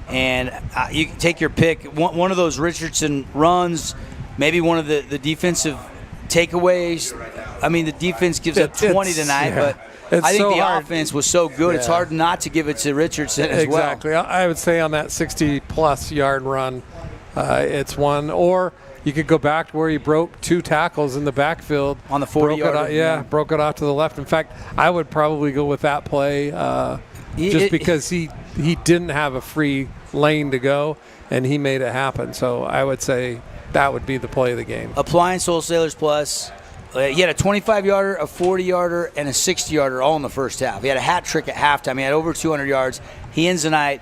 Speaker 7: and you can take your pick. One of those Richardson runs, maybe one of the defensive takeaways. I mean, the defense gives up 20 tonight, but I think the offense was so good, it's hard not to give it to Richardson as well.
Speaker 8: Exactly. I would say on that 60-plus yard run, it's one. Or you could go back to where he broke 2 tackles in the backfield.
Speaker 7: On the 40-yard.
Speaker 8: Broke it off to the left. In fact, I would probably go with that play just because he didn't have a free lane to go, and he made it happen. So I would say that would be the play of the game.
Speaker 7: Appliance Wholesalers Plus. He had a 25-yarder, a 40-yarder, and a 60-yarder all in the first half. He had a hat trick at halftime. He had over 200 yards. He ends the night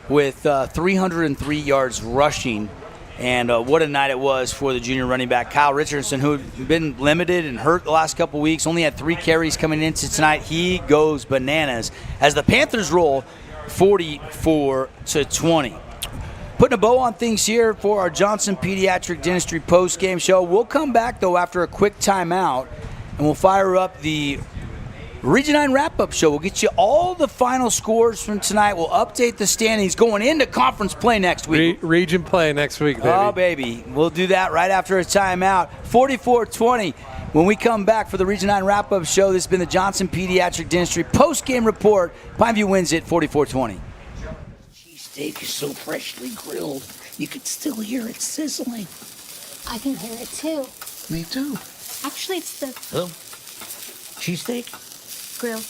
Speaker 7: with 303 yards rushing. And what a night it was for the junior running back, Kyle Richardson, who had been limited and hurt the last couple weeks. Only had 3 carries coming into tonight. He goes bananas as the Panthers roll 44-20. Putting a bow on things here for our Johnson Pediatric Dentistry post-game show. We'll come back, though, after a quick timeout, and we'll fire up the Region 9 wrap-up show. We'll get you all the final scores from tonight. We'll update the standings going into conference play next week.
Speaker 8: Region play next week, baby.
Speaker 7: Oh, baby. We'll do that right after a timeout. 44-20. When we come back for the Region 9 wrap-up show, this has been the Johnson Pediatric Dentistry post-game report. Pineview wins it 44-20.
Speaker 9: Steak is so freshly grilled, you could still hear it sizzling.
Speaker 10: I can hear it too.
Speaker 9: Me too.
Speaker 10: Actually, it's the
Speaker 9: cheesesteak
Speaker 10: grill.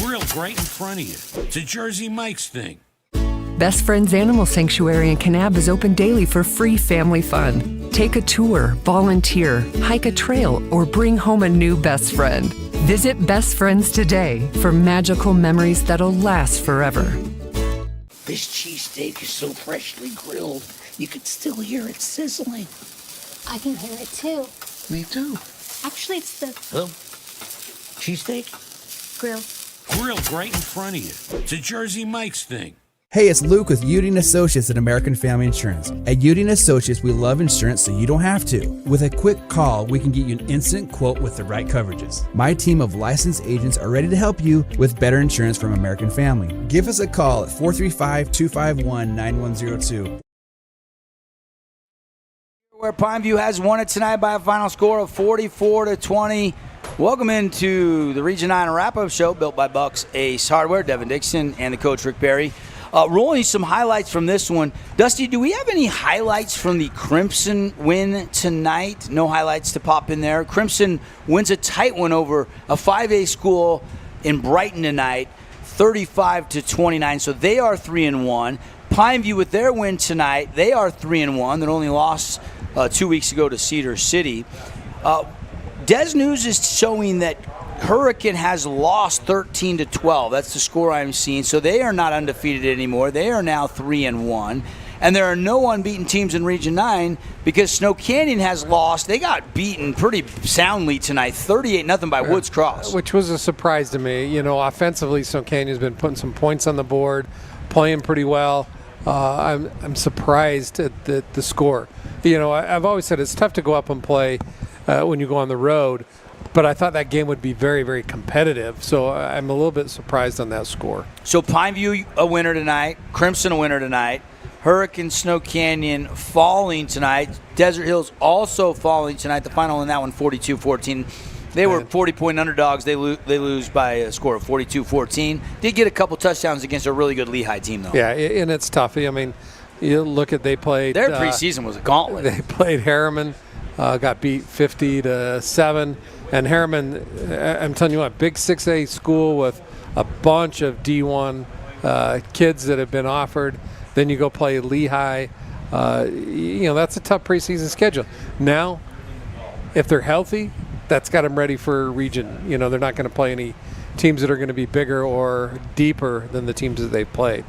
Speaker 22: Grilled right in front of you. It's a Jersey Mike's thing.
Speaker 23: Best Friends Animal Sanctuary in Kanab is open daily for free family fun. Take a tour, volunteer, hike a trail, or bring home a new best friend. Visit Best Friends today for magical memories that'll last forever.
Speaker 9: This cheesesteak is so freshly grilled, you could still hear it sizzling.
Speaker 10: I can hear it too.
Speaker 9: Me too.
Speaker 10: Actually, it's the
Speaker 9: Oh, cheesesteak?
Speaker 10: grill.
Speaker 22: Grilled right in front of you. It's a Jersey Mike's thing.
Speaker 11: Hey, it's Luke with Udine Associates at American Family Insurance. At Udine Associates, we love insurance so you don't have to. With a quick call, we can get you an instant quote with the right coverages. My team of licensed agents are ready to help you with better insurance from American Family. Give us a call at 435-251-9102.
Speaker 7: Where Pineview has won it tonight by a final score of 44-20. Welcome into the Region 9 wrap-up show built by Bucks Ace Hardware, Devin Dixon, and the coach Rick Barry. Rolling some highlights from this one. Dusty, do we have any highlights from the Crimson win tonight? No highlights to pop in there. Crimson wins a tight one over a 5A school in Brighton tonight, 35-29. So they are 3-1. Pineview with their win tonight, they are 3-1. They only lost 2 weeks ago to Cedar City. Des News is showing that Hurricane has lost 13-12. That's the score I'm seeing. So they are not undefeated anymore. They are now 3-1. And there are no unbeaten teams in Region 9 because Snow Canyon has lost. They got beaten pretty soundly tonight, 38-0 by Woods Cross.
Speaker 8: Which was a surprise to me. You know, offensively, Snow Canyon's been putting some points on the board, playing pretty well. I'm surprised at the score. You know, I've always said it's tough to go up and play when you go on the road. But I thought that game would be very, very competitive, so I'm a little bit surprised on that score.
Speaker 7: So Pineview a winner tonight, Crimson a winner tonight, Hurricane Snow Canyon falling tonight, Desert Hills also falling tonight. The final in that one, 42-14. They were 40-point underdogs. They lose by a score of 42-14. Did get a couple touchdowns against a really good Lehigh team, though.
Speaker 8: Yeah, and it's tough. I mean, you look at they played.
Speaker 7: Their preseason was a gauntlet.
Speaker 8: They played Harriman, got beat 50-7. And Harriman, I'm telling you what, big 6A school with a bunch of D1 kids that have been offered. Then you go play Lehigh. You know, that's a tough preseason schedule. Now, if they're healthy, that's got them ready for region. You know, they're not going to play any teams that are going to be bigger or deeper than the teams that they've played.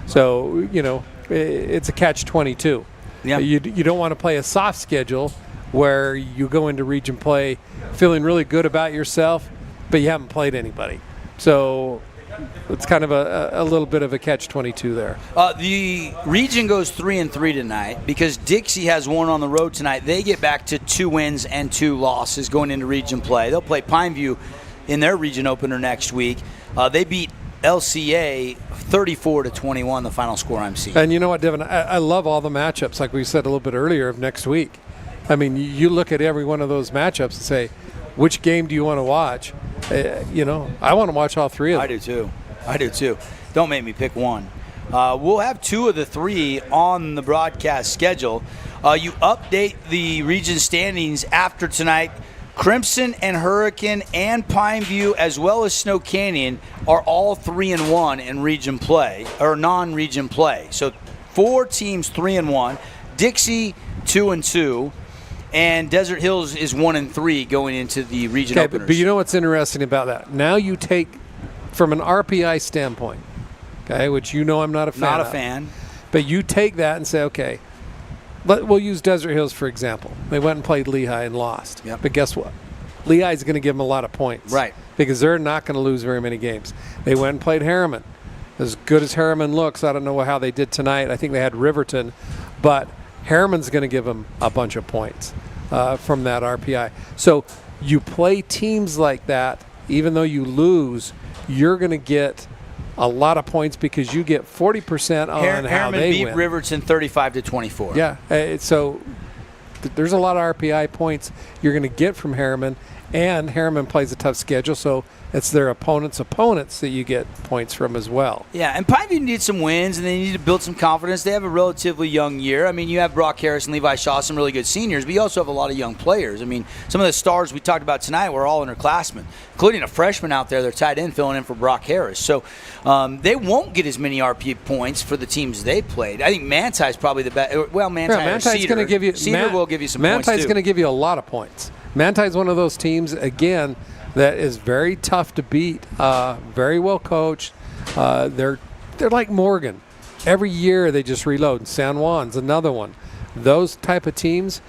Speaker 8: So, you know, it's a catch-22.
Speaker 7: Yeah.
Speaker 8: You don't want to play a soft schedule where you go into region play feeling really good about yourself, but you haven't played anybody. So it's kind of a little bit of a catch-22 there.
Speaker 7: The region goes 3-3 tonight because Dixie has one on the road tonight. They get back to 2 wins and 2 losses going into region play. They'll play Pineview in their region opener next week. They beat LCA 34-21, the final score I'm seeing.
Speaker 8: And you know what, Devin? I love all the matchups, like we said a little bit earlier, of next week. I mean, you look at every one of those matchups and say, which game do you want to watch? You know, I want to watch all 3 of them.
Speaker 7: I do too. Don't make me pick one. We'll have 2 of the 3 on the broadcast schedule. You update the region standings after tonight. Crimson and Hurricane and Pineview, as well as Snow Canyon, are all 3-1 in region play, or non-region play. So 4 teams 3-1. Dixie 2-2. And Desert Hills is 1-3 going into the region openers.
Speaker 8: But you know what's interesting about that? Now you take, from an RPI standpoint, okay, which you know I'm not a fan
Speaker 7: Not a
Speaker 8: of,
Speaker 7: fan.
Speaker 8: but you take that and say, okay, we'll use Desert Hills for example. They went and played Lehigh and lost.
Speaker 7: Yep.
Speaker 8: But guess what? Lehigh's going to give them a lot of points.
Speaker 7: Right.
Speaker 8: Because they're not going to lose very many games. They went and played Harriman. As good as Harriman looks, I don't know how they did tonight. I think they had Riverton. But Harriman's going to give them a bunch of points from that RPI. So you play teams like that, even though you lose, you're going to get a lot of points because you get 40% on how they
Speaker 7: beat
Speaker 8: win.
Speaker 7: Riverton 35-24.
Speaker 8: Yeah, so there's a lot of RPI points you're going to get from Harriman, and Harriman plays a tough schedule, so it's their opponents' that you get points from as well.
Speaker 7: Yeah, and Pineview needs some wins, and they need to build some confidence. They have a relatively young year. I mean, you have Brock Harris and Levi Shaw, some really good seniors, but you also have a lot of young players. I mean, some of the stars we talked about tonight were all underclassmen, including a freshman out there, their tight end, filling in for Brock Harris. So they won't get as many RP points for the teams they played. I think Manti is probably the best. Well, Manti or Cedar.
Speaker 8: Gonna give you,
Speaker 7: Cedar will give you some points,
Speaker 8: Manti's
Speaker 7: too.
Speaker 8: going to give you a lot of points. Manti's one of those teams, again, that is very tough to beat, very well coached. They're like Morgan. every year they just reload. San Juan's another one. Those type of teams,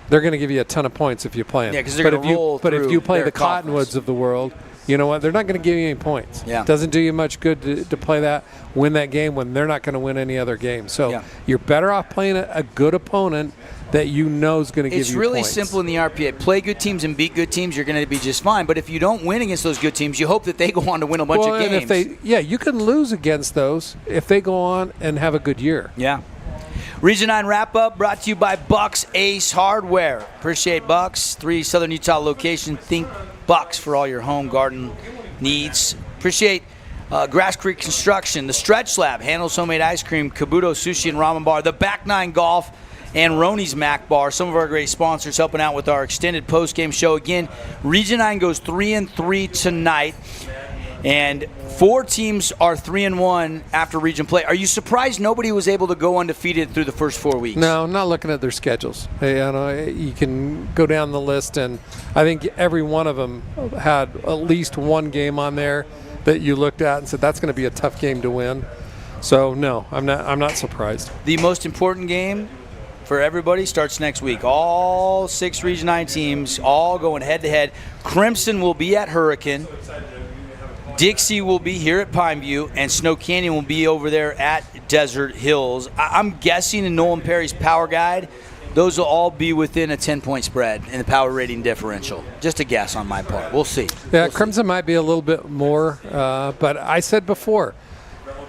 Speaker 8: they're going to give you a ton of points if you play them.
Speaker 7: Yeah, because they're going to roll
Speaker 8: But if you play the
Speaker 7: conference.
Speaker 8: Cottonwoods of the world, you know what? They're not going to give you any points.
Speaker 7: Yeah.
Speaker 8: Doesn't do you much good to play that, win that game when they're not going to win any other game. So you're better off playing a good opponent that you know is going to give you points.
Speaker 7: It's really simple in the RPA. Play good teams and beat good teams, you're going to be just fine. But if you don't win against those good teams, you hope that they go on to win a bunch of games.
Speaker 8: And you can lose against those if they go on and have a good year.
Speaker 7: Yeah. Region 9 wrap-up brought to you by Bucks Ace Hardware. Appreciate Bucks. 3 Southern Utah locations. Think Bucks for all your home garden needs. Appreciate Grass Creek Construction. The Stretch Lab handles homemade ice cream. Kabuto Sushi and Ramen Bar. The Back 9 Golf and Roni's Mac Bar. Some of our great sponsors helping out with our extended post-game show. Again, Region 9 goes 3-3 tonight. And 4 teams are 3-1 after region play. Are you surprised nobody was able to go undefeated through the first 4 weeks?
Speaker 8: No, I'm not looking at their schedules. You can go down the list, and I think every one of them had at least one game on there that you looked at and said that's going to be a tough game to win. So no, I'm not surprised.
Speaker 7: The most important game for everybody starts next week. All 6 Region 9 teams all going head-to-head. Crimson will be at Hurricane. Dixie will be here at Pineview, and Snow Canyon will be over there at Desert Hills. I'm guessing in Nolan Perry's power guide, those will all be within a 10-point spread in the power rating differential. Just a guess on my part. We'll see.
Speaker 8: Yeah, Crimson might be a little bit more, but I said before,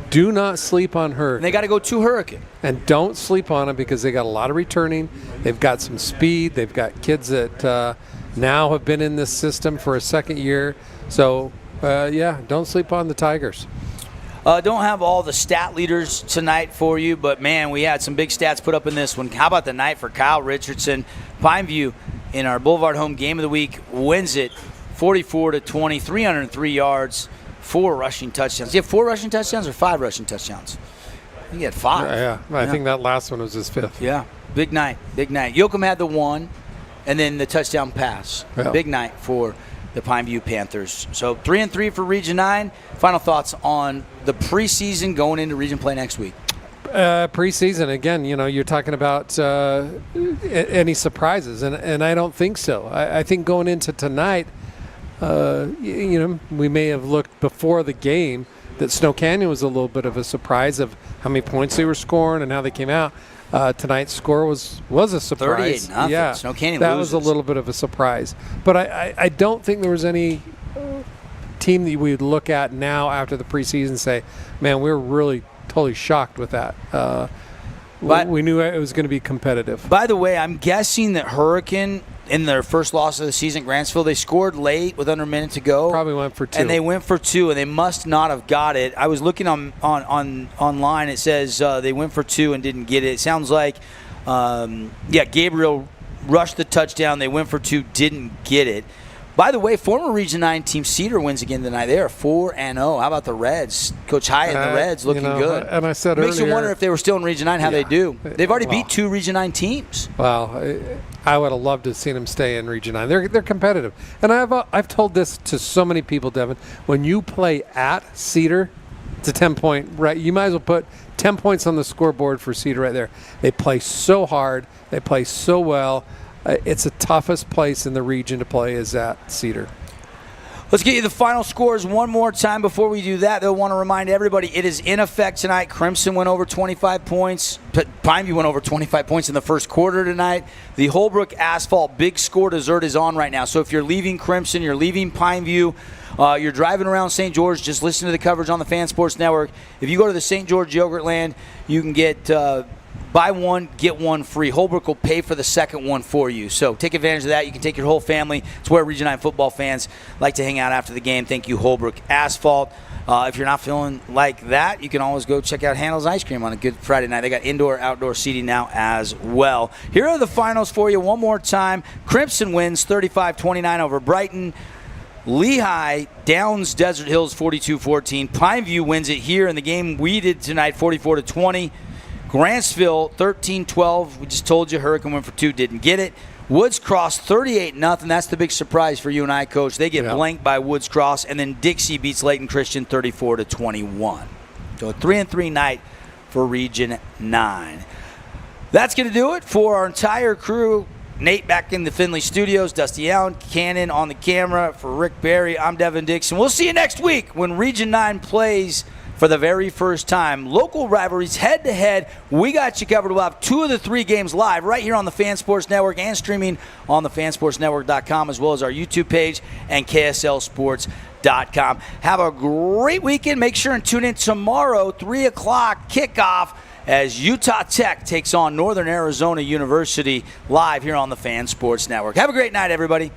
Speaker 8: do not sleep on Hurricane.
Speaker 7: And they got to go to Hurricane.
Speaker 8: And don't sleep on them because they got a lot of returning. They've got some speed. They've got kids that now have been in this system for a second year. So, don't sleep on the Tigers.
Speaker 7: Don't have all the stat leaders tonight for you, but, man, we had some big stats put up in this one. How about the night for Kyle Richardson? Pineview, in our Boulevard Home Game of the Week, wins it 44-20, 303 yards, 4 rushing touchdowns. You have 4 rushing touchdowns or 5 rushing touchdowns? I think he had 5.
Speaker 8: Yeah. I think that last one was his 5th.
Speaker 7: Yeah, big night. Yoakum had the 1, and then the touchdown pass.
Speaker 8: Yeah.
Speaker 7: Big night for the Pineview Panthers. So 3-3 for Region 9. Final thoughts on the preseason going into region play next week?
Speaker 8: Preseason, again, you're talking about any surprises, and I don't think so. I think going into tonight, we may have looked before the game that Snow Canyon was a little bit of a surprise of how many points they were scoring and how they came out. Tonight's score was a surprise.
Speaker 7: 38-0.
Speaker 8: Yeah,
Speaker 7: Snow Canyon
Speaker 8: that
Speaker 7: loses.
Speaker 8: was a little bit of a surprise. But I don't think there was any team that we would look at now after the preseason and say, man, we were really totally shocked with that. But we knew it was going to be competitive.
Speaker 7: By the way, I'm guessing that Hurricane, in their first loss of the season at Grantsville, they scored late with under a minute to go.
Speaker 8: Probably went for 2.
Speaker 7: And they went for 2, and they must not have got it. I was looking online. It says they went for 2 and didn't get it. It sounds like, Gabriel rushed the touchdown. They went for 2, didn't get it. By the way, former Region 9 team Cedar wins again tonight. They are 4-0. How about the Reds? Coach Hyatt and the Reds looking good.
Speaker 8: And I said
Speaker 7: Makes
Speaker 8: earlier,
Speaker 7: you wonder if they were still in Region 9, how they do. They've already beat 2 Region 9 teams.
Speaker 8: Well, I would have loved to have seen them stay in Region 9. They're competitive. And I've told this to so many people, Devin. When you play at Cedar, it's a 10-point, right? You might as well put 10 points on the scoreboard for Cedar right there. They play so hard. They play so well. It's the toughest place in the region to play is at Cedar.
Speaker 7: Let's get you the final scores one more time. Before we do that, they'll want to remind everybody it is in effect tonight. Crimson went over 25 points. Pineview went over 25 points in the first quarter tonight. The Holbrook Asphalt Big Score Dessert is on right now. So if you're leaving Crimson, you're leaving Pineview, you're driving around St. George, just listen to the coverage on the Fan Sports Network. If you go to the St. George Yogurtland, you can get buy one, get one free. Holbrook will pay for the second one for you. So take advantage of that. You can take your whole family. It's where Region 9 football fans like to hang out after the game. Thank you, Holbrook Asphalt. If you're not feeling like that, you can always go check out Handel's Ice Cream on a good Friday night. They got indoor, outdoor seating now as well. Here are the finals for you one more time. Crimson wins 35-29 over Brighton. Lehigh downs Desert Hills 42-14. Pineview wins it here in the game we did tonight 44-20. Grantsville 13-12. We just told you Hurricane went for 2, didn't get it. Woods Cross 38-0. That's the big surprise for you and I, Coach. They get blanked by Woods Cross, and then Dixie beats Layton Christian 34-21. So a 3-3 night for Region 9. That's going to do it for our entire crew. Nate back in the Findlay studios, Dusty Allen, Cannon on the camera. For Rick Barry, I'm Devin Dixon. We'll see you next week when Region 9 plays for the very first time. Local rivalries head-to-head. We got you covered. We'll have 2 of the 3 games live right here on the Fan Sports Network and streaming on the fansportsnetwork.com, as well as our YouTube page and KSLSports.com. Have a great weekend. Make sure and tune in tomorrow, 3 o'clock kickoff, as Utah Tech takes on Northern Arizona University live here on the Fan Sports Network. Have a great night, everybody.